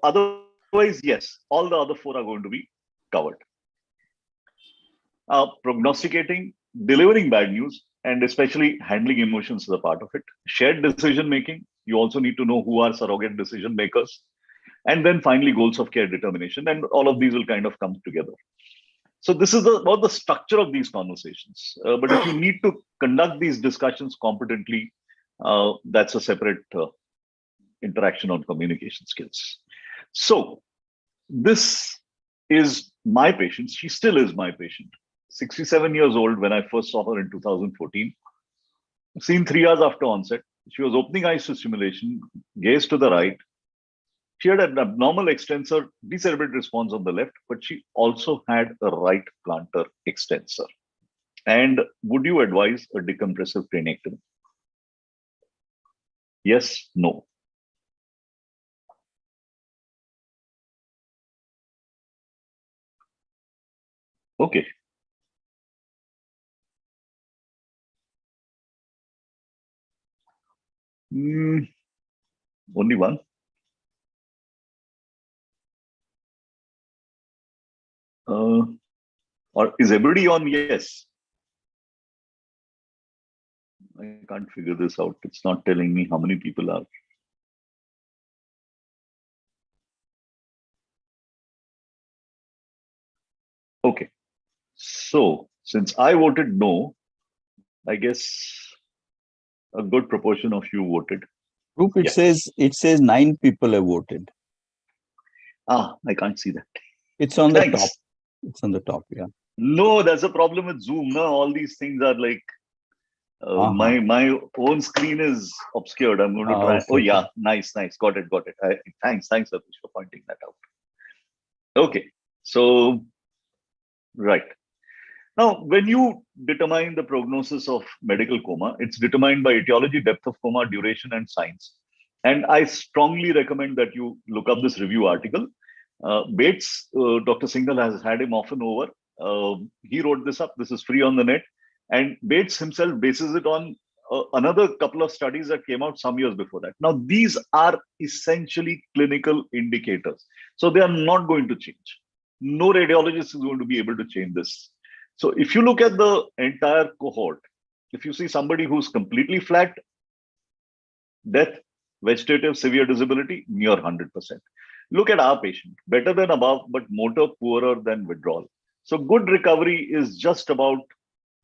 Otherwise, yes, all the other four are going to be covered. Prognosticating, delivering bad news, and especially handling emotions is a part of it. Shared decision making, you also need to know who are surrogate decision makers. And then finally, goals of care determination. And all of these will kind of come together. So this is about the structure of these conversations. But if you need to conduct these discussions competently, that's a separate interaction on communication skills. So this is my patient. She still is my patient. 67 years old when I first saw her in 2014. Seen 3 hours after onset. She was opening eyes to stimulation, gaze to the right. She had an abnormal extensor decerebrate response on the left, but she also had a right plantar extensor. And would you advise a decompressive craniectomy? Yes, no. Okay. Only one. Or is everybody on yes? I can't figure this out. It's not telling me how many people are. Okay. So since I voted no, I guess a good proportion of you voted. Group, it says 9 people have voted. I can't see that. It's on the top. It's on the top, yeah. No, there's a problem with Zoom. No, all these things are like my own screen is obscured. I'm going to try. Oh yeah, nice. Got it. Thanks, Satish, for pointing that out. Okay, so right. Now, when you determine the prognosis of medical coma, it's determined by etiology, depth of coma, duration, and signs. And I strongly recommend that you look up this review article. Bates, Dr. Singhal has had him often over. He wrote this up. This is free on the net. And Bates himself bases it on another couple of studies that came out some years before that. Now, these are essentially clinical indicators. So they are not going to change. No radiologist is going to be able to change this. So if you look at the entire cohort, if you see somebody who's completely flat, death, vegetative, severe disability, near 100%. Look at our patient, better than above, but motor poorer than withdrawal. So good recovery is just about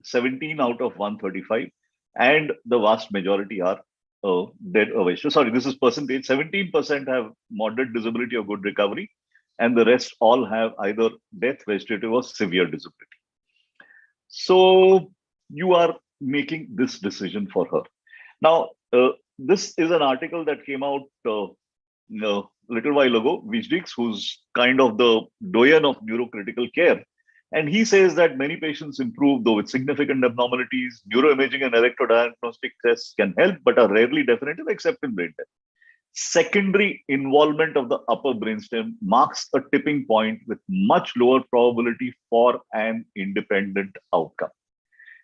17 out of 135, and the vast majority are dead away. So sorry, this is percentage. 17% have moderate disability or good recovery, and the rest all have either death, vegetative, or severe disability. So you are making this decision for her. Now, this is an article that came out a little while ago. Vijdix, who's kind of the doyen of neurocritical care, and he says that many patients improve, though with significant abnormalities. Neuroimaging and electrodiagnostic tests can help, but are rarely definitive except in brain death. Secondary involvement of the upper brainstem marks a tipping point with much lower probability for an independent outcome.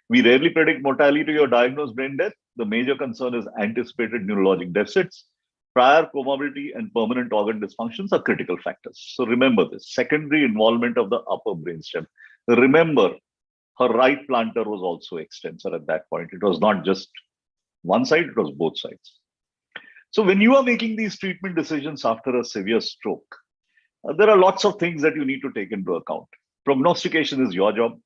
We rarely predict mortality or diagnose brain death. The major concern is anticipated neurologic deficits. Prior comorbidity and permanent organ dysfunctions are critical factors. So remember this, secondary involvement of the upper brainstem. Remember, her right plantar was also extensor at that point. It was not just one side, it was both sides. So when you are making these treatment decisions after a severe stroke, there are lots of things that you need to take into account. Prognostication is your job,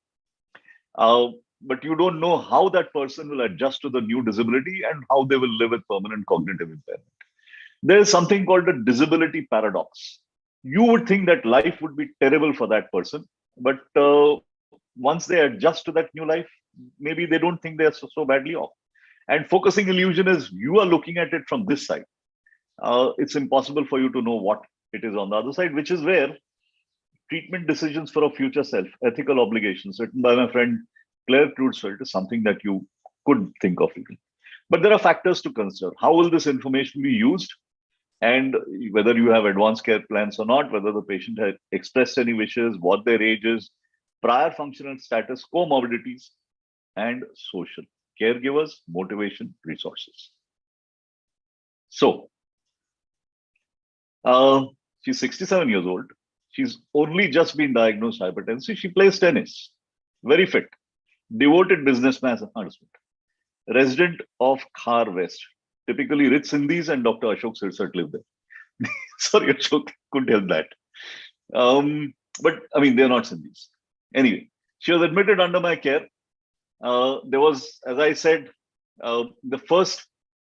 but you don't know how that person will adjust to the new disability and how they will live with permanent cognitive impairment. There is something called a disability paradox. You would think that life would be terrible for that person, but once they adjust to that new life, maybe they don't think they are so badly off. And focusing illusion is you are looking at it from this side. It's impossible for you to know what it is on the other side, which is where treatment decisions for a future self, ethical obligations, written by my friend Claire Crudsfeld, is something that you could think of even. But there are factors to consider. How will this information be used? And whether you have advanced care plans or not, whether the patient has expressed any wishes, what their age is, prior functional status, comorbidities, and social, caregivers, motivation, resources. So, she's 67 years old. She's only just been diagnosed hypertensive. She plays tennis, very fit, devoted businessman husband, resident of Khar West. Typically rich Sindhis, and Dr. Ashok Sirsat live there. Sorry, Ashok, couldn't help that. But I mean, they're not Sindhis. Anyway, she was admitted under my care. There was, as I said, the first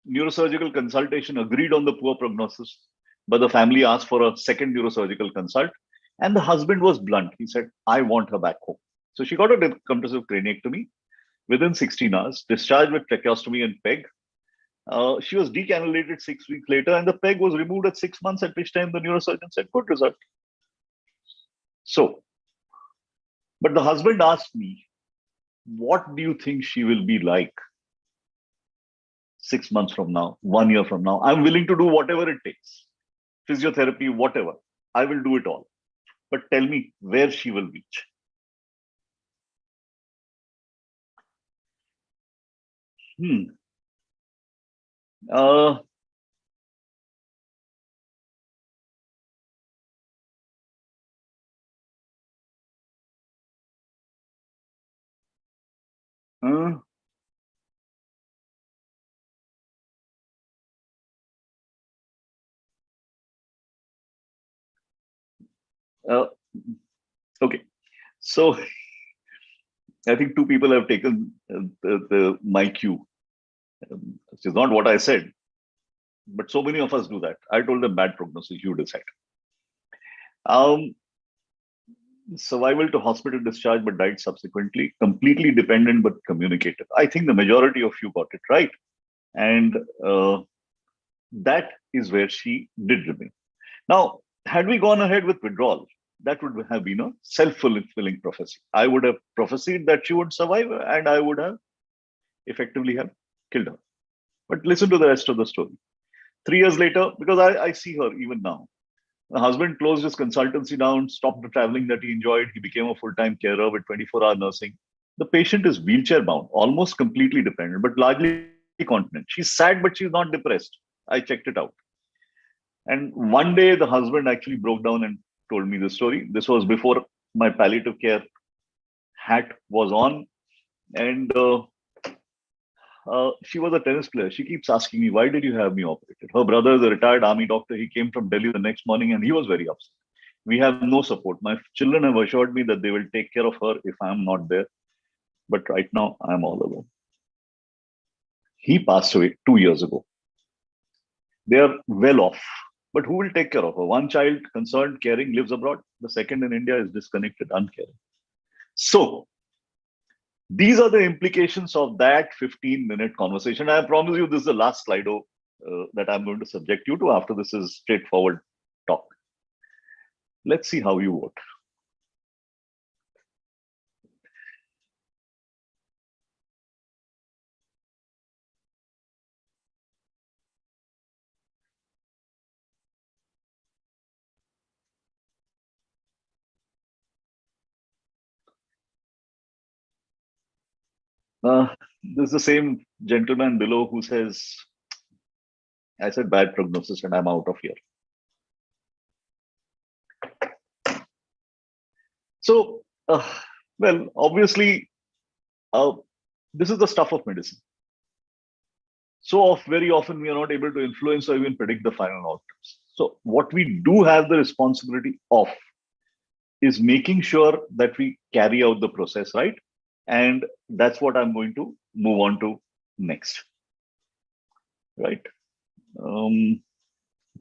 neurosurgical consultation agreed on the poor prognosis, but the family asked for a second neurosurgical consult. And the husband was blunt. He said, I want her back home. So she got a compressive craniectomy within 16 hours, discharged with tracheostomy and PEG. She was decannulated 6 weeks later, and the PEG was removed at 6 months, at which time the neurosurgeon said, good result. So, but the husband asked me, what do you think she will be like 6 months from now, 1 year from now? I'm willing to do whatever it takes. Physiotherapy, whatever. I will do it all. But tell me where she will reach. Uh, uh, okay. So I think two people have taken my cue. Which is not what I said, but so many of us do that. I told them bad prognosis, you decide. Survival to hospital discharge, but died subsequently. Completely dependent, but communicative. I think the majority of you got it right. And that is where she did remain. Now, had we gone ahead with withdrawal, that would have been a self-fulfilling prophecy. I would have prophesied that she would survive, and I would have effectively have killed her. But listen to the rest of the story. 3 years later, because I see her even now, the husband closed his consultancy down, stopped the traveling that he enjoyed. He became a full-time carer with 24-hour nursing. The patient is wheelchair-bound, almost completely dependent, but largely continent. She's sad, but she's not depressed. I checked it out. And one day, the husband actually broke down and told me the story. This was before my palliative care hat was on. And she was a tennis player. She keeps asking me, why did you have me operated? Her brother is a retired army doctor. He came from Delhi the next morning and he was very upset. We have no support. My children have assured me that they will take care of her if I'm not there. But right now, I'm all alone. He passed away 2 years ago. They are well off. But who will take care of her? One child, concerned, caring, lives abroad. The second in India is disconnected, uncaring. So, these are the implications of that 15-minute conversation. I promise you, this is the last Slido that I'm going to subject you to. After this is straightforward talk. Let's see how you vote. This is the same gentleman below who says, I said bad prognosis and I'm out of here. So, well, obviously, this is the stuff of medicine. So very often we are not able to influence or even predict the final outcomes. So what we do have the responsibility of is making sure that we carry out the process, right? And that's what I'm going to move on to next, right? I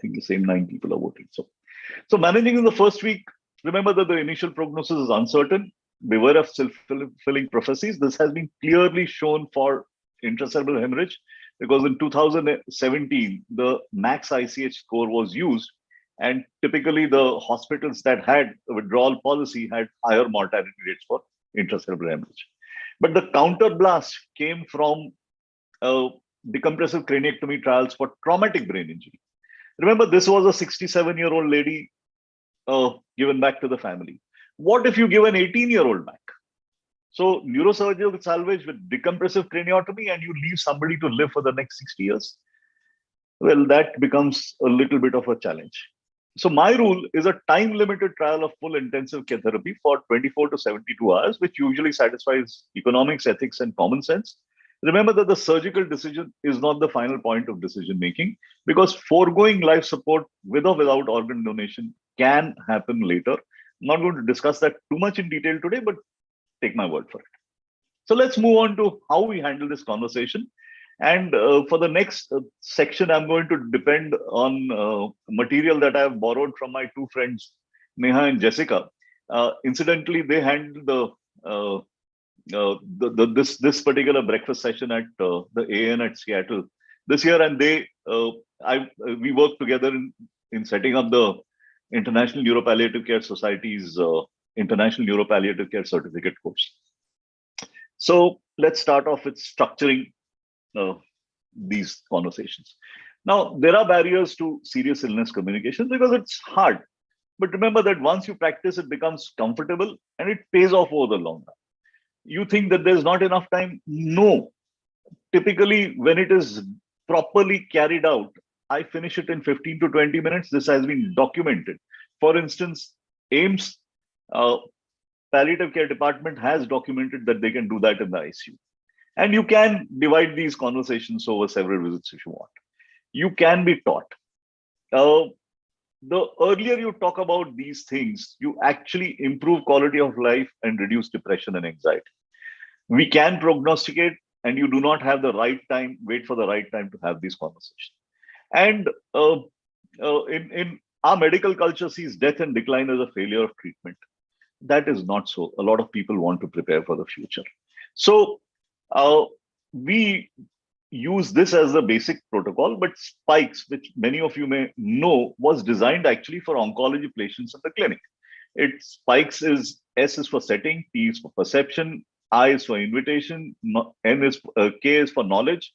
think the same 9 people are voting. So managing in the first week, remember that the initial prognosis is uncertain. Beware of self-fulfilling prophecies. This has been clearly shown for intracerebral hemorrhage because in 2017, the max ICH score was used And typically, the hospitals that had a withdrawal policy had higher mortality rates for intracerebral hemorrhage. But the counterblast came from decompressive craniectomy trials for traumatic brain injury. Remember, this was a 67-year-old lady given back to the family. What if you give an 18-year-old back? So neurosurgical salvage with decompressive craniotomy and you leave somebody to live for the next 60 years? Well, that becomes a little bit of a challenge. So my rule is a time-limited trial of full intensive care therapy for 24 to 72 hours, which usually satisfies economics, ethics, and common sense. Remember that the surgical decision is not the final point of decision making, because foregoing life support with or without organ donation can happen later. I'm not going to discuss that too much in detail today, but take my word for it. So let's move on to how we handle this conversation. And for the next section, I'm going to depend on material that I have borrowed from my two friends, Neha and Jessica. Incidentally, they handled this particular breakfast session at the AN at Seattle this year, and we worked together in setting up the International Neuropalliative Care Society's International Neuropalliative Care Certificate course. So let's start off with structuring these conversations. Now, there are barriers to serious illness communication because it's hard. But remember that once you practice, it becomes comfortable and it pays off over the long run. You think that there's not enough time? No. Typically, when it is properly carried out, I finish it in 15 to 20 minutes. This has been documented. For instance, AIMS palliative care department has documented that they can do that in the ICU. And you can divide these conversations over several visits if you want. You can be taught. The earlier you talk about these things, you actually improve quality of life and reduce depression and anxiety. We can prognosticate, and you do not have the right time, wait for the right time to have these conversations. And in our medical culture sees death and decline as a failure of treatment. That is not so. A lot of people want to prepare for the future. So we use this as a basic protocol, but Spikes, which many of you may know, was designed actually for oncology patients in the clinic. Spikes is S is for setting, P is for perception, I is for invitation, K is for knowledge,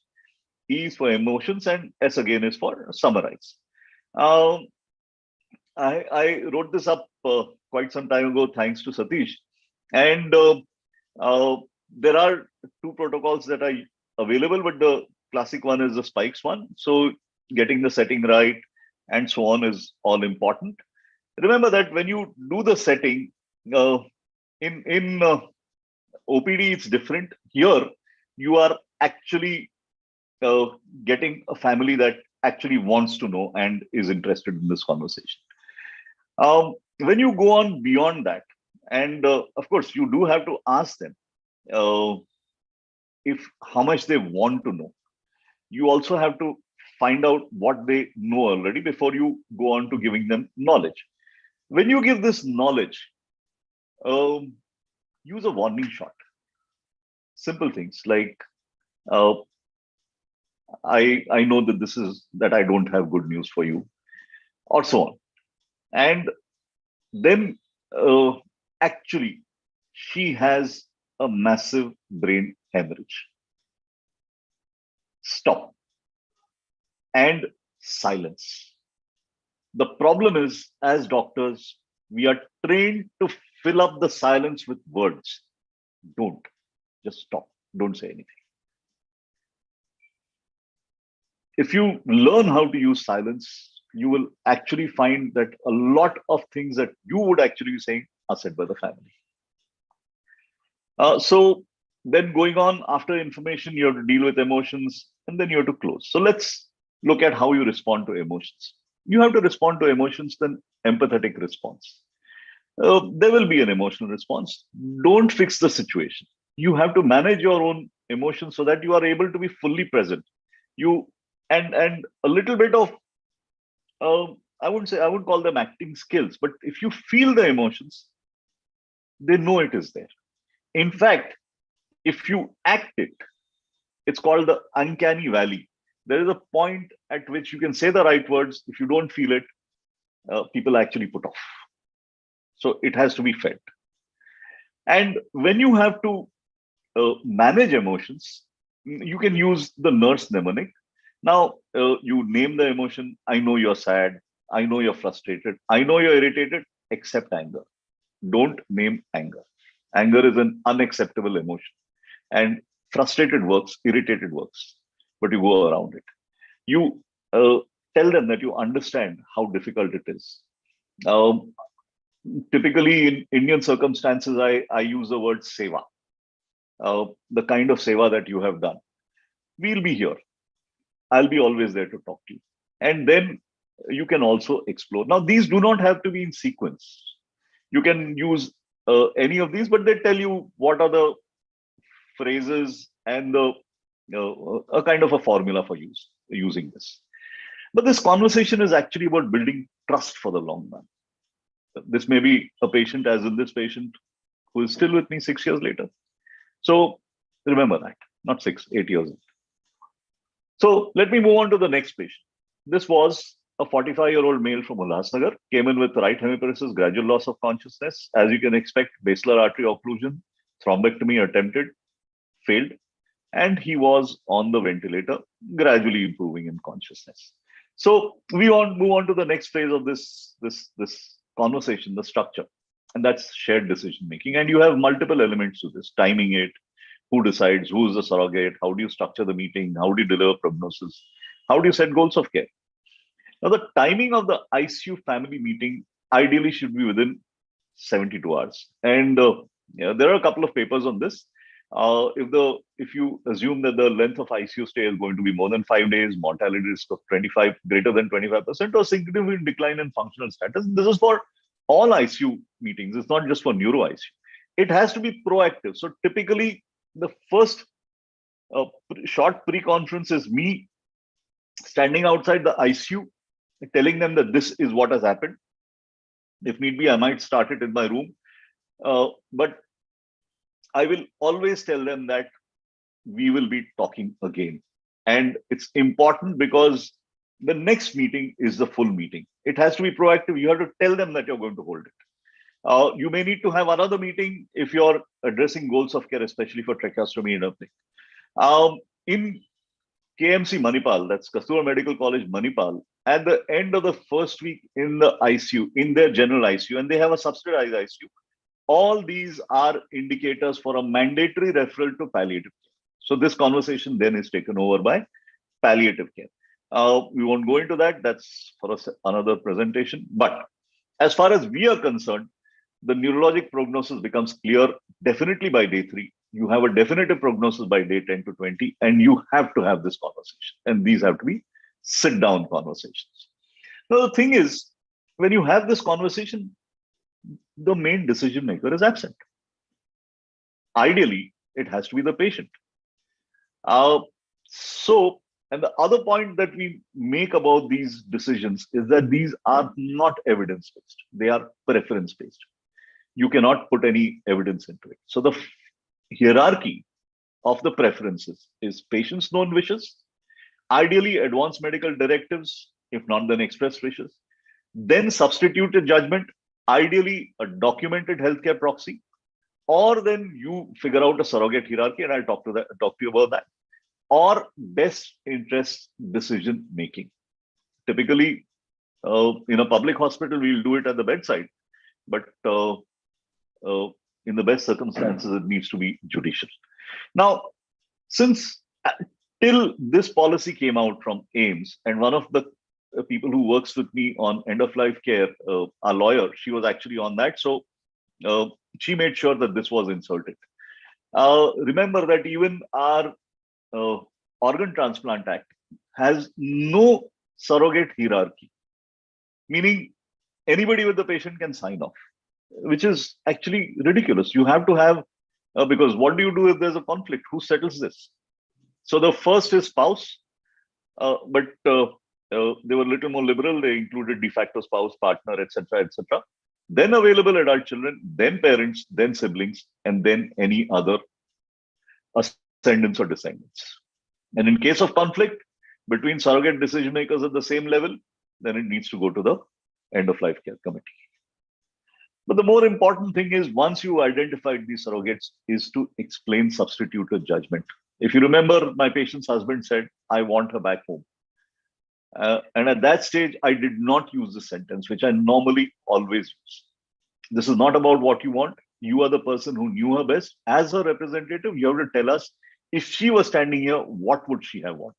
E is for emotions, and S again is for summarize. I wrote this up quite some time ago, thanks to Satish. And there are two protocols that are available, but the classic one is the Spikes one. So getting the setting right and so on is all important. Remember that when you do the setting, in OPD, it's different. Here, you are actually getting a family that actually wants to know and is interested in this conversation. When you go on beyond that, and of course, you do have to ask them how much they want to know. You also have to find out what they know already before you go on to giving them knowledge. When you give this knowledge, use a warning shot. Simple things like, I know that I don't have good news for you, or so on. And then actually, she has a massive brain hemorrhage. Stop. And silence. The problem is, as doctors, we are trained to fill up the silence with words. Don't. Just stop. Don't say anything. If you learn how to use silence, you will actually find that a lot of things that you would actually be saying are said by the family. So then going on, after information, you have to deal with emotions, and then you have to close. So let's look at how you respond to emotions. You have to respond to emotions, then empathetic response. There will be an emotional response. Don't fix the situation. You have to manage your own emotions so that you are able to be fully present. And a little bit of I wouldn't call them acting skills, but if you feel the emotions, they know it is there. In fact, if you act it, it's called the uncanny valley. There is a point at which you can say the right words. If you don't feel it, people actually put off. So it has to be fed. And when you have to manage emotions, you can use the nurse mnemonic. Now, you name the emotion. I know you're sad. I know you're frustrated. I know you're irritated, except anger. Don't name anger. Anger is an unacceptable emotion. And frustrated works, irritated works, but you go around it. You tell them that you understand how difficult it is. Um, Typically, in Indian circumstances, I use the word seva, the kind of seva that you have done. We'll be here. I'll be always there to talk to you. And then you can also explore. Now, these do not have to be in sequence. You can use any of these, but they tell you what are the phrases and the a kind of a formula for using this. But this conversation is actually about building trust for the long run. This may be a patient, as in this patient, who is still with me 6 years later. So remember that, not 6, 8 years. So let me move on to the next patient. This was a 45-year-old male from Ulhasnagar, came in with right hemiparesis, gradual loss of consciousness. As you can expect, basilar artery occlusion, thrombectomy attempted, failed, and he was on the ventilator, gradually improving in consciousness. So we want move on to the next phase of this conversation, the structure, and that's shared decision making. And you have multiple elements to this: timing it, who decides, who is the surrogate, how do you structure the meeting, how do you deliver prognosis, how do you set goals of care. Now, the timing of the ICU family meeting ideally should be within 72 hours. And there are a couple of papers on this. If you assume that the length of ICU stay is going to be more than 5 days, mortality risk of greater than 25%, or significant decline in functional status. This is for all ICU meetings. It's not just for neuro ICU. It has to be proactive. So typically, the first short pre-conference is me standing outside the ICU, telling them that this is what has happened. If need be, I might start it in my room. But I will always tell them that we will be talking again. And it's important because the next meeting is the full meeting. It has to be proactive. You have to tell them that you're going to hold it. You may need to have another meeting if you're addressing goals of care, especially for tracheostomy and everything. In KMC Manipal, that's Kasturba Medical College Manipal, at the end of the first week in the ICU, in their general ICU, and they have a subsidized ICU, all these are indicators for a mandatory referral to palliative care. So this conversation then is taken over by palliative care. We won't go into that. That's for another presentation. But as far as we are concerned, the neurologic prognosis becomes clear definitely by day 3. You have a definitive prognosis by day 10 to 20, and you have to have this conversation. And these have to be sit-down conversations. Now, the thing is, when you have this conversation, the main decision maker is absent. Ideally, it has to be the patient. And the other point that we make about these decisions is that these are not evidence-based. They are preference-based. You cannot put any evidence into it. So the hierarchy of the preferences is patient's known wishes, ideally advanced medical directives, if not then express wishes, then substituted judgment, ideally a documented healthcare proxy, or then you figure out a surrogate hierarchy, and I'll talk to you about that, or best interest decision making. Typically, in a public hospital, we'll do it at the bedside, but in the best circumstances, it needs to be judicial. Now, since till this policy came out from AIMS, and one of the people who works with me on end-of-life care, a lawyer, she was actually on that. So she made sure that this was inserted. Remember that even our Organ Transplant Act has no surrogate hierarchy, meaning anybody with the patient can sign off, which is actually ridiculous. You have to have, because what do you do if there's a conflict? Who settles this? So the first is spouse, but they were a little more liberal. They included de facto spouse, partner, etc., etc. Then available adult children, then parents, then siblings, and then any other ascendants or descendants. And in case of conflict between surrogate decision makers at the same level, then it needs to go to the end of life care committee. But the more important thing is, once you identified these surrogates, is to explain substituted judgment. If you remember, my patient's husband said, I want her back home. And at that stage, I did not use this sentence, which I normally always use. This is not about what you want. You are the person who knew her best. As her representative, you have to tell us, if she was standing here, what would she have wanted?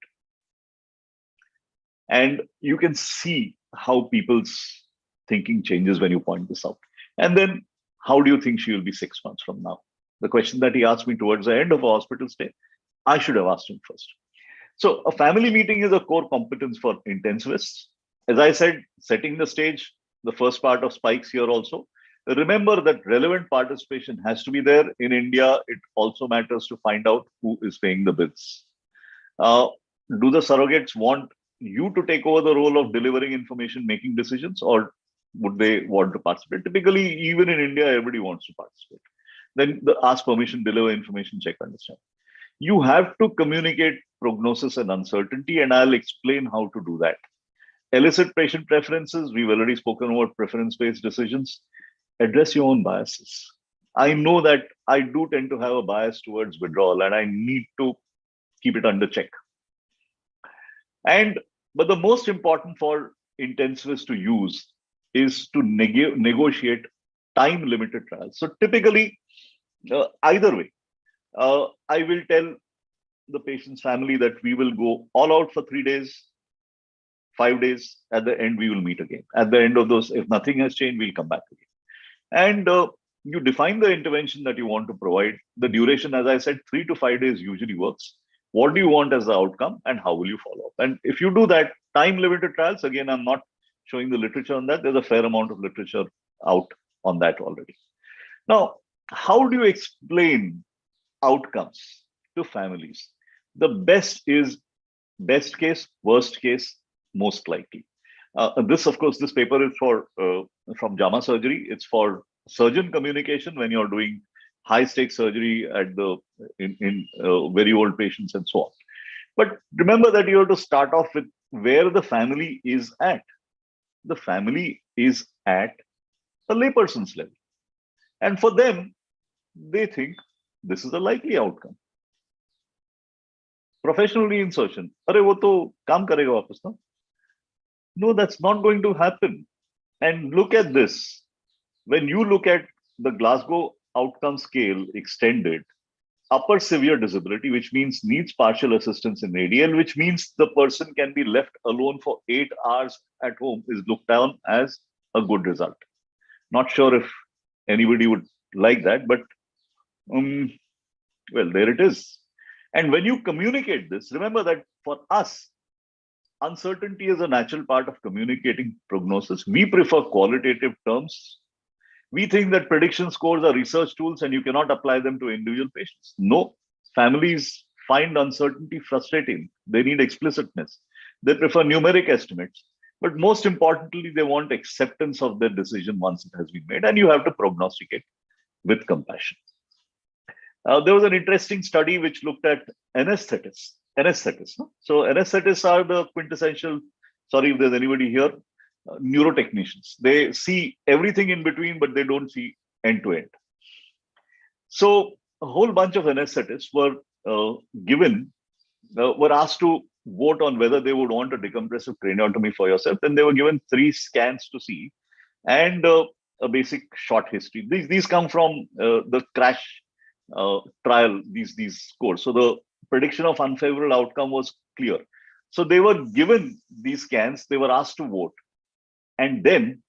And you can see how people's thinking changes when you point this out. And then, how do you think she will be 6 months from now? The question that he asked me towards the end of a hospital stay, I should have asked him first. So a family meeting is a core competence for intensivists. As I said, setting the stage, the first part of spikes here also. Remember that relevant participation has to be there. In India, it also matters to find out who is paying the bills. Do the surrogates want you to take over the role of delivering information, making decisions, or would they want to participate? Typically, even in India, everybody wants to participate. Then ask permission, deliver information, check, understand. You have to communicate prognosis and uncertainty, and I'll explain how to do that. Elicit patient preferences. We've already spoken about preference-based decisions. Address your own biases. I know that I do tend to have a bias towards withdrawal, and I need to keep it under check. But the most important for intensivists to use is to negotiate time-limited trials. So typically, either way, I will tell the patient's family that we will go all out for 3 days, 5 days. At the end, we will meet again. At the end of those, if nothing has changed, we'll come back again. And you define the intervention that you want to provide. The duration, as I said, 3 to 5 days usually works. What do you want as the outcome, and how will you follow up? And if you do that, time-limited trials, again, I'm not showing the literature on that. There's a fair amount of literature out on that already. Now, how do you explain outcomes to families? The best is best case, worst case, most likely. This, of course, this paper is for from JAMA Surgery. It's for surgeon communication when you're doing high-stakes surgery at in very old patients and so on. But remember that you have to start off with where the family is at. The family is at a layperson's level. And for them, they think this is a likely outcome. Professional reinsertion. Arey, wo to kaam karega wapas, no? No, that's not going to happen. And look at this. When you look at the Glasgow outcome scale extended, upper severe disability, which means needs partial assistance in ADL, which means the person can be left alone for 8 hours at home, is looked down as a good result. Not sure if anybody would like that, but well, there it is. And when you communicate this, remember that for us, uncertainty is a natural part of communicating prognosis. We prefer qualitative terms. We think that prediction scores are research tools and you cannot apply them to individual patients. No, families find uncertainty frustrating. They need explicitness. They prefer numeric estimates. But most importantly, they want acceptance of their decision once it has been made, and you have to prognosticate with compassion. There was an interesting study which looked at anesthetists. No? So anesthetists are the quintessential, sorry if there's anybody here, neurotechnicians. They see everything in between, but they don't see end to end. So a whole bunch of anesthetists were were asked to vote on whether they would want a decompressive craniotomy for yourself. And they were given 3 scans to see and a basic short history. These come from the crash trial, these scores. So the prediction of unfavorable outcome was clear. So they were given these scans, they were asked to vote, and then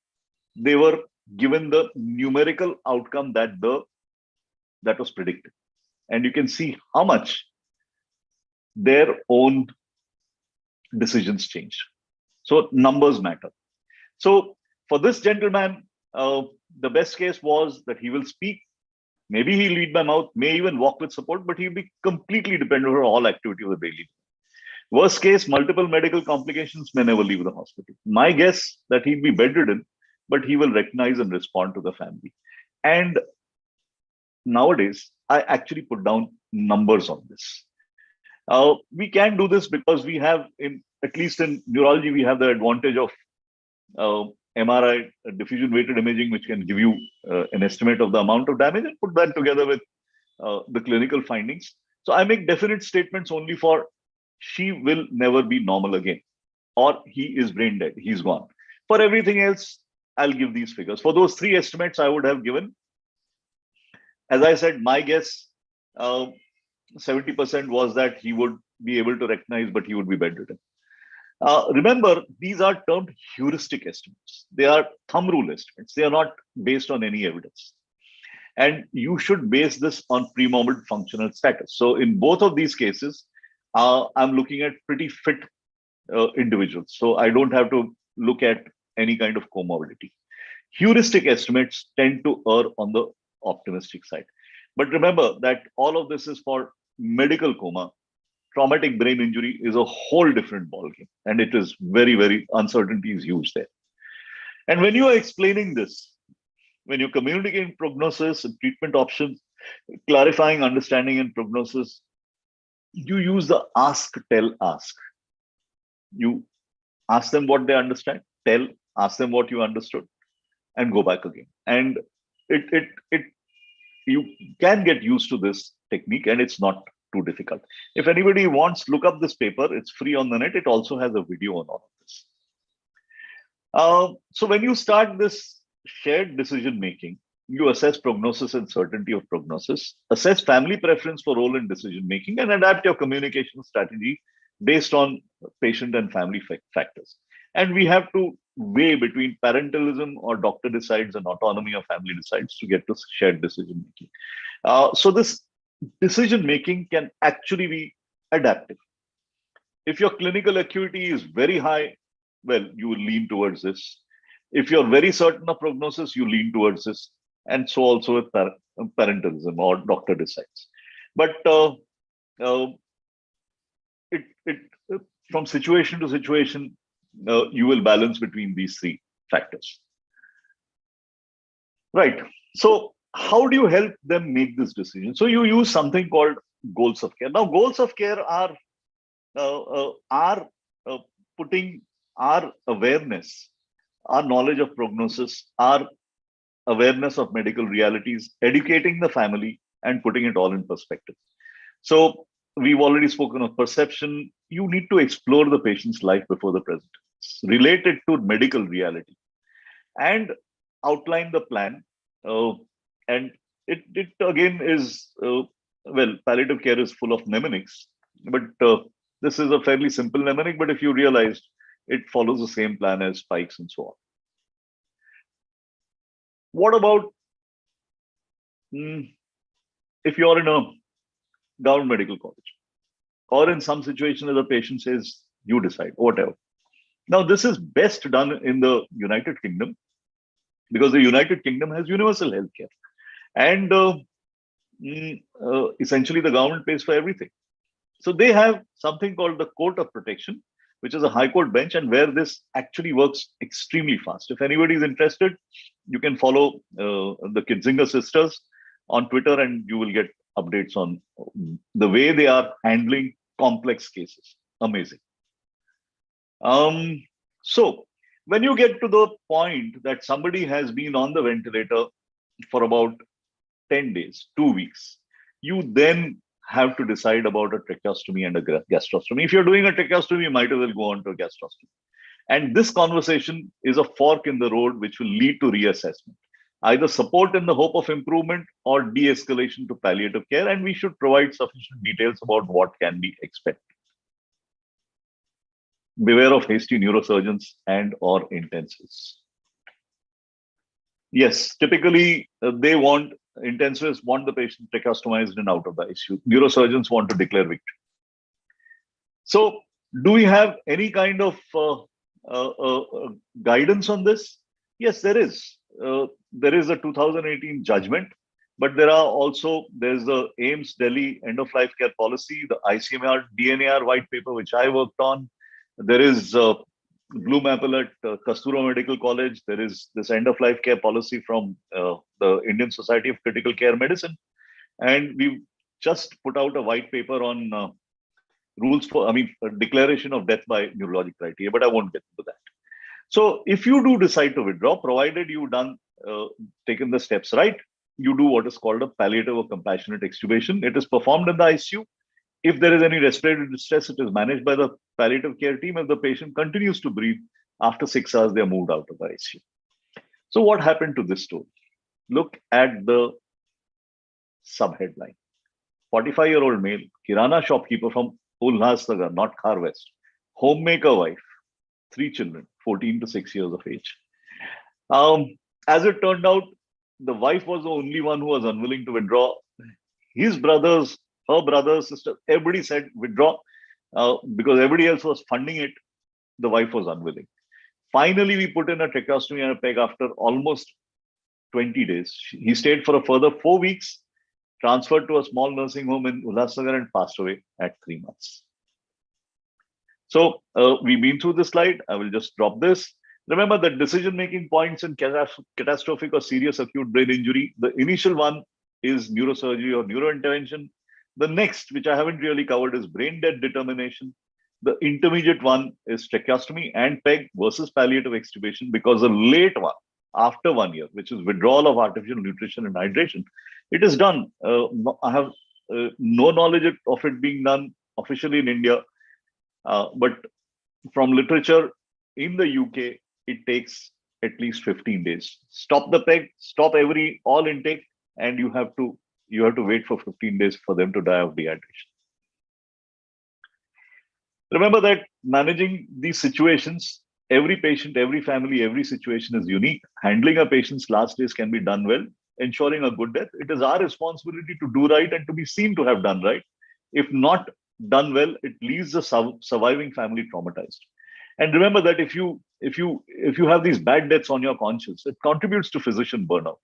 they were given the numerical outcome that was predicted. And you can see how much their own decisions changed. So numbers matter. So for this gentleman, the best case was that he will speak. Maybe he'll lead by mouth, may even walk with support, but he'll be completely dependent on all activity of the daily. Worst case, multiple medical complications, may never leave the hospital. My guess that he'll be bedridden, but he will recognize and respond to the family. And nowadays, I actually put down numbers on this. We can do this because we have, at least in neurology, we have the advantage of MRI, diffusion weighted imaging, which can give you an estimate of the amount of damage, and put that together with the clinical findings. So I make definite statements only for she will never be normal again, or he is brain dead, he's gone. For everything else, I'll give these figures. For those three estimates, I would have given, as I said, my guess, 70% was that he would be able to recognize, but he would be bedridden. Remember, these are termed heuristic estimates. They are thumb rule estimates. They are not based on any evidence. And you should base this on pre-morbid functional status. So in both of these cases, I'm looking at pretty fit individuals. So I don't have to look at any kind of comorbidity. Heuristic estimates tend to err on the optimistic side. But remember that all of this is for medical coma. Traumatic brain injury is a whole different ballgame, and it is very, very uncertainty is huge there. And when you are explaining this, when you're communicating prognosis and treatment options, clarifying understanding and prognosis, you use the ask, tell, ask. You ask them what they understand, tell, ask them what you understood, and go back again. And you can get used to this technique, and it's not too difficult. If anybody wants, look up this paper. It's free on the net. It also has a video on all of this. So when you start this shared decision making, you assess prognosis and certainty of prognosis, assess family preference for role in decision making, and adapt your communication strategy based on patient and family factors. And we have to weigh between parentalism or doctor decides and autonomy or family decides to get to shared decision making. So this decision making can actually be adaptive. If your clinical acuity is very high, well, you will lean towards this. If you're very certain of prognosis, you lean towards this. And so also with parentalism or doctor decides. But from situation to situation, you will balance between these three factors. Right. So how do you help them make this decision? So you use something called goals of care. Now, goals of care are putting our awareness, our knowledge of prognosis, our awareness of medical realities, educating the family, and putting it all in perspective. So we've already spoken of perception. You need to explore the patient's life before the present, relate it to medical reality, and outline the plan. And it again is, well, palliative care is full of mnemonics, but this is a fairly simple mnemonic, but if you realize it follows the same plan as spikes and so on. What about if you're in a government medical college, or in some situation where the patient says, you decide, whatever. Now, this is best done in the United Kingdom because the United Kingdom has universal healthcare. And essentially, the government pays for everything. So they have something called the Court of Protection, which is a high court bench, and where this actually works extremely fast. If anybody is interested, you can follow the Kitzinger sisters on Twitter, and you will get updates on the way they are handling complex cases. Amazing. So when you get to the point that somebody has been on the ventilator for about 10 days, 2 weeks, you then have to decide about a tracheostomy and a gastrostomy. If you're doing a tracheostomy, you might as well go on to a gastrostomy. And this conversation is a fork in the road, which will lead to reassessment, either support in the hope of improvement or de-escalation to palliative care. And we should provide sufficient details about what can be expected. Beware of hasty neurosurgeons and or intensives. Yes, typically intensivists want the patient tracheostomized and out of the ICU. Neurosurgeons want to declare victory. So do we have any kind of guidance on this? Yes, there is. There is a 2018 judgment, but there's the AIMS Delhi end of life care policy, the ICMR DNAR white paper, which I worked on. There is Blue Maple at Kastura Medical College. There is this end of life care policy from the Indian Society of Critical Care Medicine. And we've just put out a white paper on rules for, declaration of death by neurologic criteria, but I won't get into that. So if you do decide to withdraw, provided you've taken the steps right, you do what is called a palliative or compassionate extubation. It is performed in the ICU. If there is any respiratory distress, it is managed by the palliative care team. If the patient continues to breathe, after 6 hours, they are moved out of the ICU. So what happened to this story? Look at the subheadline. 45-year-old male, Kirana shopkeeper from Ulhasnagar, not Khar West, homemaker wife, 3 children, 14 to 6 years of age. As it turned out, the wife was the only one who was unwilling to withdraw. His brothers, her brothers, sister, everybody said withdraw because everybody else was funding it. The wife was unwilling. Finally, we put in a tracheostomy and a peg after almost 20 days. He stayed for a further 4 weeks, transferred to a small nursing home in Ulhasnagar and passed away at 3 months. So we've been through this slide. I will just drop this. Remember that decision-making points in catastrophic or serious acute brain injury, the initial one is neurosurgery or neurointervention. The next, which I haven't really covered, is brain death determination. The intermediate one is tracheostomy and PEG versus palliative extubation, because the late one, after 1 year, which is withdrawal of artificial nutrition and hydration, it is done. I have no knowledge of it being done officially in India, but from literature in the UK, it takes at least 15 days. Stop the PEG, stop all intake, and you have to wait for 15 days for them to die of dehydration. Remember that managing these situations, every patient, every family, every situation is unique. Handling a patient's last days can be done well, ensuring a good death. It is our responsibility to do right and to be seen to have done right. If not done well, it leaves the surviving family traumatized. And remember that if you have these bad deaths on your conscience, it contributes to physician burnout.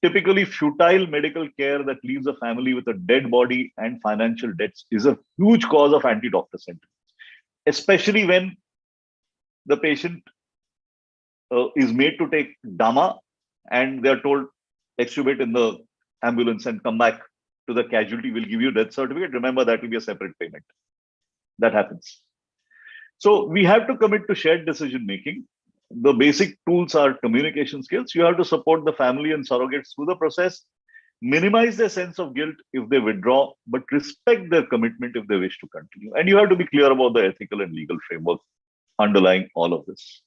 Typically, futile medical care that leaves a family with a dead body and financial debts is a huge cause of anti-doctor sentiments, especially when the patient is made to take DAMA and they're told extubate in the ambulance and come back to the casualty, will give you a death certificate. Remember, that will be a separate payment. That happens. So we have to commit to shared decision making. The basic tools are communication skills. You have to support the family and surrogates through the process, minimize their sense of guilt if they withdraw, but respect their commitment if they wish to continue. And you have to be clear about the ethical and legal framework underlying all of this.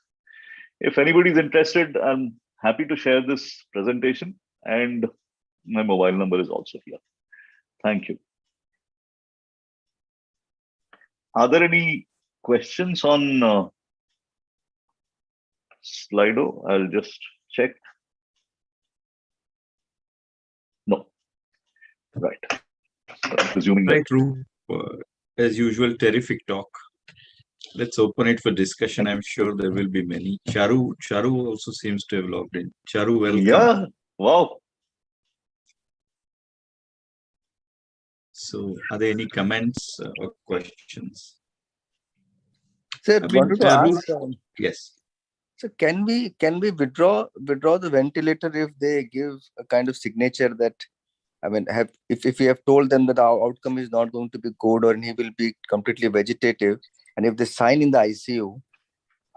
If anybody is interested, I'm happy to share this presentation, and my mobile number is also here. Thank you. Are there any questions on Slido? I'll just check. No. Right. So presuming right, Roop. As usual, terrific talk. Let's open it for discussion. I'm sure there will be many. Charu also seems to have logged in. Charu, welcome. Yeah. Wow. So, are there any comments or questions? Sir, wanted to ask. Yes. So can we withdraw the ventilator if they give a kind of signature that, I mean, if we have told them that our outcome is not going to be good or he will be completely vegetative, and if they sign in the ICU,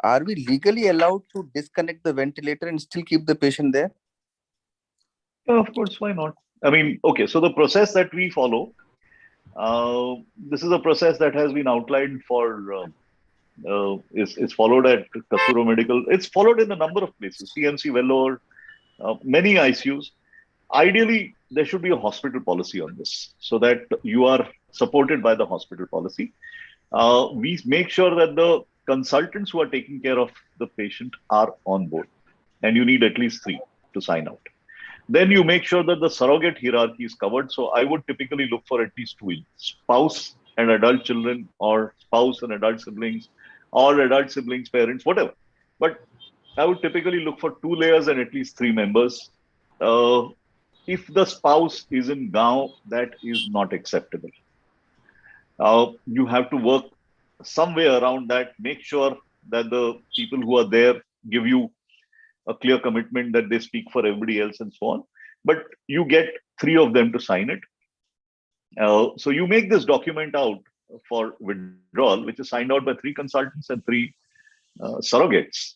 are we legally allowed to disconnect the ventilator and still keep the patient there? Yeah, of course, why not? I mean, okay, so the process that we follow, this is a process that has been outlined for, is followed at Kasura Medical. It's followed in a number of places, CMC, Vellore, many ICUs. Ideally, there should be a hospital policy on this so that you are supported by the hospital policy. We make sure that the consultants who are taking care of the patient are on board, and you need at least 3 to sign out. Then you make sure that the surrogate hierarchy is covered. So I would typically look for at least 2: spouse and adult children, or spouse and adult siblings, or adult siblings, parents, whatever. But I would typically look for 2 layers and at least 3 members. If the spouse is in Gaon, that is not acceptable. You have to work some way around that, make sure that the people who are there give you a clear commitment that they speak for everybody else and so on. But you get 3 of them to sign it. So you make this document out for withdrawal, which is signed out by 3 consultants and 3 surrogates.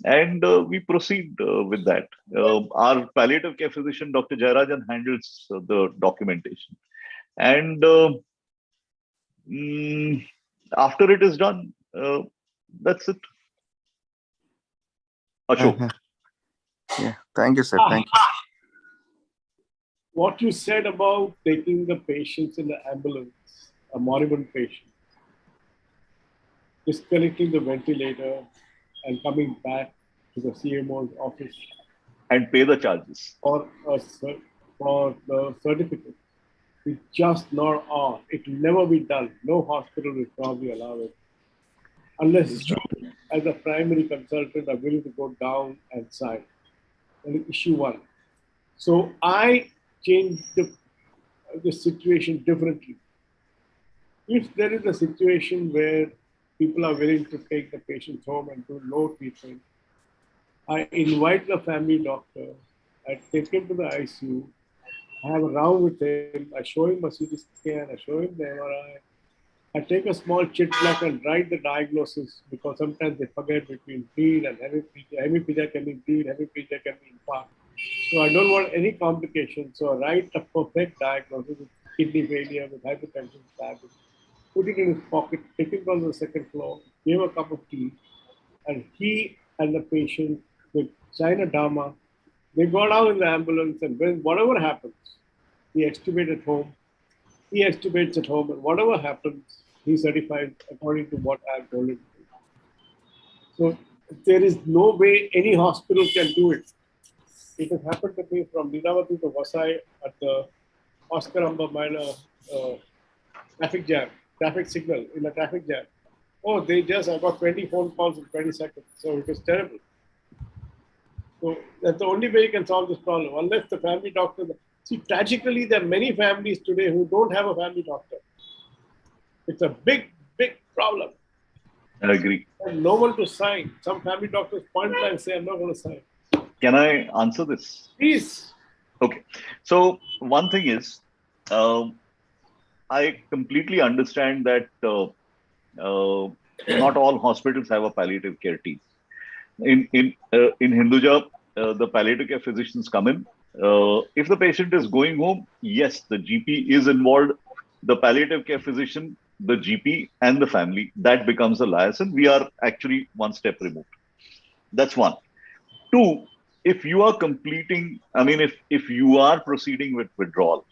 and we proceed with that. Our palliative care physician, Dr. Jayarajan, handles the documentation. And after it is done, that's it. Ashok. Yeah, thank you, sir. Thank you. What you said about taking the patients in the ambulance, a moribund patient, disconnecting the ventilator and coming back to the CMO's office And pay the charges. for the certificate. It's just not on. It will never be done. No hospital will probably allow it. Unless you, as a primary consultant, are willing to go down and sign. That is issue one. So I changed the situation differently. If there is a situation where people are willing to take the patients home and do no treatment, I invite the family doctor, I take him to the ICU, I have a round with him, I show him a CT scan, I show him the MRI, I take a small chit block and write the diagnosis because sometimes they forget between bleed and hemiplegia. Hemiplegia can be bleed, hemiplegia can be infarct. So I don't want any complications. So I write a perfect diagnosis with kidney failure, with hypertension, diabetes, put it in his pocket, take him down to the second floor, give him a cup of tea, and he and the patient, they sign a dharma. They go down in the ambulance, and when whatever happens, he extubates at home. He extubates at home, and whatever happens, he certifies according to what I've told him. So there is no way any hospital can do it. It has happened to me from Leelavati to Vasai at the Oscar Amba Minor traffic signal in a traffic jam. Oh, I got 20 phone calls in 20 seconds. So it was terrible. So that's the only way you can solve this problem, unless the family doctor. See, tragically, there are many families today who don't have a family doctor. It's a big, big problem. I agree. And no one to sign. Some family doctors point blank say, I'm not going to sign. Can I answer this? Please. Okay. So one thing is, I completely understand that not all hospitals have a palliative care team. In Hinduja, the palliative care physicians come in. If the patient is going home, yes, the GP is involved. The palliative care physician, the GP, and the family, that becomes a liaison. We are actually one step removed. That's one. Two, if you are completing, if you are proceeding with withdrawal,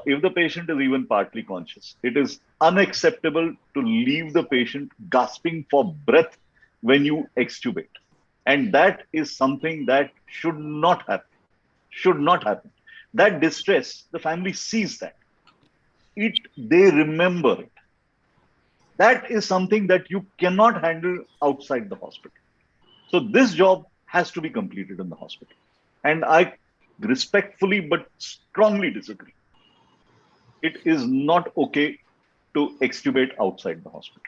if the patient is even partly conscious, it is unacceptable to leave the patient gasping for breath when you extubate. And that is something that should not happen. Should not happen. That distress, the family sees that. They remember it. That is something that you cannot handle outside the hospital. So this job has to be completed in the hospital. And I respectfully but strongly disagree. It is not okay to extubate outside the hospital.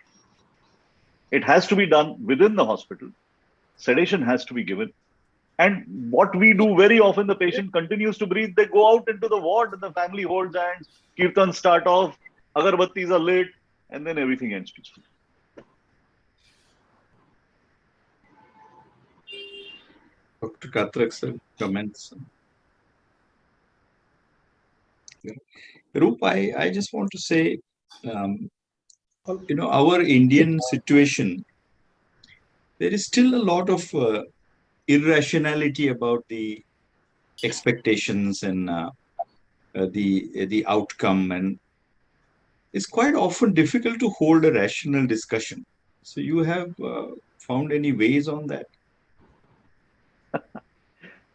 It has to be done within the hospital. Sedation has to be given. And what we do very often, the patient continues to breathe. They go out into the ward and the family holds hands. Kirtan start off. Agarbattis are lit. And then everything ends peacefully. Dr. Katrak, sir, comments. Roop, I just want to say, our Indian situation, there is still a lot of irrationality about the expectations and the outcome, and it's quite often difficult to hold a rational discussion. So you have found any ways on that?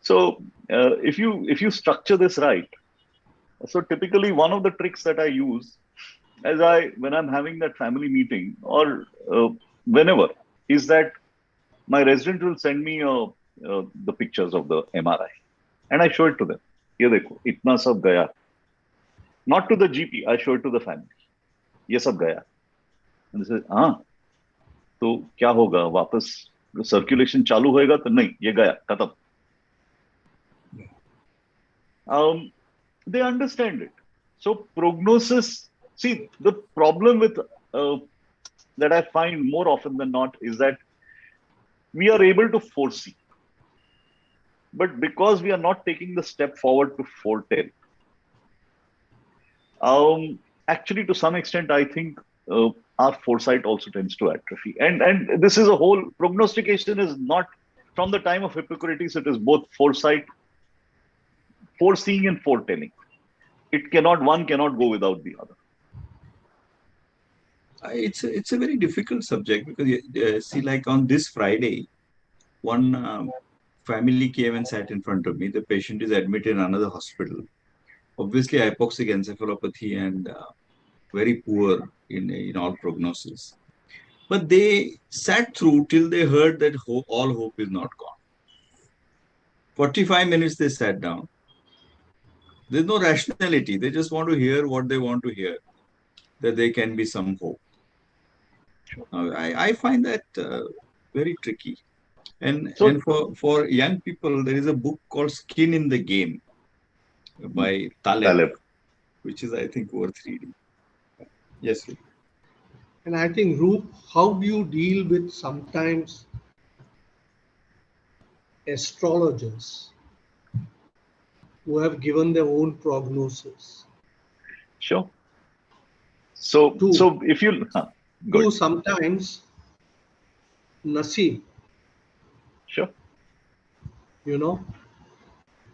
So if you structure this right, so typically one of the tricks that I use when I'm having that family meeting or whenever is that my resident will send me the pictures of the MRI and I show it to them. Ye dekho, itna sab gaya. Not to the GP, I show it to the family. Ye sab gaya. And they say, तो क्या होगा वापस circulation चालू होएगा तो नहीं ये गया खत्म. They understand it. So prognosis, see, the problem with that I find more often than not is that we are able to foresee. But because we are not taking the step forward to foretell, actually, to some extent, I think our foresight also tends to atrophy. And this is a whole prognostication is not from the time of Hippocrates. It is both foresight, foreseeing, and foretelling. One cannot go without the other. It's a very difficult subject because see, like on this Friday, one family came and sat in front of me. The patient is admitted in another hospital. Obviously, hypoxic encephalopathy and very poor in all prognosis. But they sat through till they heard that all hope is not gone. 45 minutes they sat down. There's no rationality. They just want to hear what they want to hear, that there can be some hope. I find that very tricky. And for young people, there is a book called Skin in the Game by Taleb, which is, I think, worth reading. Yes, Rup. And I think, Roop, how do you deal with sometimes astrologers who have given their own prognosis? Sure. So if you do sometimes Naseeb. Sure.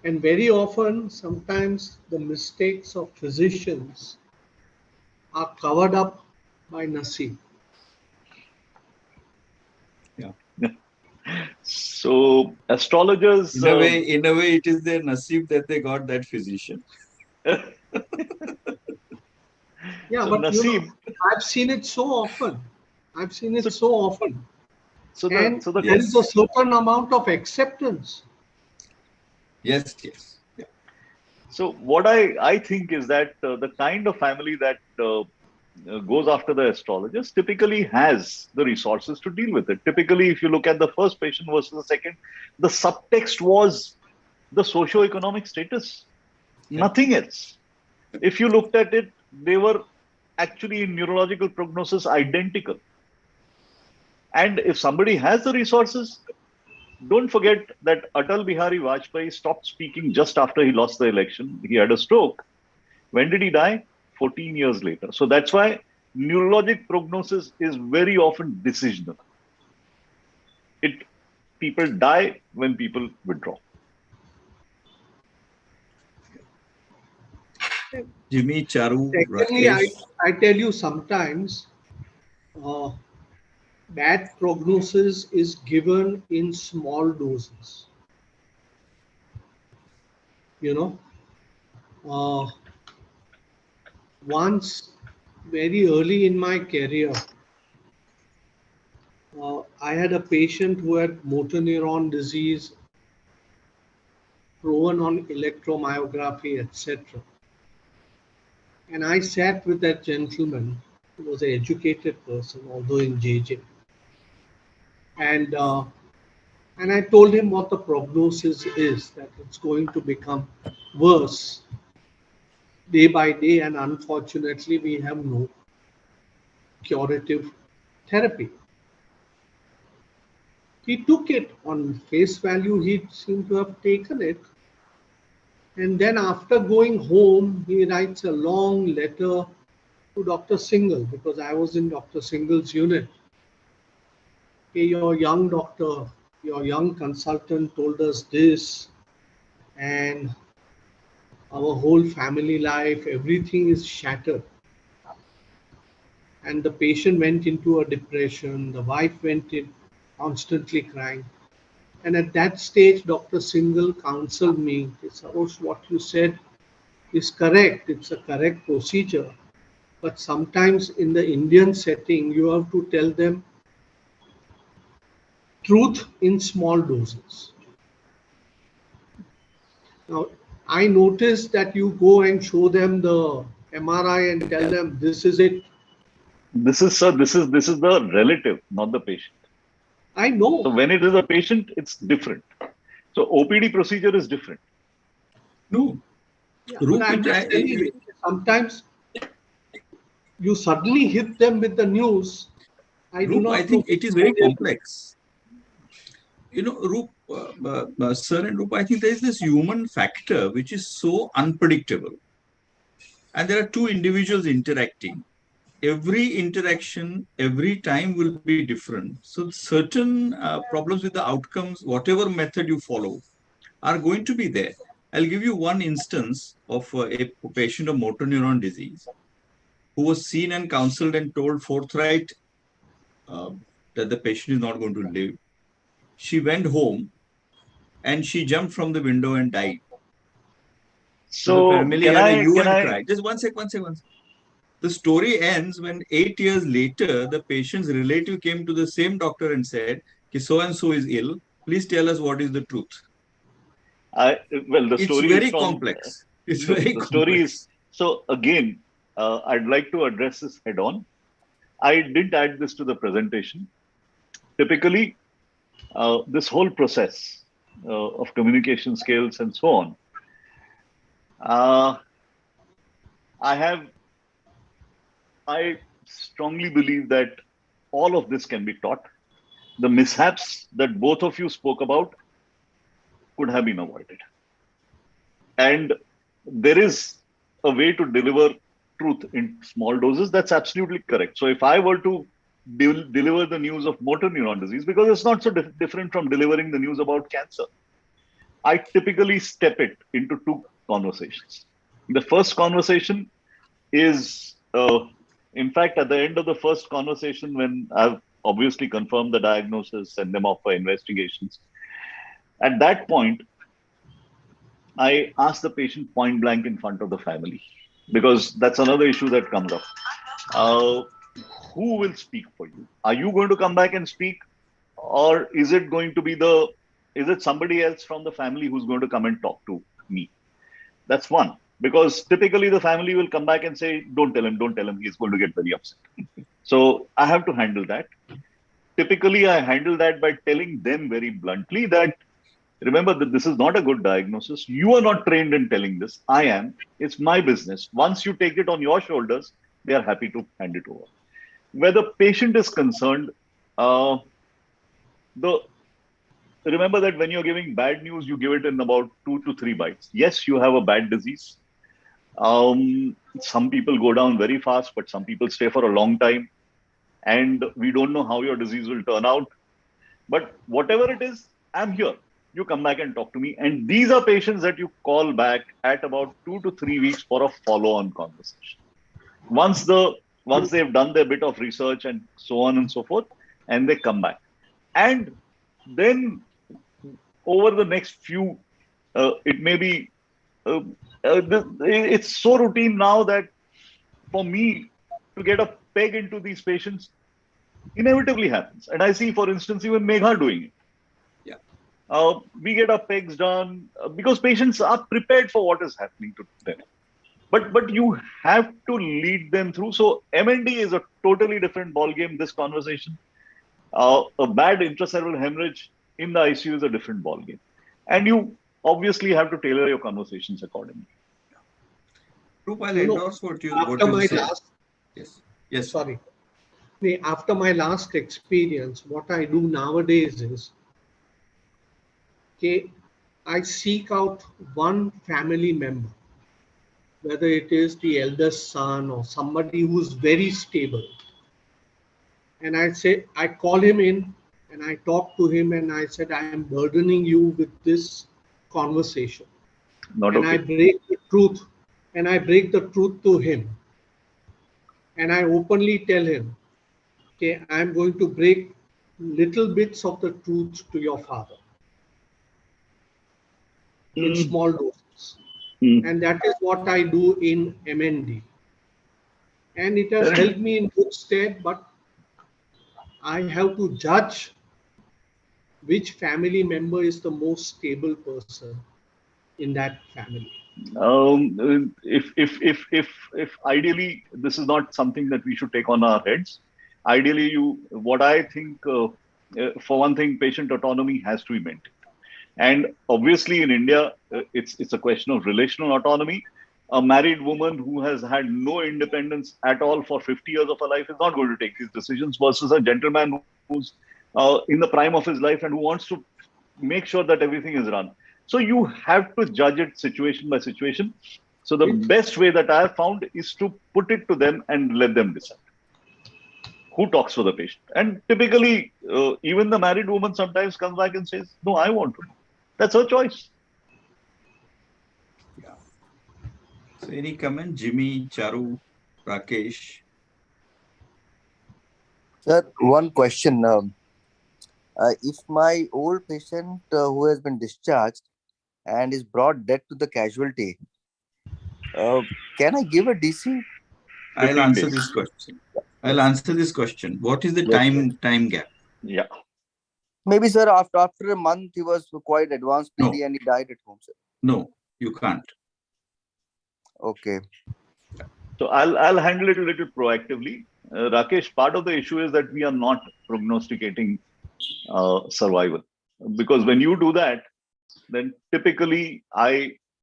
And very often, sometimes the mistakes of physicians are covered up by Naseeb. Yeah. So astrologers, in a way, it is their naseeb that they got that physician. Yeah, so but Naseeb, I've seen it so often. So there yes. is a certain amount of acceptance. Yes, yes. Yeah. So what I think is that the kind of family that goes after the astrologist typically has the resources to deal with it. Typically, if you look at the first patient versus the second, the subtext was the socio-economic status, nothing else. If you looked at it, they were actually in neurological prognosis identical. And if somebody has the resources, don't forget that Atal Bihari Vajpayee stopped speaking just after he lost the election. He had a stroke. When did he die? 14 years later. So that's why neurologic prognosis is very often decisional. People die when people withdraw. Jimmy, Charu, Secondly, Rakesh. I tell you sometimes bad prognosis is given in small doses. Once very early in my career, I had a patient who had motor neuron disease, proven on electromyography, etc. And I sat with that gentleman, who was an educated person, although in JJ. And I told him what the prognosis is, that it's going to become worse day by day, and unfortunately, we have no curative therapy. He took it on face value, he seemed to have taken it. And then after going home, he writes a long letter to Dr. Singhal, because I was in Dr. Singhal's unit. Hey, your young doctor, your young consultant told us this, and our whole family life, everything is shattered. And the patient went into a depression, the wife went in constantly crying. And at that stage, Dr. Singhal counseled me, Sarosh, what you said is correct, it's a correct procedure. But sometimes in the Indian setting, you have to tell them truth in small doses. Now, I noticed that you go and show them the MRI and tell them this is it. This is the relative, not the patient. I know. So when it is a patient, it's different. So OPD procedure is different. No. Yeah, but I'm just telling you, sometimes you suddenly hit them with the news. I think it is very complex. Roop, Sir and Roop, I think there is this human factor which is so unpredictable. And there are two individuals interacting. Every interaction, every time will be different. So certain problems with the outcomes, whatever method you follow, are going to be there. I'll give you one instance of a patient of motor neuron disease who was seen and counseled and told forthright uh, that the patient is not going to live. She went home and she jumped from the window and died. So the So family can had a I hue can and I cry. Just one sec. The story ends when 8 years later, the patient's relative came to the same doctor and said, so and so is ill. Please tell us what is the truth. well, the It's story is very from complex. It's very the story is complex. so again. I'd like to address this head on. I did add this to the presentation. Typically, this whole process of communication skills and so on, I strongly believe that all of this can be taught. The mishaps that both of you spoke about could have been avoided. And there is a way to deliver truth in small doses. That's absolutely correct. So if I were to deliver the news of motor neuron disease, because it's not so different from delivering the news about cancer, I typically step it into two conversations. The first conversation is, in fact, at the end of the first conversation, when I've obviously confirmed the diagnosis, send them off for investigations. At that point, I ask the patient point blank in front of the family, because that's another issue that comes up. Uh, who will speak for you? Are you going to come back and speak, or is it going to be is it somebody else from the family who's going to come and talk to me? That's one. Because typically the family will come back and say, don't tell him, he's going to get very upset. So I have to handle that. Typically, I handle that by telling them very bluntly that, remember that this is not a good diagnosis. You are not trained in telling this. I am. It's my business. Once you take it on your shoulders, they are happy to hand it over. Where the patient is concerned, uh, the remember that when you're giving bad news, you give it in about 2 to 3 bites. Yes, you have a bad disease. Some people go down very fast, but some people stay for a long time. And we don't know how your disease will turn out. But whatever it is, I'm here. You come back and talk to me. And these are patients that you call back at about 2 to 3 weeks for a follow-on conversation. Once they've done their bit of research and so on and so forth, and they come back. And then over the next few, it may be, it's so routine now that for me to get a peg into these patients inevitably happens. And I see, for instance, even Megha doing it. We get our pegs done because patients are prepared for what is happening to them. But you have to lead them through. So MND is a totally different ballgame, this conversation. A bad intracerebral hemorrhage in the ICU is a different ballgame. And you obviously have to tailor your conversations accordingly. Roop, I'll endorse what you said. Yes. Sorry. After my last experience, what I do nowadays is, I seek out one family member, whether it is the eldest son or somebody who's very stable. And I call him in and I talk to him and I said, I am burdening you with this conversation. I break the truth to him. And I openly tell him, I'm going to break little bits of the truth to your father in small doses. And that is what I do in MND. And it has helped me in good stead, but I have to judge which family member is the most stable person in that family. If ideally, this is not something that we should take on our heads. Ideally, what I think, for one thing, patient autonomy has to be maintained. And obviously in India, it's a question of relational autonomy. A married woman who has had no independence at all for 50 years of her life is not going to take these decisions versus a gentleman who's in the prime of his life and who wants to make sure that everything is run. So you have to judge it situation by situation. So the best way that I have found is to put it to them and let them decide who talks for the patient. And typically, even the married woman sometimes comes back and says, "No, I want to know." That's her choice. Yeah. So any comment, Jimmy, Charu, Rakesh? Sir, one question. If my old patient who has been discharged and is brought dead to the casualty, can I give a DC? I'll 15 answer days. this question. I'll Yes. answer this question. What is the Yes, sir. time gap? Yeah. Maybe, sir, after a month, he was quite advanced No, PD and he died at home, sir. no, you can't. Okay. So I'll handle it a little proactively. Rakesh, part of the issue is that we are not prognosticating survival, because when you do that, then typically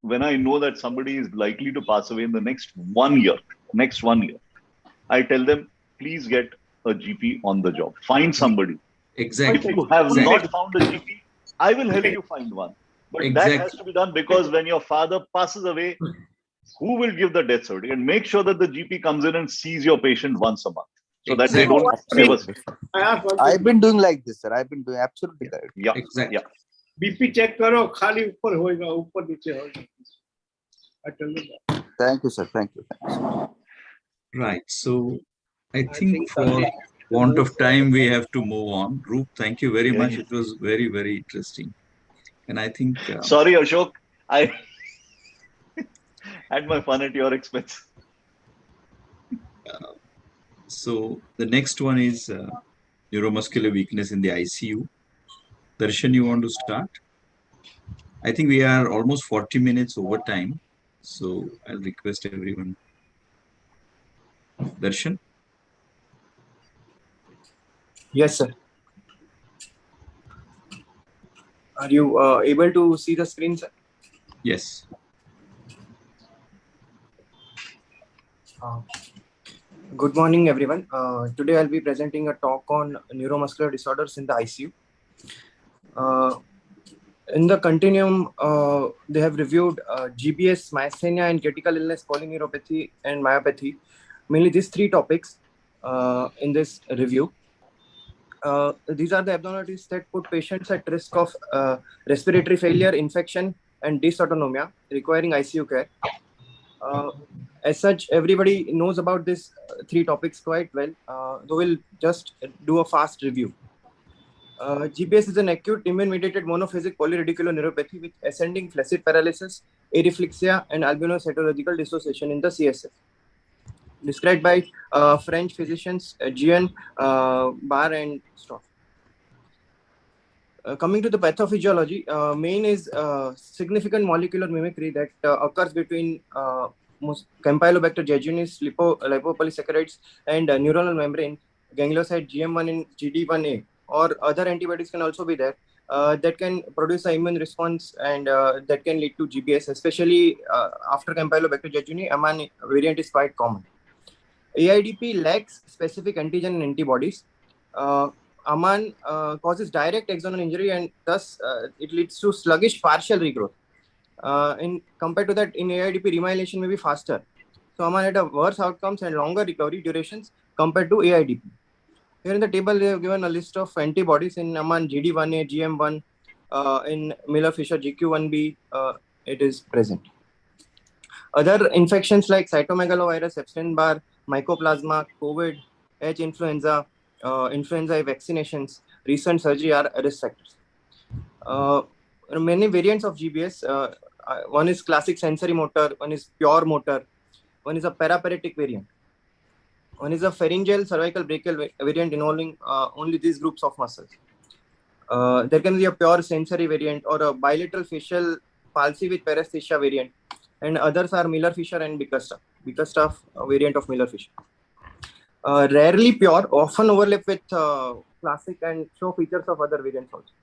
when I know that somebody is likely to pass away in the next 1 year, I tell them, please get a GP on the job. Find somebody. If Exactly. you have Exactly. not found a GP, I will help you find one. But that Exactly. has to be done, because when your father passes away, who will give the death certificate? And make sure that the GP comes in and sees your patient once a month, so that they Exactly. don't ever. I ask one I've thing. been doing like this, sir. I've been doing absolutely correct. Yeah, Exactly. yeah. BP check करो खाली ऊपर होएगा ऊपर नीचे होएगा. I tell them that. Thank you, sir. Thank you. Right. So I think for want of time, we have to move on. Roop, thank you very much. It was very, very interesting. And I think, Sorry, Ashok, I had my fun at your expense. so the next one is neuromuscular weakness in the ICU. Darshan, you want to start? I think we are almost 40 minutes over time. So I'll request everyone. Darshan? Yes, sir. Are you able to see the screen, sir? Yes. Good morning, everyone. Today I'll be presenting a talk on neuromuscular disorders in the ICU. In the Continuum, they have reviewed GBS, myasthenia, and critical illness, polyneuropathy, and myopathy. Mainly these three topics in this review. These are the abnormalities that put patients at risk of respiratory failure, infection, and dysautonomia, requiring ICU care. As such, everybody knows about these three topics quite well. So we'll just do a fast review. GBS is an acute immune-mediated monophasic polyradicular neuropathy with ascending flaccid paralysis, areflexia, and albinocytological dissociation in the CSF. Described by French physicians Jean Barr and Stoff. Coming to the pathophysiology, main is significant molecular mimicry that occurs between Campylobacter jejunus, lipopolysaccharides, and neuronal membrane, ganglioside GM1 and GD1A, or other antibodies can also be there that can produce an immune response, and that can lead to GBS, especially after Campylobacter jejuni. Aman variant is quite common. AIDP lacks specific antigen and antibodies. Aman causes direct axonal injury, and thus it leads to sluggish partial regrowth. In compared to that, in AIDP, remyelination may be faster. So Aman had a worse outcomes and longer recovery durations compared to AIDP. Here in the table, they have given a list of antibodies in Aman GD1A, GM1, in Miller-Fisher GQ1B, it is present. Other infections like cytomegalovirus, Epstein-Barr, mycoplasma, COVID, H influenza, influenza vaccinations, recent surgery are risk factors. Many variants of GBS. One is classic sensory motor, one is pure motor, one is a paraparetic variant. One is a pharyngeal cervical brachial variant involving only these groups of muscles. There can be a pure sensory variant or a bilateral facial palsy with paresthesia variant, and others are Miller-Fisher and Bickerstaff variant of Miller-Fisher. Rarely pure, often overlap with classic and show features of other variants also.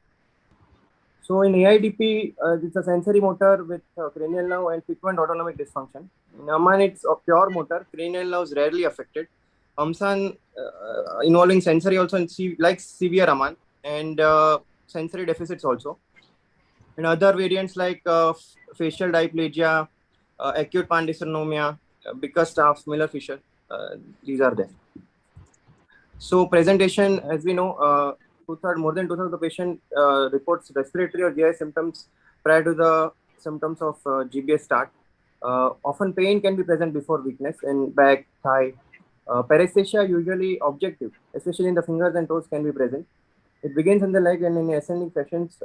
So in AIDP, it's a sensory motor with cranial nerve and frequent autonomic dysfunction. In Aman, it's a pure motor, cranial nerves rarely affected. Amsan involving sensory also, and like severe Aman, and sensory deficits also. And other variants like facial diplegia, acute pandysomnia, Bickerstaff, Miller-Fisher, these are there. So presentation, as we know, more than two-thirds of the patient reports respiratory or GI symptoms prior to the symptoms of GBS start. Often pain can be present before weakness in back, thigh. Paresthesia usually objective, especially in the fingers and toes can be present. It begins in the leg and in ascending fashions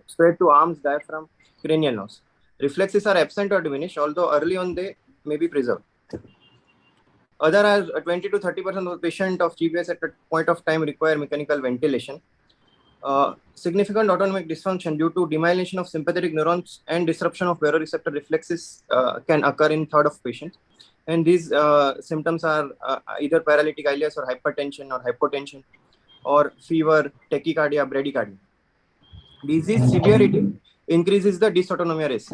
spread to arms, diaphragm, cranial nerves. Reflexes are absent or diminished, although early on they may be preserved. Other as 20 to 30% of the patient of GBS at a point of time require mechanical ventilation. Significant autonomic dysfunction due to demyelination of sympathetic neurons and disruption of baroreceptor reflexes can occur in third of patients. And these symptoms are either paralytic ileus or hypertension or hypotension or fever, tachycardia, bradycardia. Disease severity increases the dysautonomia risk.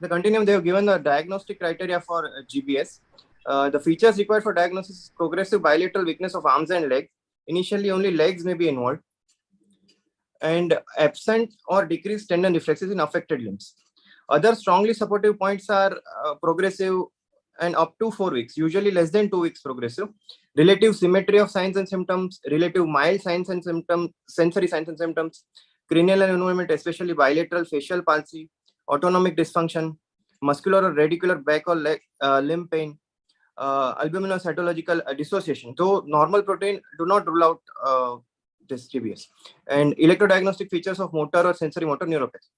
The continuum, they have given the diagnostic criteria for GBS. The features required for diagnosis is progressive bilateral weakness of arms and legs. Initially, only legs may be involved, and absent or decreased tendon reflexes in affected limbs. Other strongly supportive points are progressive and up to 4 weeks, usually less than 2 weeks progressive. Relative symmetry of signs and symptoms, relative mild signs and symptoms, sensory signs and symptoms, cranial involvement, especially bilateral facial palsy, autonomic dysfunction, muscular or radicular back or leg, limb pain, albuminocytological dissociation. Though normal protein do not rule out this GBS. And electrodiagnostic features of motor or sensory motor neuropathy.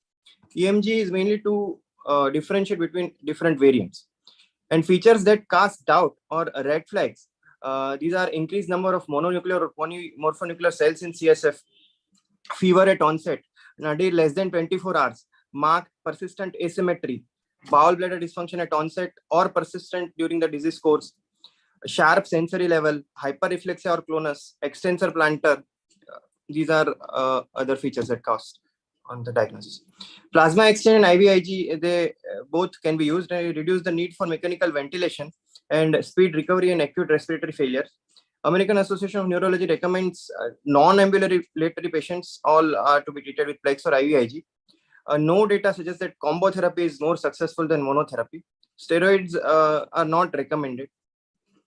EMG is mainly to differentiate between different variants. And features that cast doubt or red flags. These are increased number of mononuclear or morphonuclear cells in CSF, fever at onset, nadir less than 24 hours, marked persistent asymmetry, bowel bladder dysfunction at onset or persistent during the disease course, sharp sensory level, hyperreflexia or clonus, extensor plantar. These are other features that cast on the diagnosis. Plasma exchange and IVIG, they both can be used and reduce the need for mechanical ventilation and speed recovery in acute respiratory failure. American Association of Neurology recommends non-ambulatory patients all are to be treated with Plex or IVIG. No data suggests that combo therapy is more successful than monotherapy. Steroids are not recommended.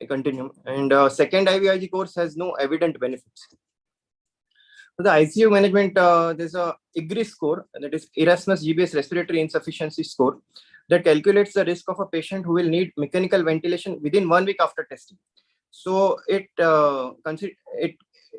Continuum. And second IVIG course has no evident benefits. For the ICU management, there's a IGRI score, that is Erasmus GBS Respiratory Insufficiency Score, that calculates the risk of a patient who will need mechanical ventilation within 1 week after testing. So it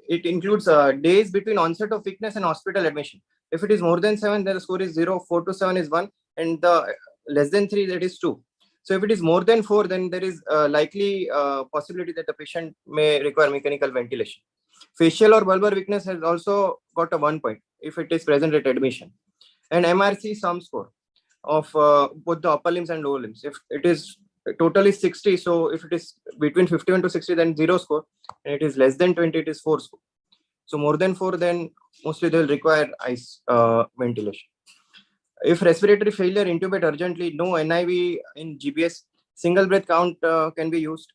includes days between onset of weakness and hospital admission. If it is more than 7, then the score is 0, 4 to 7 is 1, and the less than 3, that is 2. So if it is more than 4, then there is likely possibility that the patient may require mechanical ventilation. Facial or bulbar weakness has also got a 1 point if it is present at admission. And MRC sum score of both the upper limbs and lower limbs. If it is totally 60, so if it is between 51 to 60, then 0 score. And it is less than 20, it is 4 score. So more than 4, then mostly they will require ice ventilation. If respiratory failure, intubate urgently, no NIV in GBS, single breath count can be used.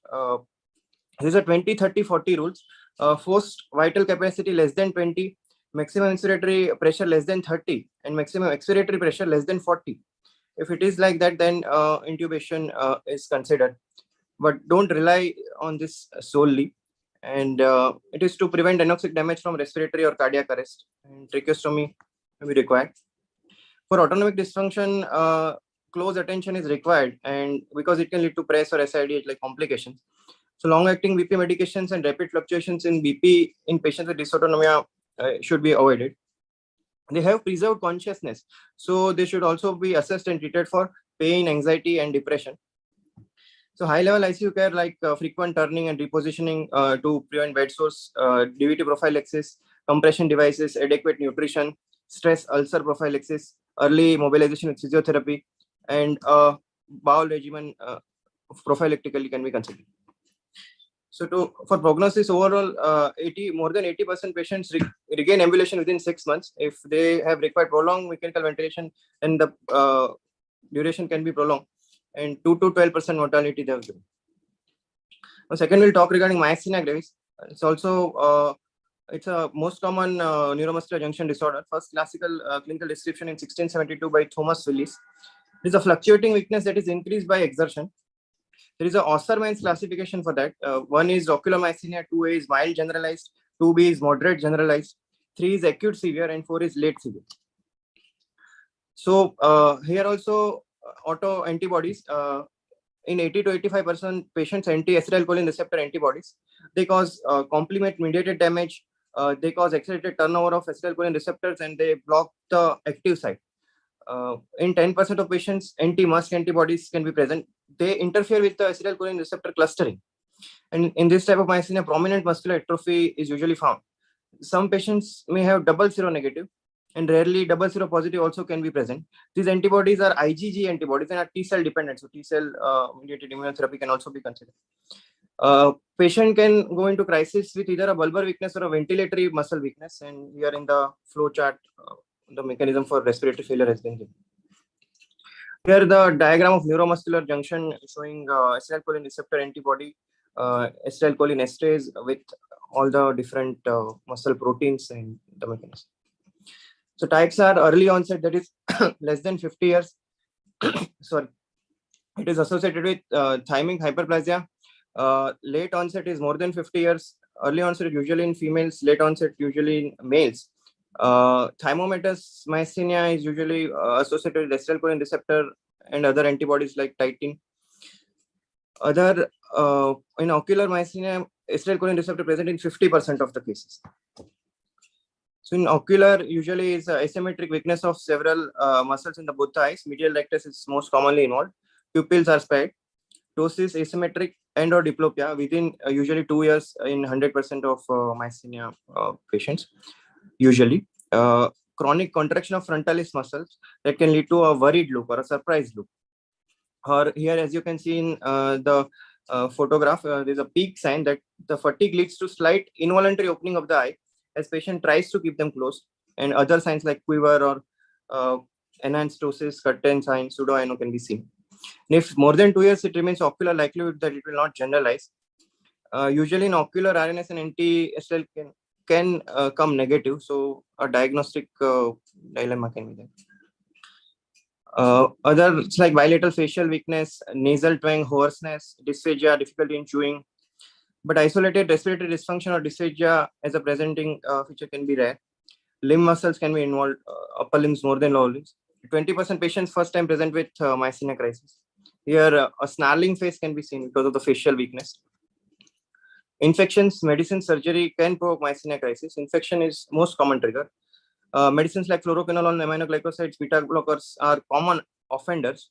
These are 20, 30, 40 rules. Forced vital capacity less than 20, maximum inspiratory pressure less than 30, and maximum expiratory pressure less than 40. If it is like that, then intubation is considered. But don't rely on this solely. And it is to prevent anoxic damage from respiratory or cardiac arrest. And tracheostomy may be required. For autonomic dysfunction, close attention is required, and because it can lead to press or SIDH like complications. So long-acting BP medications and rapid fluctuations in BP in patients with dysautonomia should be avoided. They have preserved consciousness, so they should also be assessed and treated for pain, anxiety, and depression. So high-level ICU care like frequent turning and repositioning to prevent bed sores, DVT prophylaxis, compression devices, adequate nutrition, stress ulcer prophylaxis, early mobilization with physiotherapy, and bowel regimen prophylactically can be considered. So for prognosis overall, more than 80% patients regain ambulation within 6 months. If they have required prolonged mechanical ventilation, then the duration can be prolonged, and 2 to 12% mortality they have given. Now, second, we'll talk regarding myasthenia gravis. It's also It's a most common neuromuscular junction disorder. First classical clinical description in 1672 by Thomas Willis. It is a fluctuating weakness that is increased by exertion. There is a Osserman's classification for that. One is ocular myasthenia, 2A is mild generalized, 2B is moderate generalized, 3 is acute severe, and 4 is late severe. So here also auto antibodies. In 80 to 85% patients, anti-acetylcholine receptor antibodies, they cause complement mediated damage. They cause accelerated turnover of acetylcholine receptors, and they block the active site. In 10% of patients, anti-MuSK antibodies can be present. They interfere with the acetylcholine receptor clustering. And in this type of myasthenia, prominent muscular atrophy is usually found. Some patients may have double seronegative, and rarely double seropositive also can be present. These antibodies are IgG antibodies and are T-cell dependent. So T-cell mediated immunotherapy can also be considered. Patient can go into crisis with either a bulbar weakness or a ventilatory muscle weakness. And here in the flow chart, the mechanism for respiratory failure has been given. Here the diagram of neuromuscular junction showing acetylcholine receptor antibody, acetylcholine esterase with all the different muscle proteins and the mechanism. So types are early onset, that is less than 50 years. Sorry, it is associated with thymic hyperplasia. Late onset is more than 50 years. Early onset usually in females, late onset usually in males. Thymomatous myasthenia is usually associated with acetylcholine receptor and other antibodies like titin. Other in ocular myasthenia, acetylcholine receptor present in 50% of the cases. So in ocular, usually is asymmetric weakness of several muscles in the both eyes. Medial rectus is most commonly involved. Pupils are spared. Ptosis, asymmetric, and or diplopia within usually 2 years in 100% of myasthenia patients. Usually, chronic contraction of frontalis muscles that can lead to a worried look or a surprised look. Or here, as you can see in the photograph, there's a peak sign that the fatigue leads to slight involuntary opening of the eye as patient tries to keep them closed, and other signs like quiver or enhanced ptosis, curtain sign, pseudo-ino can be seen. And if more than 2 years it remains ocular, likelihood that it will not generalize. Usually in ocular, RNS and anti-SL can come negative, so a diagnostic dilemma can be there. Others like bilateral facial weakness, nasal twang, hoarseness, dysphagia, difficulty in chewing. But isolated respiratory dysfunction or dysphagia as a presenting feature can be rare. Limb muscles can be involved, upper limbs more than lower limbs. 20% patients first time present with myasthenia crisis. Here, a snarling face can be seen because of the facial weakness. Infections, medicine, surgery can provoke myasthenia crisis. Infection is most common trigger. Medicines like fluoroquinolone, aminoglycosides, beta blockers are common offenders.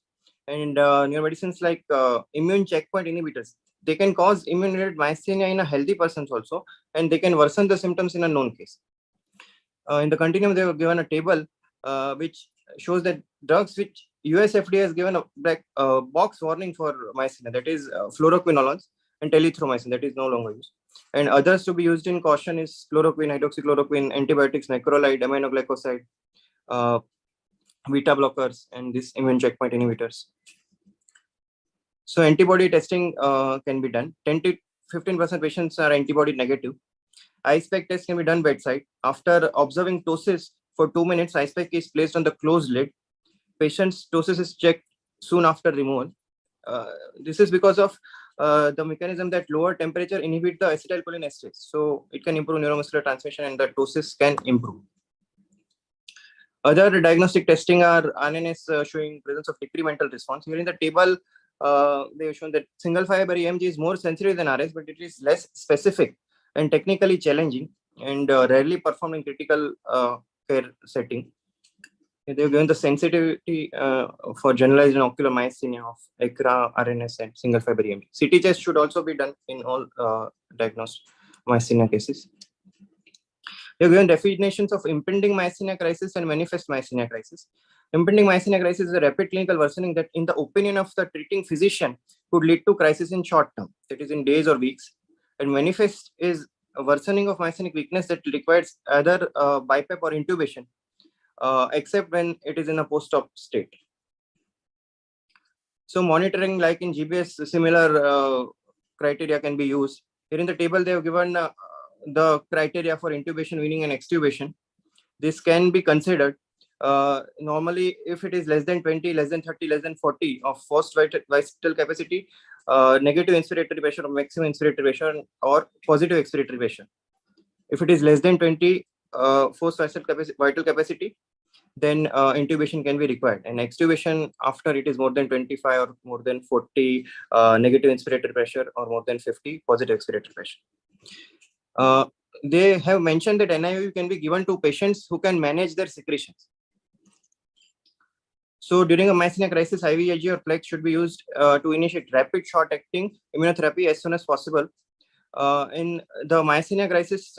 And medicines like immune checkpoint inhibitors, they can cause immune-related myasthenia in a healthy persons also, and they can worsen the symptoms in a known case. In the continuum, they were given a table which shows that drugs which US FDA has given a black box warning for myasthenia, that is fluoroquinolones and telithromycin, that is no longer used. And others to be used in caution is chloroquine, hydroxychloroquine, antibiotics, macrolide, aminoglycoside, beta blockers, and these immune checkpoint inhibitors. So antibody testing can be done. 10 to 15% patients are antibody negative. Eye-spec test can be done bedside. After observing ptosis for 2 minutes, eye-spec is placed on the closed lid. Patient's ptosis is checked soon after removal. This is because of the mechanism that lower temperature inhibit the acetylcholine esterase. So it can improve neuromuscular transmission and the ptosis can improve. Other diagnostic testing are RNS showing presence of decremental response. Here in the table, they have shown that single fiber EMG is more sensitive than RS, but it is less specific and technically challenging and rarely performed in critical care setting. They have given the sensitivity for generalized and ocular myasthenia of ECRA, RNS, and single fiber EMG. CT test should also be done in all diagnosed myasthenia cases. They have given definitions of impending myasthenia crisis and manifest myasthenia crisis. Impending myasthenia crisis is a rapid clinical worsening that, in the opinion of the treating physician, could lead to crisis in short term, that is in days or weeks. And manifest is a worsening of myasthenic weakness that requires either BiPAP or intubation, except when it is in a post-op state. So monitoring, like in GBS, similar criteria can be used. Here in the table, they have given the criteria for intubation, weaning, and extubation. This can be considered. Normally, if it is less than 20, less than 30, less than 40 of forced vital capacity, negative inspiratory pressure or maximum inspiratory pressure, or positive expiratory pressure. If it is less than 20 forced vital capacity, then intubation can be required. And extubation after it is more than 25 or more than 40 negative inspiratory pressure or more than 50 positive expiratory pressure. They have mentioned that NIV can be given to patients who can manage their secretions. So during a myasthenia crisis, IVIG or PLEX should be used to initiate rapid short-acting immunotherapy as soon as possible. In the Myasthenia Crisis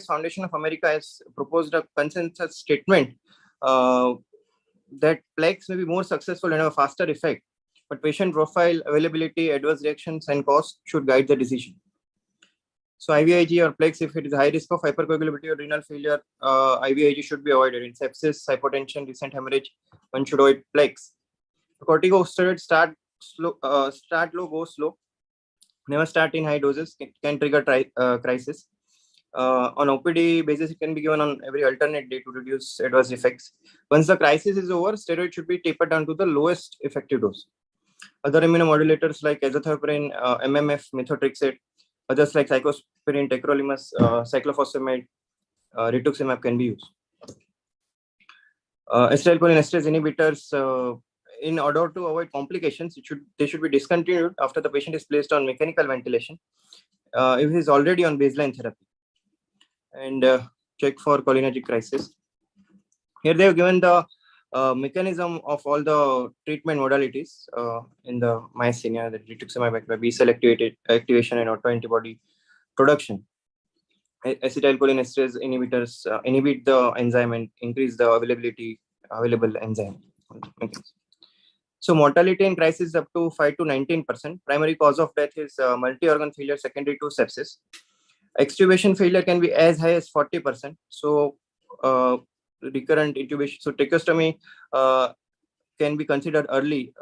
Foundation of America has proposed a consensus statement that PLEX may be more successful and have a faster effect, but patient profile, availability, adverse reactions, and cost should guide the decision. So IVIG or PLEX, if it is high risk of hypercoagulability or renal failure, IVIG should be avoided. In sepsis, hypotension, recent hemorrhage, one should avoid PLEX. Corticosteroids start low, go slow. Never start in high doses. It can trigger crisis. On OPD basis, it can be given on every alternate day to reduce adverse effects. Once the crisis is over, steroid should be tapered down to the lowest effective dose. Other immunomodulators like azathioprine, MMF, methotrexate, others like cyclosporin, tacrolimus, cyclophosphamide, rituximab can be used. Acetylcholinesterase inhibitors, in order to avoid complications, they should be discontinued after the patient is placed on mechanical ventilation if he is already on baseline therapy, and check for cholinergic crisis. Here they have given the mechanism of all the treatment modalities in the myasthenia, the rituximab by B cell activation and autoantibody production. Acetylcholinesterase inhibitors inhibit the enzyme and increase the available enzyme. So mortality in crisis up to 5 to 19%. Primary cause of death is multi-organ failure secondary to sepsis. Extubation failure can be as high as 40%. So recurrent intubation, so tracheostomy can be considered early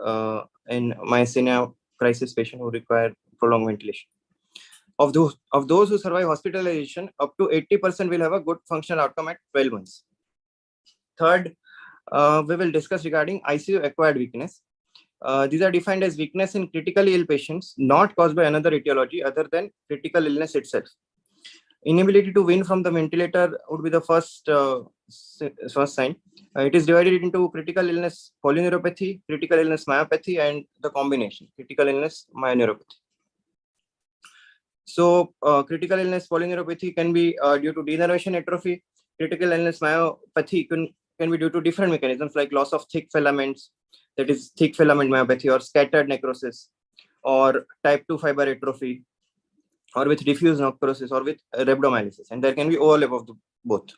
in myasthenia crisis patient who require prolonged ventilation. Of those who survive hospitalization, up to 80% will have a good functional outcome at 12 months. Third, we will discuss regarding ICU acquired weakness. These are defined as weakness in critically ill patients not caused by another etiology other than critical illness itself. Inability to wean from the ventilator would be the first sign. It is divided into critical illness polyneuropathy, critical illness myopathy, and the combination critical illness myoneuropathy. So critical illness polyneuropathy can be due to denervation atrophy. Critical illness myopathy can be due to different mechanisms like loss of thick filaments, that is thick filament myopathy, or scattered necrosis, or type 2 fiber atrophy, or with diffuse necrosis, or with rhabdomyolysis. And there can be overlap of both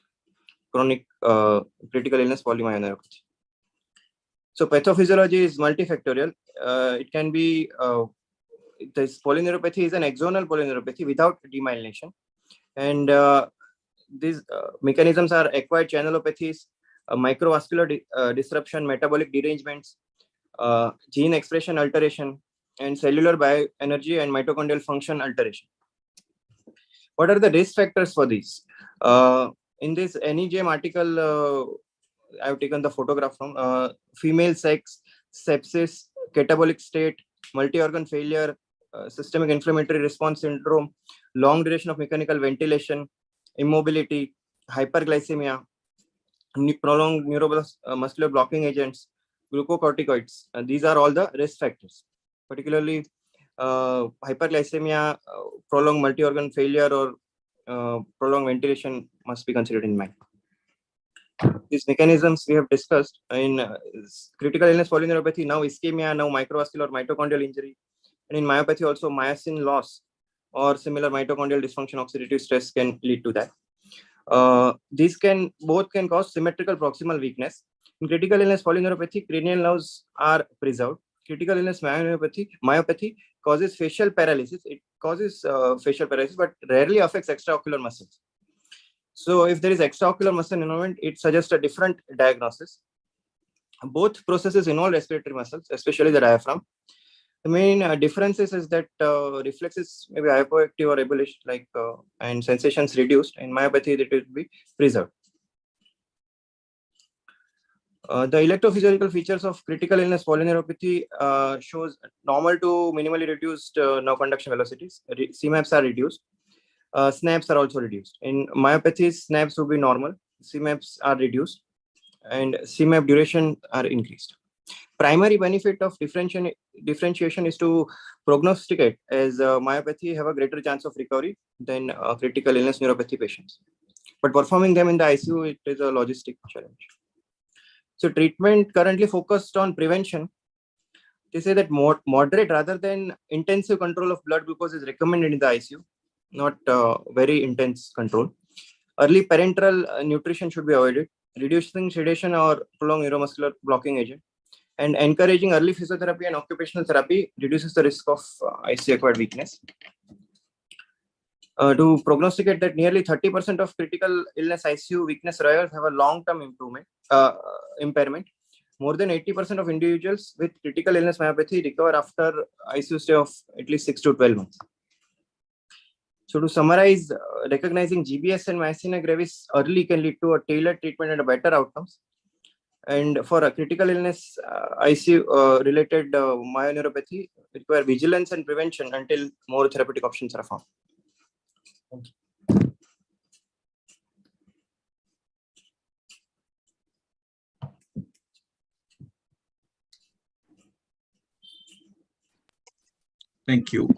chronic critical illness polymyoneuropathy. So pathophysiology is multifactorial. It can be this polyneuropathy is an axonal polyneuropathy without demyelination, and these mechanisms are acquired channelopathies, microvascular disruption, metabolic derangements, gene expression alteration, and cellular bioenergy and mitochondrial function alteration. What are the risk factors for these? In this NEJM article, I have taken the photograph from female sex, sepsis, catabolic state, multi-organ failure, systemic inflammatory response syndrome, long duration of mechanical ventilation, immobility, hyperglycemia, prolonged neuromuscular blocking agents, glucocorticoids. These are all the risk factors. Particularly hyperglycemia, prolonged multi-organ failure, or prolonged ventilation must be considered in mind. These mechanisms we have discussed in critical illness polyneuropathy, now ischemia, now microvascular mitochondrial injury, and in myopathy also myosin loss or similar mitochondrial dysfunction, oxidative stress can lead to that. These both can cause symmetrical proximal weakness. In critical illness polyneuropathy, cranial nerves are preserved. Critical illness myopathy causes facial paralysis. It causes facial paralysis, but rarely affects extraocular muscles. So if there is extraocular muscle involvement, it suggests a different diagnosis. Both processes involve respiratory muscles, especially the diaphragm. The main differences is that reflexes may be hypoactive or abolished, and sensations reduced. In myopathy, that will be preserved. The electrophysiological features of critical illness polyneuropathy shows normal to minimally reduced nerve conduction velocities. CMAPs are reduced. SNAPs are also reduced. In myopathy, SNAPs will be normal. CMAPs are reduced, and CMAP duration are increased. Primary benefit of differentiation is to prognosticate, as myopathy have a greater chance of recovery than critical illness neuropathy patients. But performing them in the ICU, it is a logistic challenge. So treatment currently focused on prevention. They say that moderate rather than intensive control of blood glucose is recommended in the ICU, not very intense control. Early parenteral nutrition should be avoided, reducing sedation or prolonged neuromuscular blocking agent, and encouraging early physiotherapy and occupational therapy reduces the risk of ICU-acquired weakness. To prognosticate that nearly 30% of critical illness ICU weakness survivors have a long-term impairment. More than 80% of individuals with critical illness myopathy recover after ICU stay of at least 6 to 12 months. So to summarize, recognizing GBS and myasthenia gravis early can lead to a tailored treatment and a better outcomes. And for a critical illness ICU related myoneuropathy, require vigilance and prevention until more therapeutic options are found. Thank you. Thank you.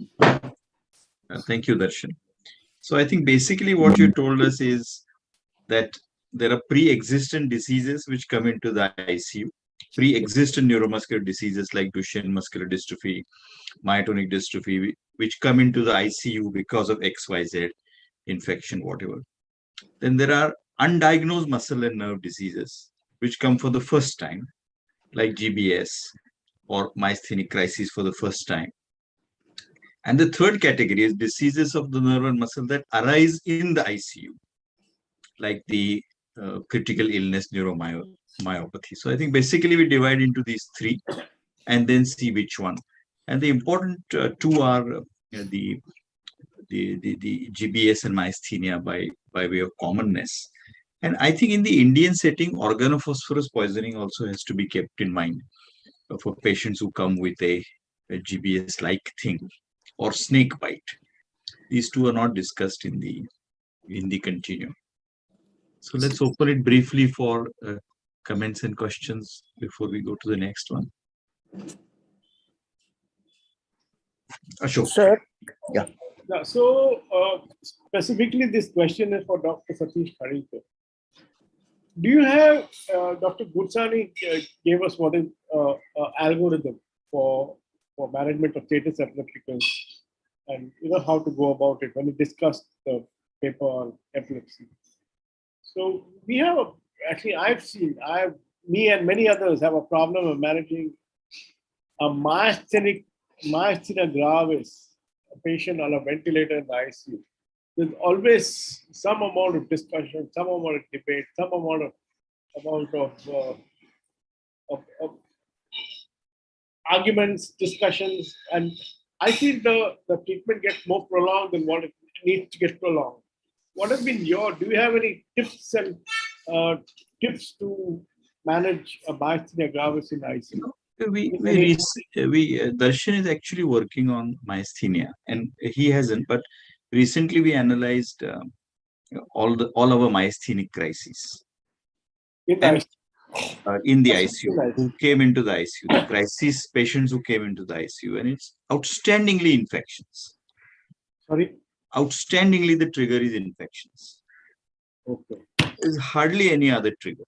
Thank you, Darshan. So I think basically what you told us is that there are pre-existent diseases which come into the ICU, pre-existent neuromuscular diseases like Duchenne muscular dystrophy, myotonic dystrophy, which come into the ICU because of XYZ infection, whatever. Then there are undiagnosed muscle and nerve diseases which come for the first time, like GBS or myasthenic crisis for the first time. And the third category is diseases of the nerve and muscle that arise in the ICU, like the critical illness neuromyopathy. So I think basically we divide into these three and then see which one. And the important two are the GBS and myasthenia by way of commonness. And I think in the Indian setting, organophosphorus poisoning also has to be kept in mind for patients who come with a GBS-like thing or snake bite. These two are not discussed in the continuum. So let's open it briefly for comments and questions before we go to the next one. Ashok. Sir, yeah. So specifically, this question is for Dr. Satish Khadikar. Do you have, Dr. Gursani gave us what is algorithm for management of status epilepticus, and how to go about it when we discussed the paper on epilepsy. So we have me and many others have a problem of managing a myasthenia gravis, a patient on a ventilator in the ICU. There's always some amount of discussion, some amount of debate, some amount of arguments, discussions, and I feel the treatment gets more prolonged than what it needs to get prolonged. What have been do you have any tips and tips to manage a myasthenia gravis in ICU? Darshan is actually working on myasthenia, and he hasn't. But recently, we analyzed all our myasthenic crises in the ICU. Who came into the ICU? The crisis patients who came into the ICU, and it's outstandingly infections. Sorry. Outstandingly, the trigger is infections. Okay. There's hardly any other trigger.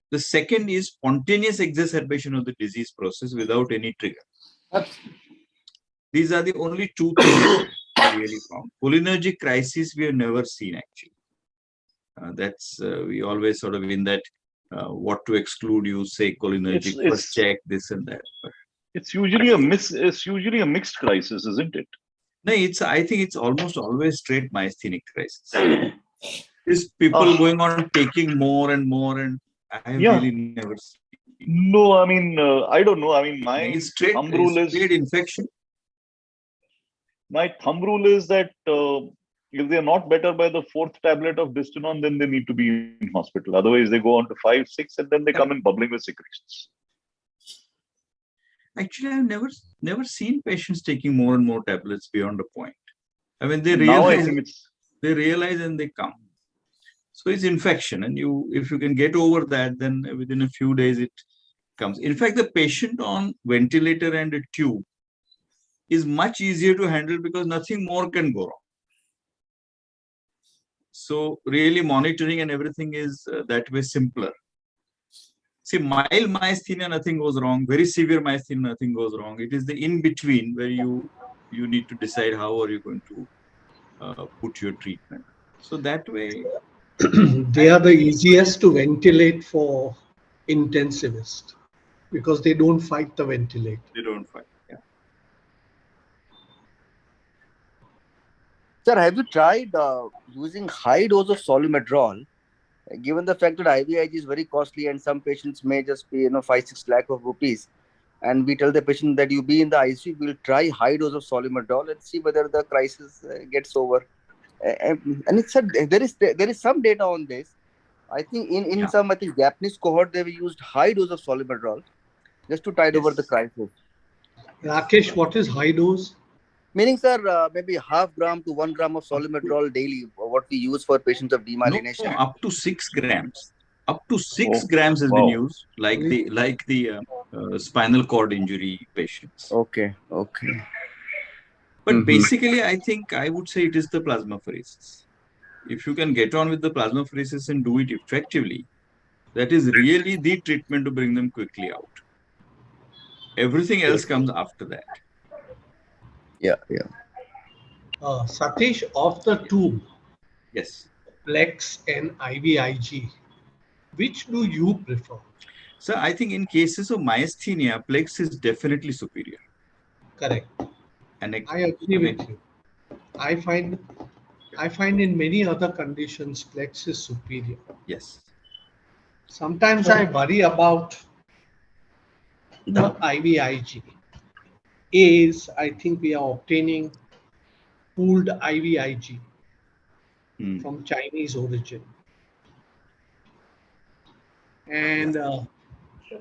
The second is spontaneous exacerbation of the disease process without any trigger. These are the only two things we really found. Cholinergic crisis we have never seen actually. That's we always sort of in that what to exclude. You say cholinergic, first check this and that. But it's usually a mixed crisis, isn't it? No, I think it's almost always straight myasthenic crisis. Is people going on taking more and more, and I have really never seen No, I mean, I don't know. I mean, my straight thumb rule is infection. my thumb rule is that if they are not better by the fourth tablet of Distanon, then they need to be in hospital. Otherwise, they go on to 5, 6, and then they come in bubbling with secretions. Actually, I've never seen patients taking more and more tablets beyond a point. I mean, they Now I realize think it's and they come. So it's infection, and if you can get over that, then within a few days it comes. In fact, the patient on ventilator and a tube is much easier to handle because nothing more can go wrong. So really monitoring and everything is that way simpler. See, mild myasthenia, nothing goes wrong. Very severe myasthenia, nothing goes wrong. It is the in-between where you need to decide how are you going to put your treatment. So that way... They are the easiest to ventilate for intensivists because they don't fight the ventilator. They don't fight, yeah. Sir, have you tried using high dose of Solumedrol? Given the fact that IVIG is very costly and some patients may just pay 5-6 lakh of rupees, and we tell the patient that you be in the ICU, we'll try high dose of Solumedrol and see whether the crisis gets over. And it said there is some data on this. I think in some Japanese cohort they've used high dose of Solumedrol just to tide over the crisis. Rakesh, what is high dose? Meaning, sir, maybe half gram to 1 gram of Solumedrol daily, what we use for patients of demyelination. No, up to 6 grams. Up to 6 grams has been used, like the spinal cord injury patients. Okay. But basically, I think I would say it is the plasmapheresis. If you can get on with the plasmapheresis and do it effectively, that is really the treatment to bring them quickly out. Everything else comes after that. Yeah. Satish, of the two, yes, Plex and IVIG, which do you prefer? So I think in cases of myasthenia, Plex is definitely superior. Correct. And I agree with you. I find in many other conditions, Plex is superior. Yes. Sometimes I worry about the IVIG. I think we are obtaining pooled IVIG from Chinese origin. And there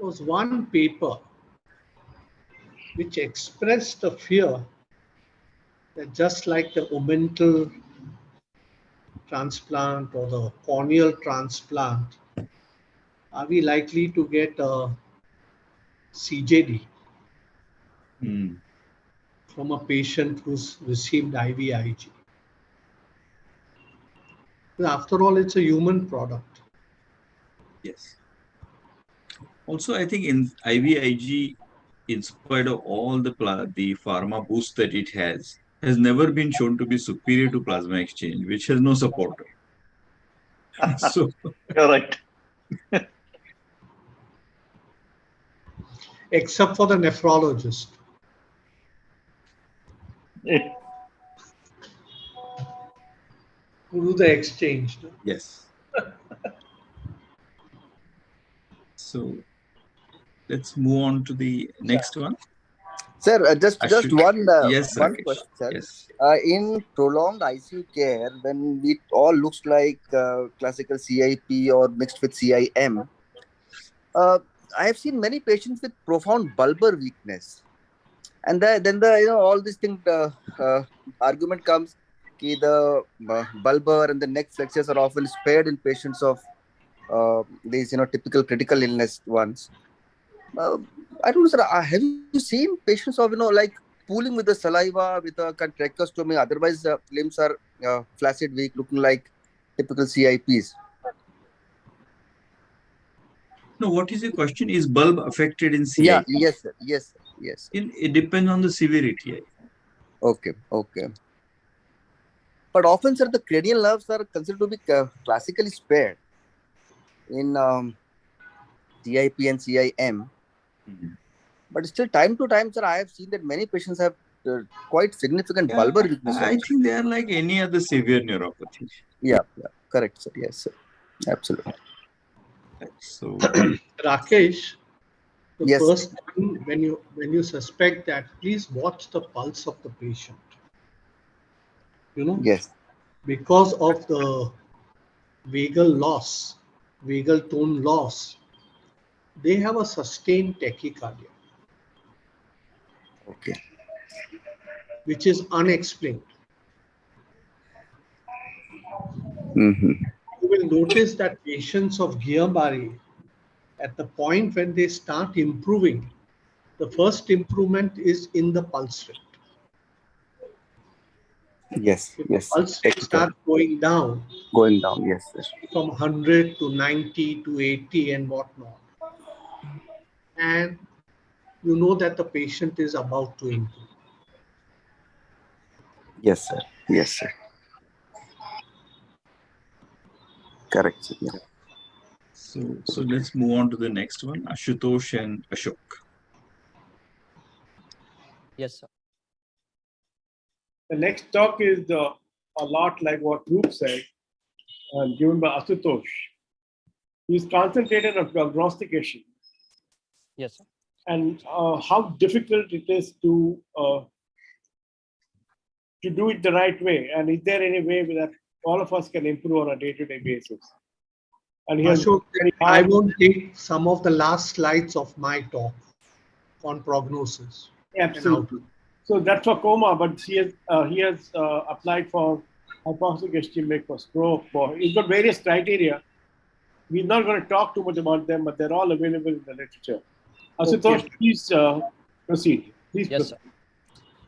was one paper which expressed a fear that just like the omental transplant or the corneal transplant, are we likely to get a CJD from a patient who's received IVIG? After all, it's a human product. Yes. Also, I think in IVIG, in spite of all the pharma boost that it has never been shown to be superior to plasma exchange, which has no supporter. So you're right. Except for the nephrologist. Who do the exchange? Yes. So let's move on to the next one. Sir, just one Rakesh. question, sir. Yes. In prolonged ICU care, when it all looks like classical CIP or mixed with CIM, I have seen many patients with profound bulbar weakness, and then all this thing argument comes that the bulbar and the neck flexures are often spared in patients of these typical critical illness ones. I don't know, sir. Have you seen patients of like pooling with the saliva with a tracheostomy? Otherwise, limbs are flaccid, weak, looking like typical CIPs. No, what is the question? Is bulb affected in CIP? Yeah, yes, sir. It depends on the severity. Okay. But often, sir, the cranial nerves are considered to be classically spared in CIP and CIM. But still, time to time, sir, I have seen that many patients have quite significant bulbar weakness. I think they are like any other severe neuropathy. Yeah, correct, sir. Yes, sir. Absolutely. So, Rakesh, The Yes. first thing when you suspect that, please watch the pulse of the patient. Yes. Because of the vagal loss, vagal tone loss, they have a sustained tachycardia, Okay. which is unexplained. Mm-hmm. You will notice that patients of Guillain-Barré, at the point when they start improving, the first improvement is in the pulse rate. Yes. If the Yes. pulse rate Extra. starts going down Going down. Yes, sir. from 100 to 90 to 80 and whatnot, and you know that the patient is about to improve. Yes, sir. Yes, sir. Correct, sir. Yeah. So let's move on to the next one, Ashutosh and Ashok. Yes, sir. The next talk is a lot like what Roop said, given by Asutosh. He's concentrated on prognostication Yes, sir. and how difficult it is to do it the right way. And is there any way that all of us can improve on a day-to-day basis? And he has Ashok, very I hard. won't take some of the last slides of my talk on prognosis and Absolutely. outlook. So that's for coma, but he has applied for hypoxic ischemic, for stroke. He's got various criteria. We're not going to talk too much about them, but they're all available in the literature. Asutosh, please proceed. Please Yes, proceed. sir.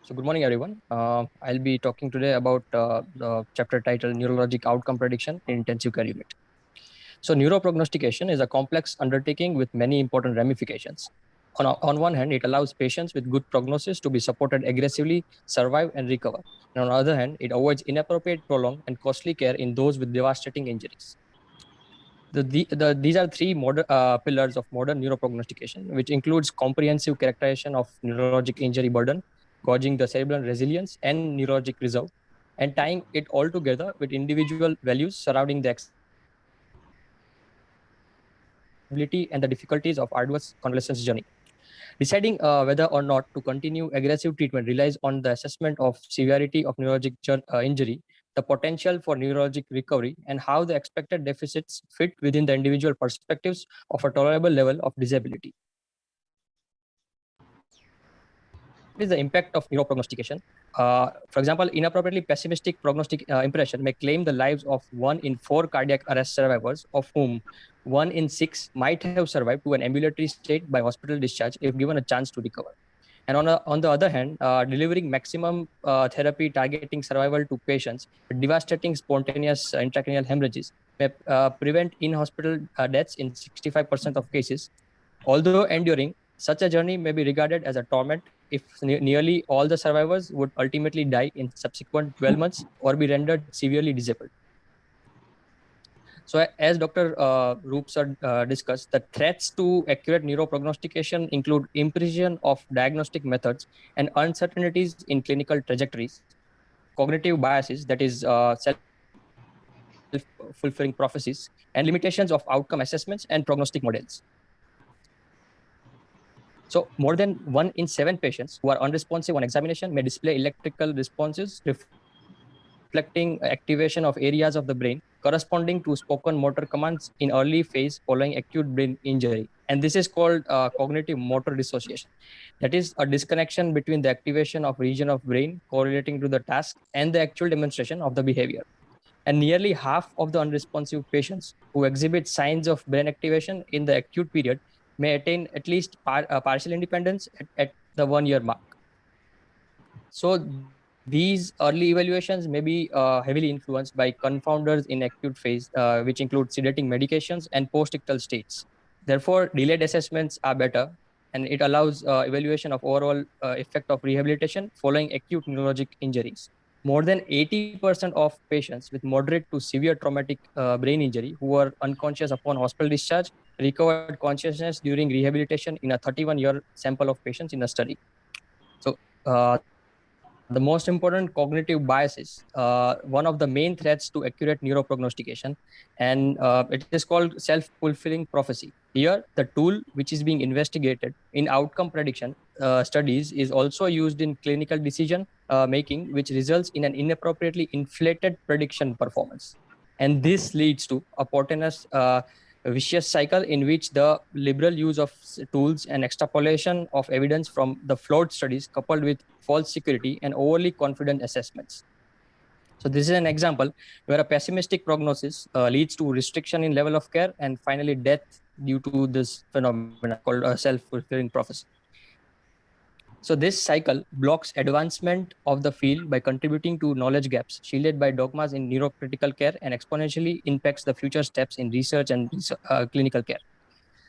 So good morning, everyone. I'll be talking today about the chapter titled Neurologic Outcome Prediction in Intensive Care Unit. So neuroprognostication is a complex undertaking with many important ramifications. On one hand, it allows patients with good prognosis to be supported aggressively, survive and recover. And on the other hand, it avoids inappropriate, prolonged and costly care in those with devastating injuries. These are three pillars of modern neuroprognostication, which includes comprehensive characterization of neurologic injury burden, gauging the cerebral resilience and neurologic reserve, and tying it all together with individual values surrounding the accessibility and the difficulties of arduous convalescence journey. Deciding whether or not to continue aggressive treatment relies on the assessment of severity of neurologic injury, the potential for neurologic recovery, and how the expected deficits fit within the individual perspectives of a tolerable level of disability. So, what is the impact of neuroprognostication? For example, inappropriately pessimistic prognostic impression may claim the lives of 1 in 4 cardiac arrest survivors, of whom 1 in 6 might have survived to an ambulatory state by hospital discharge if given a chance to recover. And on the other hand, delivering maximum therapy targeting survival to patients with devastating spontaneous intracranial hemorrhages may prevent in-hospital deaths in 65% of cases. Although enduring, such a journey may be regarded as a torment if nearly all the survivors would ultimately die in subsequent 12 months or be rendered severely disabled. So, as Dr. Roop sir discussed, the threats to accurate neuroprognostication include imprecision of diagnostic methods and uncertainties in clinical trajectories, cognitive biases, that is, self-fulfilling prophecies, and limitations of outcome assessments and prognostic models. So, more than 1 in 7 patients who are unresponsive on examination may display electrical responses reflecting activation of areas of the brain corresponding to spoken motor commands in early phase following acute brain injury. And this is called cognitive motor dissociation. That is a disconnection between the activation of region of brain correlating to the task and the actual demonstration of the behavior. And nearly half of the unresponsive patients who exhibit signs of brain activation in the acute period may attain at least partial independence at the 1 year mark. So these early evaluations may be heavily influenced by confounders in acute phase, which include sedating medications and post-ictal states. Therefore, delayed assessments are better, and it allows evaluation of overall effect of rehabilitation following acute neurologic injuries. More than 80% of patients with moderate to severe traumatic brain injury who were unconscious upon hospital discharge recovered consciousness during rehabilitation in a 31-year sample of patients in the study. So, this is The most important cognitive biases, one of the main threats to accurate neuroprognostication, and it is called self-fulfilling prophecy. Here, the tool which is being investigated in outcome prediction studies is also used in clinical decision making, which results in an inappropriately inflated prediction performance. And this leads to a portentous vicious cycle in which the liberal use of tools and extrapolation of evidence from the flawed studies coupled with false security and overly confident assessments. So this is an example where a pessimistic prognosis leads to restriction in level of care and finally death due to this phenomenon called self-fulfilling prophecy. So this cycle blocks advancement of the field by contributing to knowledge gaps, shielded by dogmas in neurocritical care, and exponentially impacts the future steps in research and clinical care.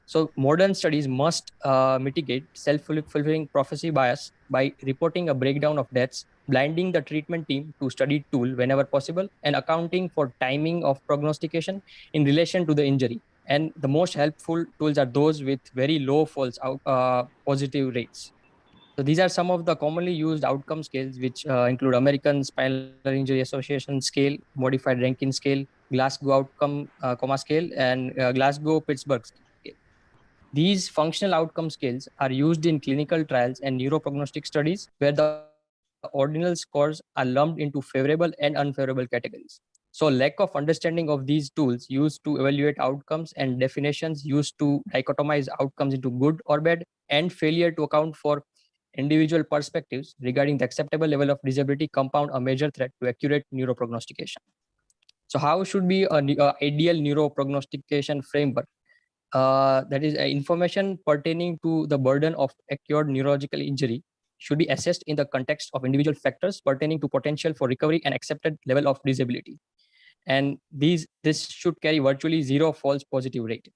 So modern studies must mitigate self-fulfilling prophecy bias by reporting a breakdown of deaths, blinding the treatment team to study tool whenever possible, and accounting for timing of prognostication in relation to the injury. And the most helpful tools are those with very low false positive rates. So these are some of the commonly used outcome scales, which include American Spinal Injury Association scale, Modified Rankin scale, Glasgow Outcome Comma scale, and Glasgow Pittsburgh scale. These functional outcome scales are used in clinical trials and neuroprognostic studies where the ordinal scores are lumped into favorable and unfavorable categories. So lack of understanding of these tools used to evaluate outcomes and definitions used to dichotomize outcomes into good or bad, and failure to account for individual perspectives regarding the acceptable level of disability compound a major threat to accurate neuroprognostication. So how should be an ideal neuroprognostication framework? That is information pertaining to the burden of acquired neurological injury should be assessed in the context of individual factors pertaining to potential for recovery and accepted level of disability. And this should carry virtually zero false positive rate.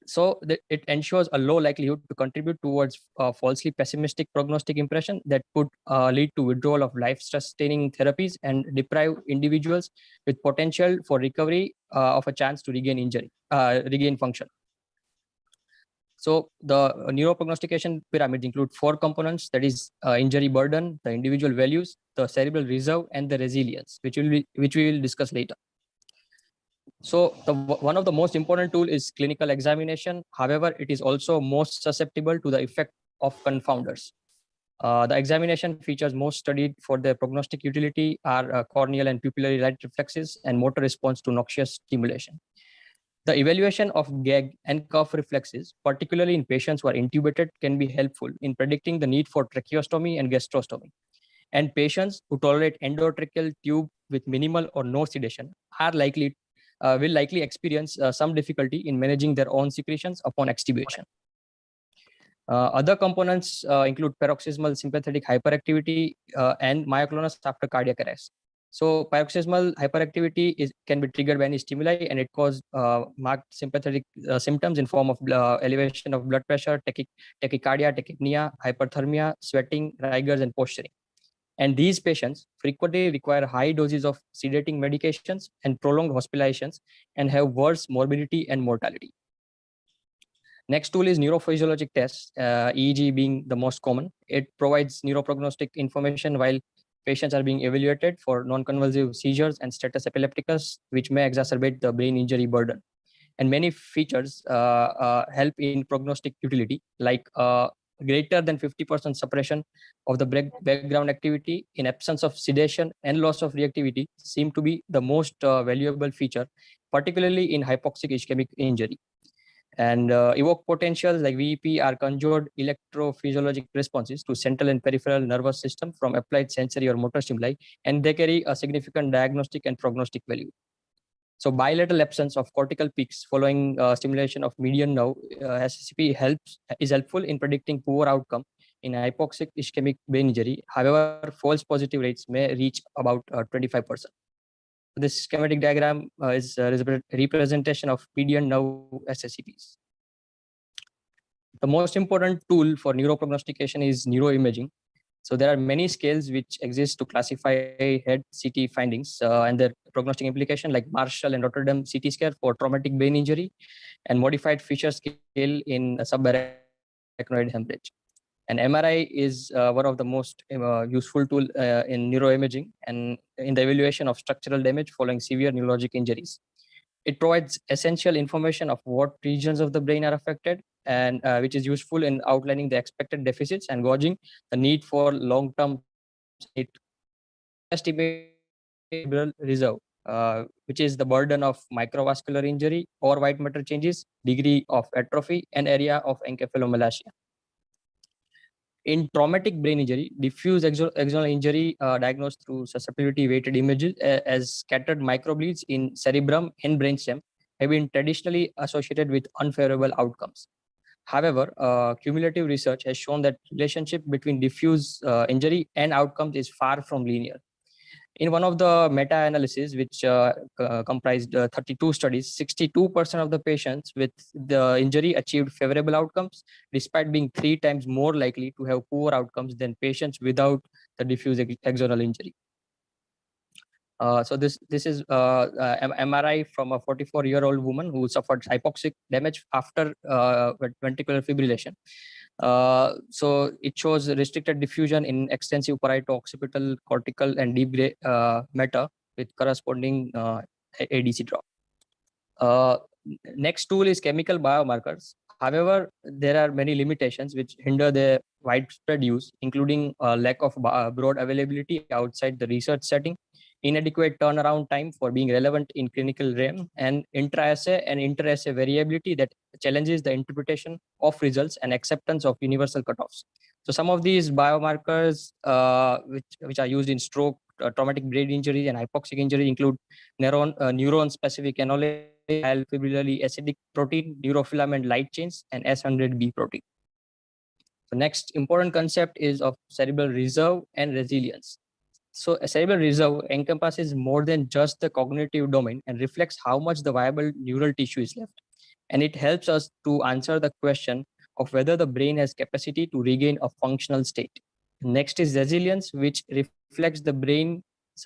So it ensures a low likelihood to contribute towards falsely pessimistic prognostic impression that could lead to withdrawal of life-sustaining therapies and deprive individuals with potential for recovery of a chance to regain function. So the neuroprognostication pyramids include 4 components, that is injury burden, the individual values, the cerebral reserve, and the resilience, which we will discuss later. So one of the most important tool is clinical examination. However, it is also most susceptible to the effect of confounders. The examination features most studied for their prognostic utility are corneal and pupillary light reflexes and motor response to noxious stimulation. The evaluation of gag and cuff reflexes, particularly in patients who are intubated, can be helpful in predicting the need for tracheostomy and gastrostomy. And patients who tolerate endotracheal tube with minimal or no sedation will likely experience some difficulty in managing their own secretions upon extubation. Other components include paroxysmal sympathetic hyperactivity and myoclonus after cardiac arrest. So paroxysmal hyperactivity can be triggered by any stimuli, and it causes marked sympathetic symptoms in form of elevation of blood pressure, tachycardia, tachypnea, hyperthermia, sweating, rigors, and posturing. And these patients frequently require high doses of sedating medications and prolonged hospitalizations and have worse morbidity and mortality. Next tool is neurophysiologic tests, EEG being the most common. It provides neuroprognostic information while patients are being evaluated for non-convulsive seizures and status epilepticus, which may exacerbate the brain injury burden. And many features help in prognostic utility, like greater than 50% suppression of the background activity in absence of sedation and loss of reactivity seem to be the most valuable feature, particularly in hypoxic ischemic injury. And evoke potentials like VEP are conjured electrophysiologic responses to central and peripheral nervous system from applied sensory or motor stimuli, and they carry a significant diagnostic and prognostic value. So bilateral absence of cortical peaks following stimulation of median nerve SCP is helpful in predicting poor outcome in hypoxic ischemic brain injury. However, false positive rates may reach about 25%. This schematic diagram is a representation of median nerve SSCPs. The most important tool for neuroprognostication is neuroimaging. So there are many scales which exist to classify head CT findings and their prognostic implication, like Marshall and Rotterdam CT scan for traumatic brain injury and modified Fisher scale in subarachnoid hemorrhage. And MRI is one of the most useful tool in neuroimaging and in the evaluation of structural damage following severe neurologic injuries. It provides essential information of what regions of the brain are affected, and which is useful in outlining the expected deficits and gauging the need for long-term it estimate cerebral reserve, which is the burden of microvascular injury or white matter changes, degree of atrophy, and area of encephalomalacia. In traumatic brain injury, diffuse axonal injury diagnosed through susceptibility weighted images as scattered microbleeds in cerebrum and brainstem have been traditionally associated with unfavorable outcomes. However, cumulative research has shown that relationship between diffuse injury and outcomes is far from linear. In one of the meta-analyses, which comprised 32 studies, 62% of the patients with the injury achieved favorable outcomes, despite being 3 times more likely to have poor outcomes than patients without the diffuse axonal injury. So this is MRI from a 44-year-old woman who suffered hypoxic damage after ventricular fibrillation. So it shows restricted diffusion in extensive parieto-occipital, cortical, and deep gray matter with corresponding ADC drop. Next tool is chemical biomarkers. However, there are many limitations which hinder their widespread use, including lack of broad availability outside the research setting, inadequate turnaround time for being relevant in clinical realm, and intra-assay and inter-assay variability that challenges the interpretation of results and acceptance of universal cutoffs. So some of these biomarkers which are used in stroke, traumatic brain injury, and hypoxic injury include neuron-specific enolase, fibrillary acidic protein, neurofilament light chains, and S100B protein. The next important concept is of cerebral reserve and resilience. So a cerebral reserve encompasses more than just the cognitive domain and reflects how much the viable neural tissue is left. And it helps us to answer the question of whether the brain has capacity to regain a functional state. Next is resilience, which reflects the brain's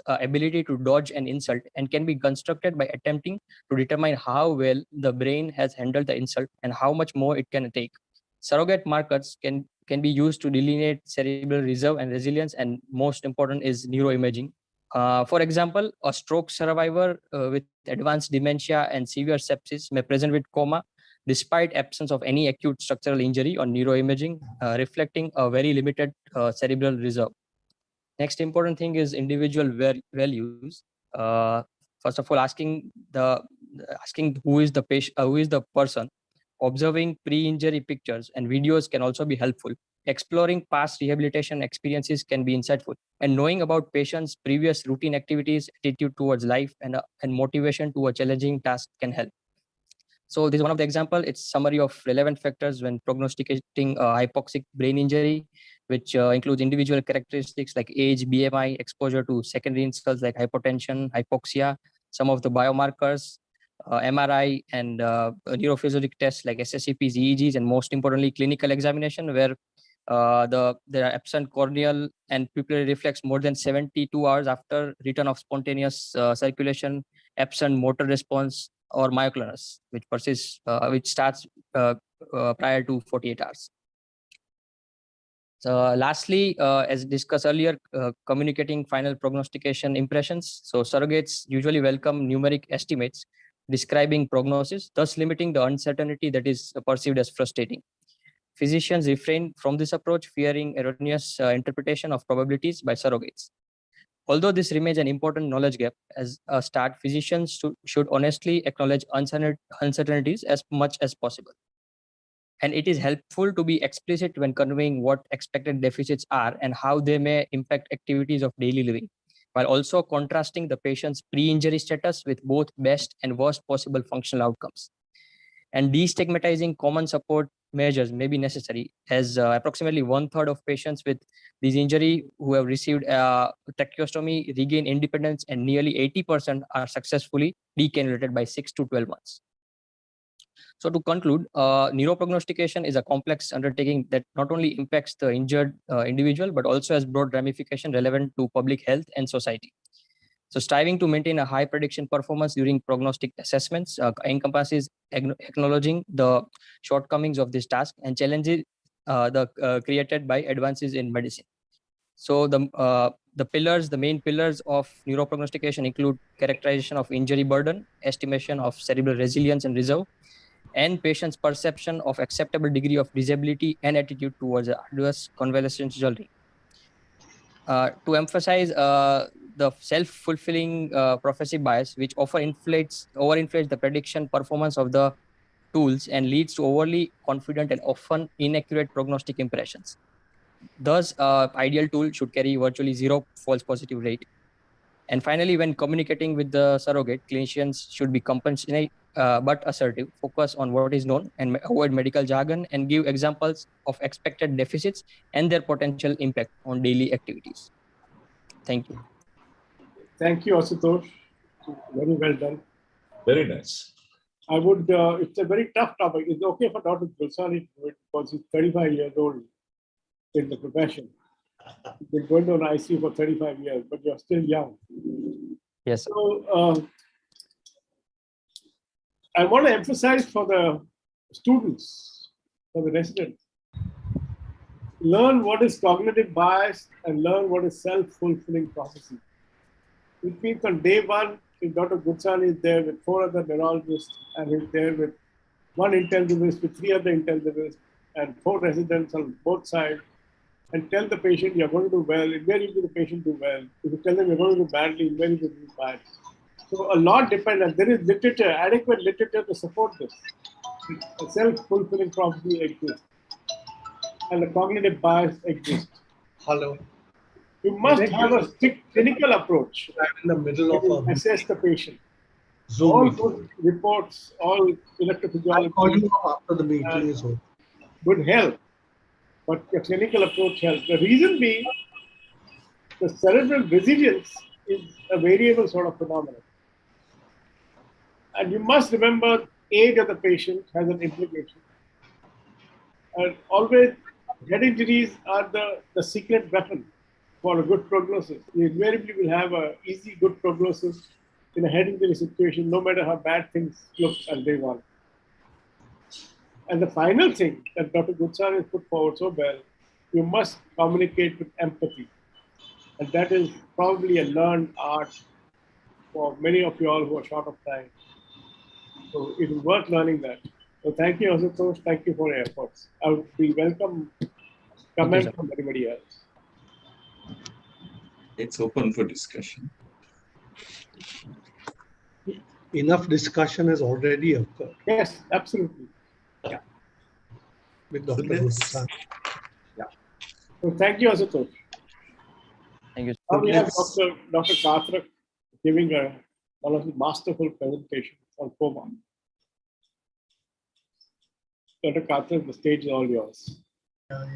ability to dodge an insult and can be constructed by attempting to determine how well the brain has handled the insult and how much more it can take. Surrogate markers can be used to delineate cerebral reserve and resilience, and most important is neuroimaging. For example, a stroke survivor with advanced dementia and severe sepsis may present with coma despite absence of any acute structural injury on neuroimaging, reflecting a very limited cerebral reserve. Next important thing is individual values. First of all, asking who is the patient, who is the person. Observing pre-injury pictures and videos can also be helpful. Exploring past rehabilitation experiences can be insightful, and knowing about patients' previous routine activities, attitude towards life, and motivation to a challenging task can help. So this is one of the example. It's summary of relevant factors when prognosticating hypoxic brain injury, which includes individual characteristics like age, BMI, exposure to secondary insults like hypotension, hypoxia, some of the biomarkers, MRI, and neurophysiologic tests like SSCPs, EEGs, and most importantly, clinical examination where there are absent corneal and pupillary reflex more than 72 hours after return of spontaneous circulation, absent motor response, or myoclonus, which persists, which starts prior to 48 hours. So lastly, as discussed earlier, communicating final prognostication impressions. So surrogates usually welcome numeric estimates describing prognosis, thus limiting the uncertainty that is perceived as frustrating. Physicians refrain from this approach, fearing erroneous interpretation of probabilities by surrogates. Although this remains an important knowledge gap, as a start, physicians should honestly acknowledge uncertainties as much as possible. And it is helpful to be explicit when conveying what expected deficits are and how they may impact activities of daily living, while also contrasting the patient's pre-injury status with both best and worst possible functional outcomes. And destigmatizing common support measures may be necessary, as approximately 1/3 of patients with this injury who have received tracheostomy regain independence, and nearly 80% are successfully decannulated by 6 to 12 months. So to conclude, neuroprognostication is a complex undertaking that not only impacts the injured individual, but also has broad ramifications relevant to public health and society. So striving to maintain a high prediction performance during prognostic assessments encompasses acknowledging the shortcomings of this task and created by advances in medicine. So the main pillars of neuroprognostication include characterization of injury burden, estimation of cerebral resilience and reserve, and patient's perception of acceptable degree of disability and attitude towards the adverse convalescence journey. To emphasize the self-fulfilling prophecy bias, which overinflates the prediction performance of the tools and leads to overly confident and often inaccurate prognostic impressions. Thus, ideal tool should carry virtually zero false positive rate. And finally, when communicating with the surrogate, clinicians should be compassionate but assertive, focus on what is known and avoid medical jargon, and give examples of expected deficits and their potential impact on daily activities. Thank you. Thank you, Asutosh. Very well done. Very nice. I would, it's a very tough topic. It's okay for Dr. Gulsani because he's 35 years old in the profession. You've been going on ICU for 35 years, but you're still young. Yes. So I want to emphasize for the students, for the residents, learn what is cognitive bias and learn what is self-fulfilling prophecy. Which means on day one, if Dr. Gutsani is there with 4 other neurologists and he's there with 1 intensivist, with 3 other intensivists and 4 residents on both sides, and tell the patient you're going to do well, invariably the patient do well. If you tell them you're going to do badly, invariably do bad. So a lot depends, and there is literature, adequate literature to support this. A self-fulfilling prophecy exists, and a cognitive bias exists. Hello. You must have a strict clinical approach. I'm in the middle of a assess the patient. Zoom All meeting. those reports, all electrophysiology. I'll call you up after the meeting is over. Would help, but a clinical approach helps. The reason being, the cerebral resilience is a variable sort of phenomenon. And you must remember, age of the patient has an implication. And always, head injuries are the secret weapon for a good prognosis. You invariably will have an easy, good prognosis in a head injury situation, no matter how bad things look on day one. And the final thing that Dr. Gutsar has put forward so well, you must communicate with empathy. And that is probably a learned art for many of you all who are short of time. So it is worth learning that. So thank you, Asutosh. Thank you for your efforts. I would be welcome comment from everybody else. It's open for discussion. Enough discussion has already occurred. Yes, absolutely. Yeah. With Dr. Gulsani. Yeah. So thank you, Asutosh. Thank you. Now we have Dr. Katrak giving one of the masterful presentations on coma. Dr. Katrak, the stage is all yours. Yeah.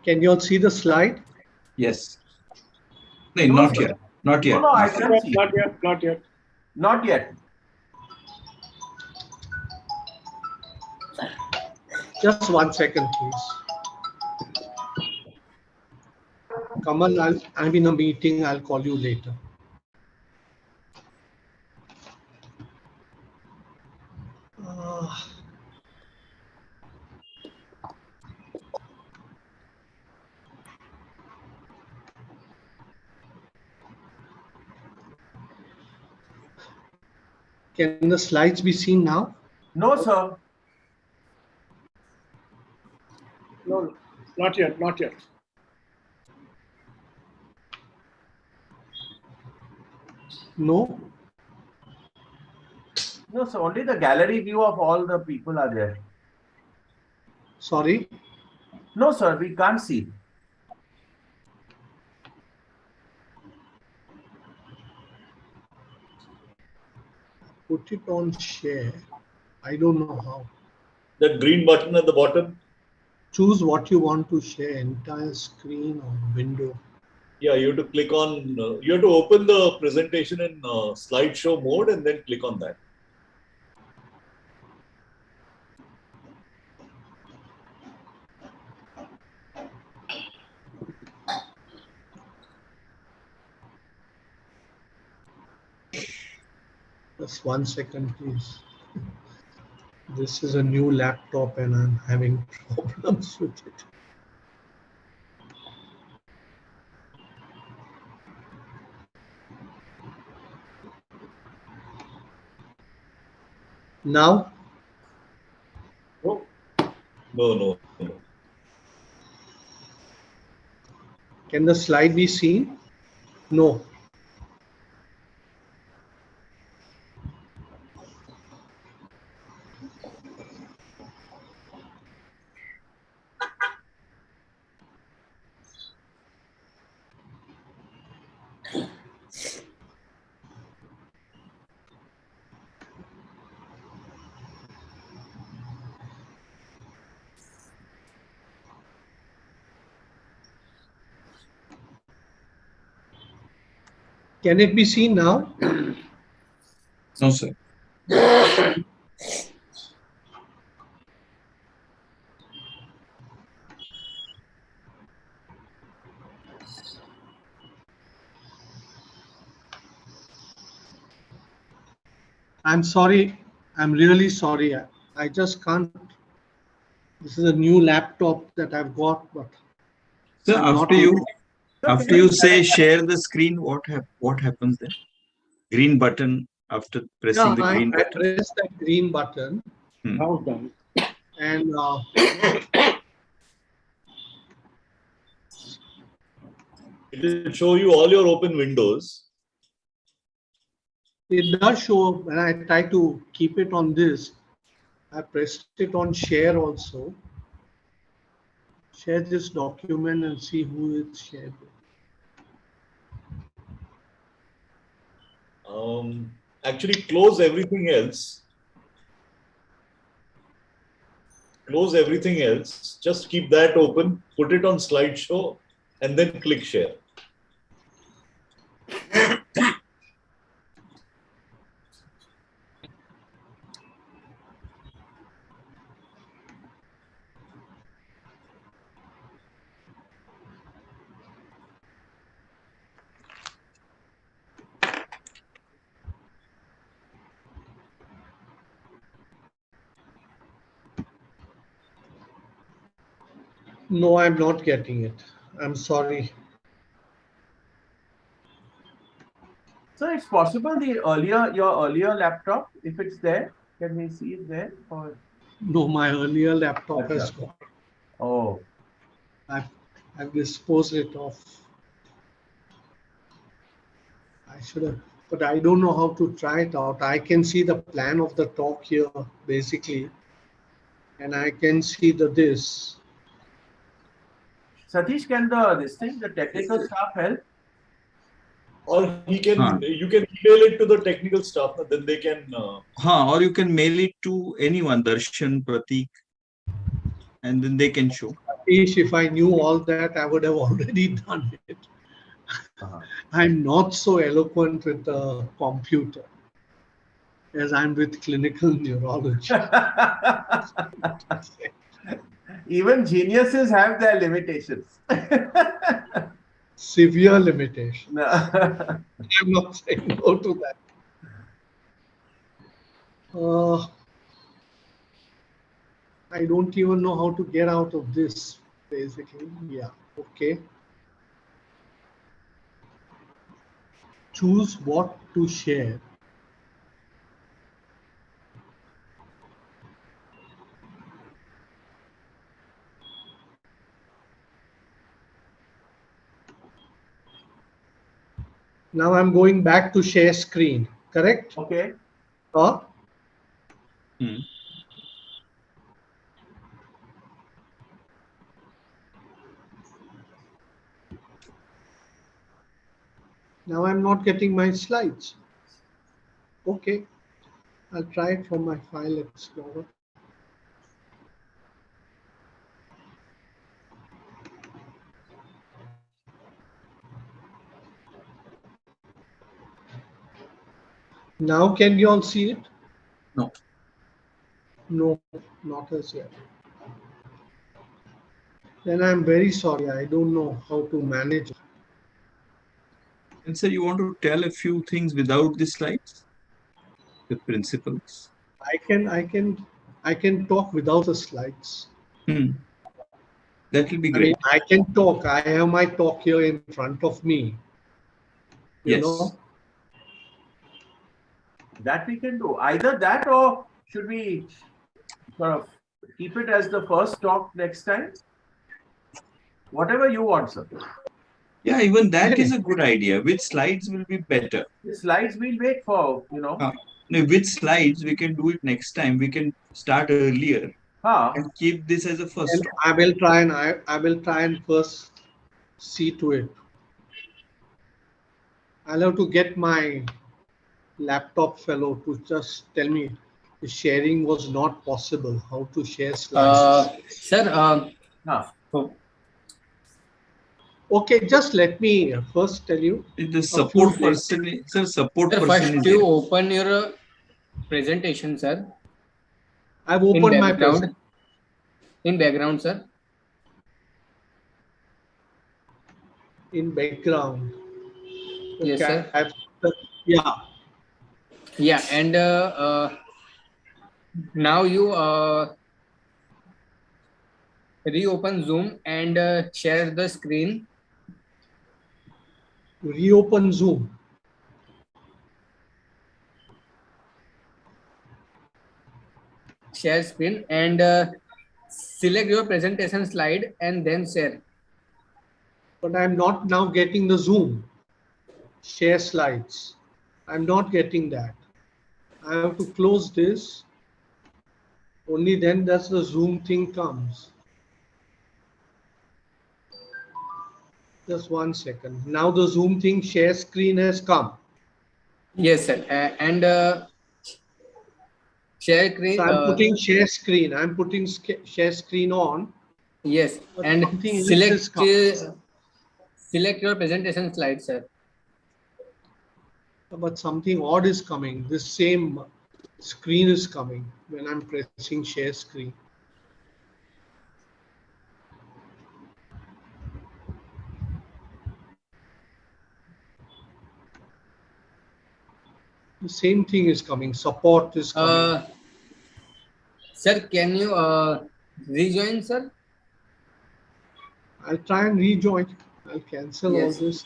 Can you all see the slide? Yes. No, not yet. Not yet. No, I can see. Not yet. Not yet. Not yet. Just 1 second, please. Kamal, I'm in a meeting. I'll call you later. Can the slides be seen now? No, sir. No, not yet. Not yet. No? No, so only the gallery view of all the people are there. Sorry? No, sir, we can't see. Put it on share. I don't know how. That green button at the bottom. Choose what you want to share, entire screen or window. Yeah, you have to click on, you have to open the presentation in slideshow mode and then click on that. Just 1 second, please. This is a new laptop and I'm having problems with it. Now? No, no. Can the slide be seen? No. Can it be seen now? No, sir. I'm sorry. I'm really sorry. I just can't. This is a new laptop that I've got, but So I'm not after you say share the screen, what happens then? Green button after pressing the green I button. pressed that green button. Now done. And It will show you all your open windows. it does show when I try to keep it on this. I pressed it on share also. Share this document and see who it's shared with. Actually, close everything else. Close everything else. Just keep that open. Put it on slideshow, and then click share. No, I'm not getting it. I'm sorry. So it's possible your earlier laptop, if it's there, can we see it there? Or No, my earlier laptop has gone. oh, I've disposed it of. I should have, but I don't know how to try it out. I can see the plan of the talk here, basically, and I can see this. Satish, can the technical staff help? Or you can email it to the technical staff, then they can. Or you can mail it to anyone, Darshan, Pratik, and then they can show. If I knew all that, I would have already done it. I'm not so eloquent with the computer as I'm with clinical neurology. Even geniuses have their limitations. Severe limitation. No. I'm not saying no to that. I don't even know how to get out of this, basically. Yeah, okay. Choose what to share. Now I'm going back to share screen, correct? Okay. Now I'm not getting my slides. Okay, I'll try it from my file explorer. Now can you all see it? No. No, not as yet. Then I'm very sorry. I don't know how to manage it. And sir, you want to tell a few things without the slides? the principles. I can talk without the slides. That will be I great. mean, I can talk. I have my talk here in front of me. You know? That we can do. Either that, or should we sort of keep it as the first talk next time? Whatever you want, sir. Yeah, even that is a good idea. Which slides will be better? The slides we'll wait for, you know. No, which slides we can do it next time. We can start earlier and keep this as a first And talk. I will try and first see to it. I'll have to get my laptop fellow to just tell me the sharing was not possible. How to share slides? Sir, Okay, just let me first tell you. The support person, sir, support sir, person first is you there. open your presentation, sir. I've opened my background. In background, sir. In background. Yes, Okay, sir. Yeah. Yeah, and now you reopen Zoom and share the screen. Reopen Zoom. Share screen and select your presentation slide and then share. But I'm not now getting the Zoom. Share slides. I'm not getting that. I have to close this. Only then does the Zoom thing comes. Just 1 second. Now the Zoom thing share screen has come. Yes, sir. And share screen. So I'm putting share screen. I'm putting share screen on. Yes, But and something else select has come. select your presentation slide, sir. But something odd is coming. This same screen is coming when I'm pressing share screen. The same thing is coming. Support is coming. Sir, can you rejoin, sir? I'll try and rejoin. I'll cancel all this.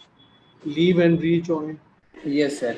Leave and rejoin. Yes, sir.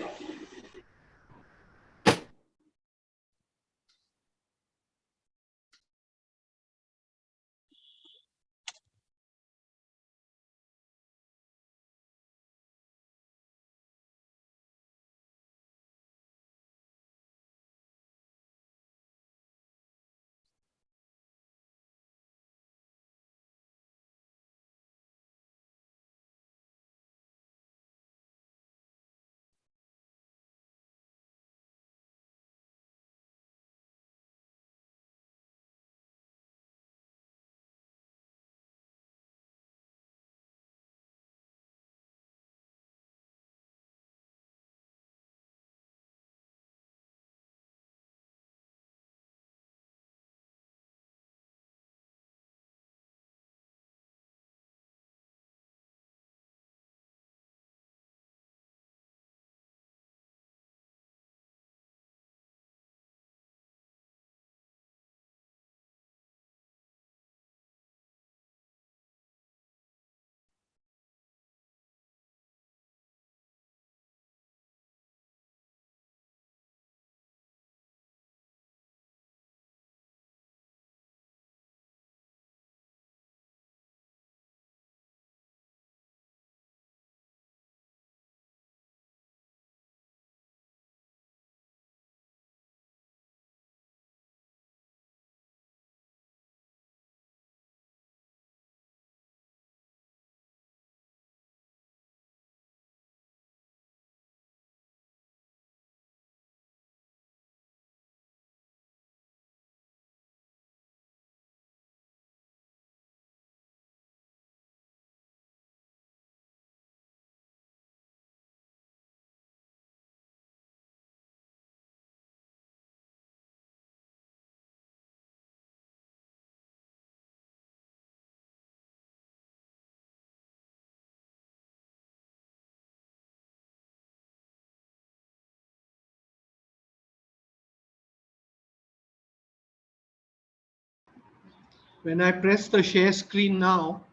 When I press the share screen now,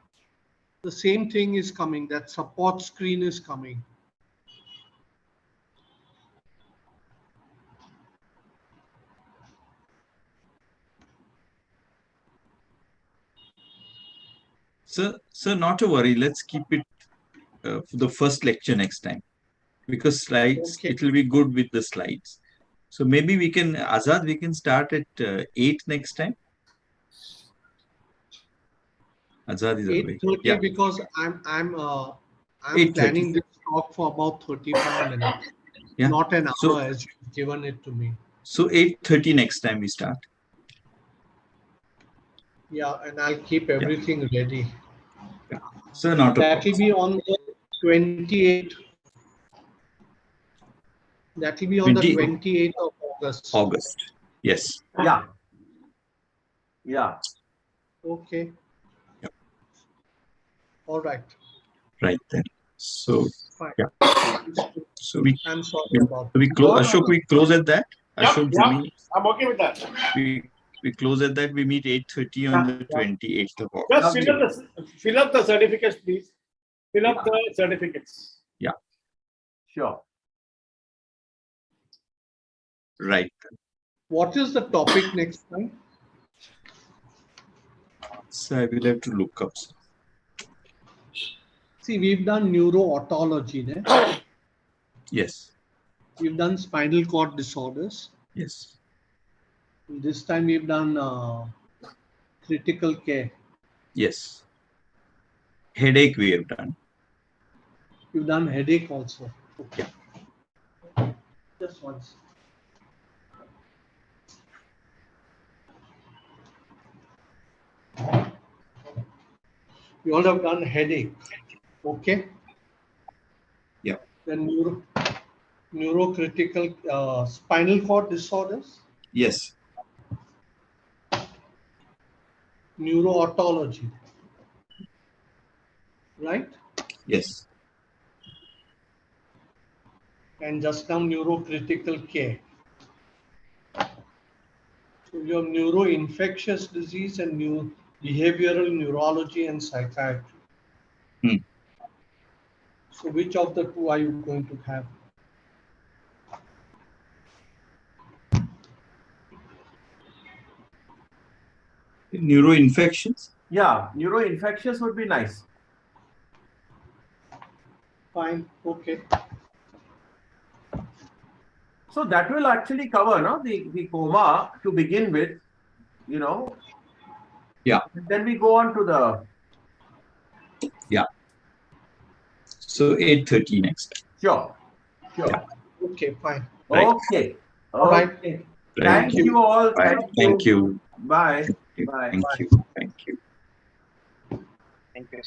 the same thing is coming. That support screen is coming. Sir, not to worry. Let's keep it for the first lecture next time, because slides, Okay. it will be good with the slides. So maybe we can, Azad, we can start at 8 next time. Azad is away. 8:30 Yeah. because I'm 8:30. planning this talk for about 35 minutes, Yeah. not an hour So, as you've given it to me. so 8:30 next time we start. Yeah, and I'll keep everything ready. Yeah. So not a That problem. will be on the 28th. That will be on the 28th of August. August. Yes. Yeah. Yeah. Okay. Yep. All right. Right then. So Fine. yeah. So I'm sorry about we that. close. Ashok, we close at that. Ashok, Yeah, Jimmy, I'm okay with that. we close at that. We meet 8:30 on the 28th of August. Just fill up the certificates, please. Fill up the certificates. Yeah. Sure. Right. What is the topic next time? So I will have to look up. See, we've done neurootology, né? Yes. We've done spinal cord disorders. Yes. This time we've done critical care. Yes. Headache we have done. You've done headache also. Okay. Yeah. Just once. You all have done headache. Okay. Yeah. Then neurocritical spinal cord disorders. Yes. Neurootology. Right? Yes. And just now neurocritical care. So you have neuroinfectious disease and behavioral neurology and psychiatry. Hmm. So which of the two are you going to have? Neuroinfections? Yeah, neuroinfectious would be nice. Fine. Okay. So that will actually cover, no, the coma to begin with, you know. Yeah. And then we go on to the. Yeah. So 8:30 next. Sure. Sure. Yeah. Okay, fine. Right. Okay. All right. Okay. Right. Thank you all. Bye. Thank you. Bye. Thank you. Bye. Thank you. Thank you. Thank you.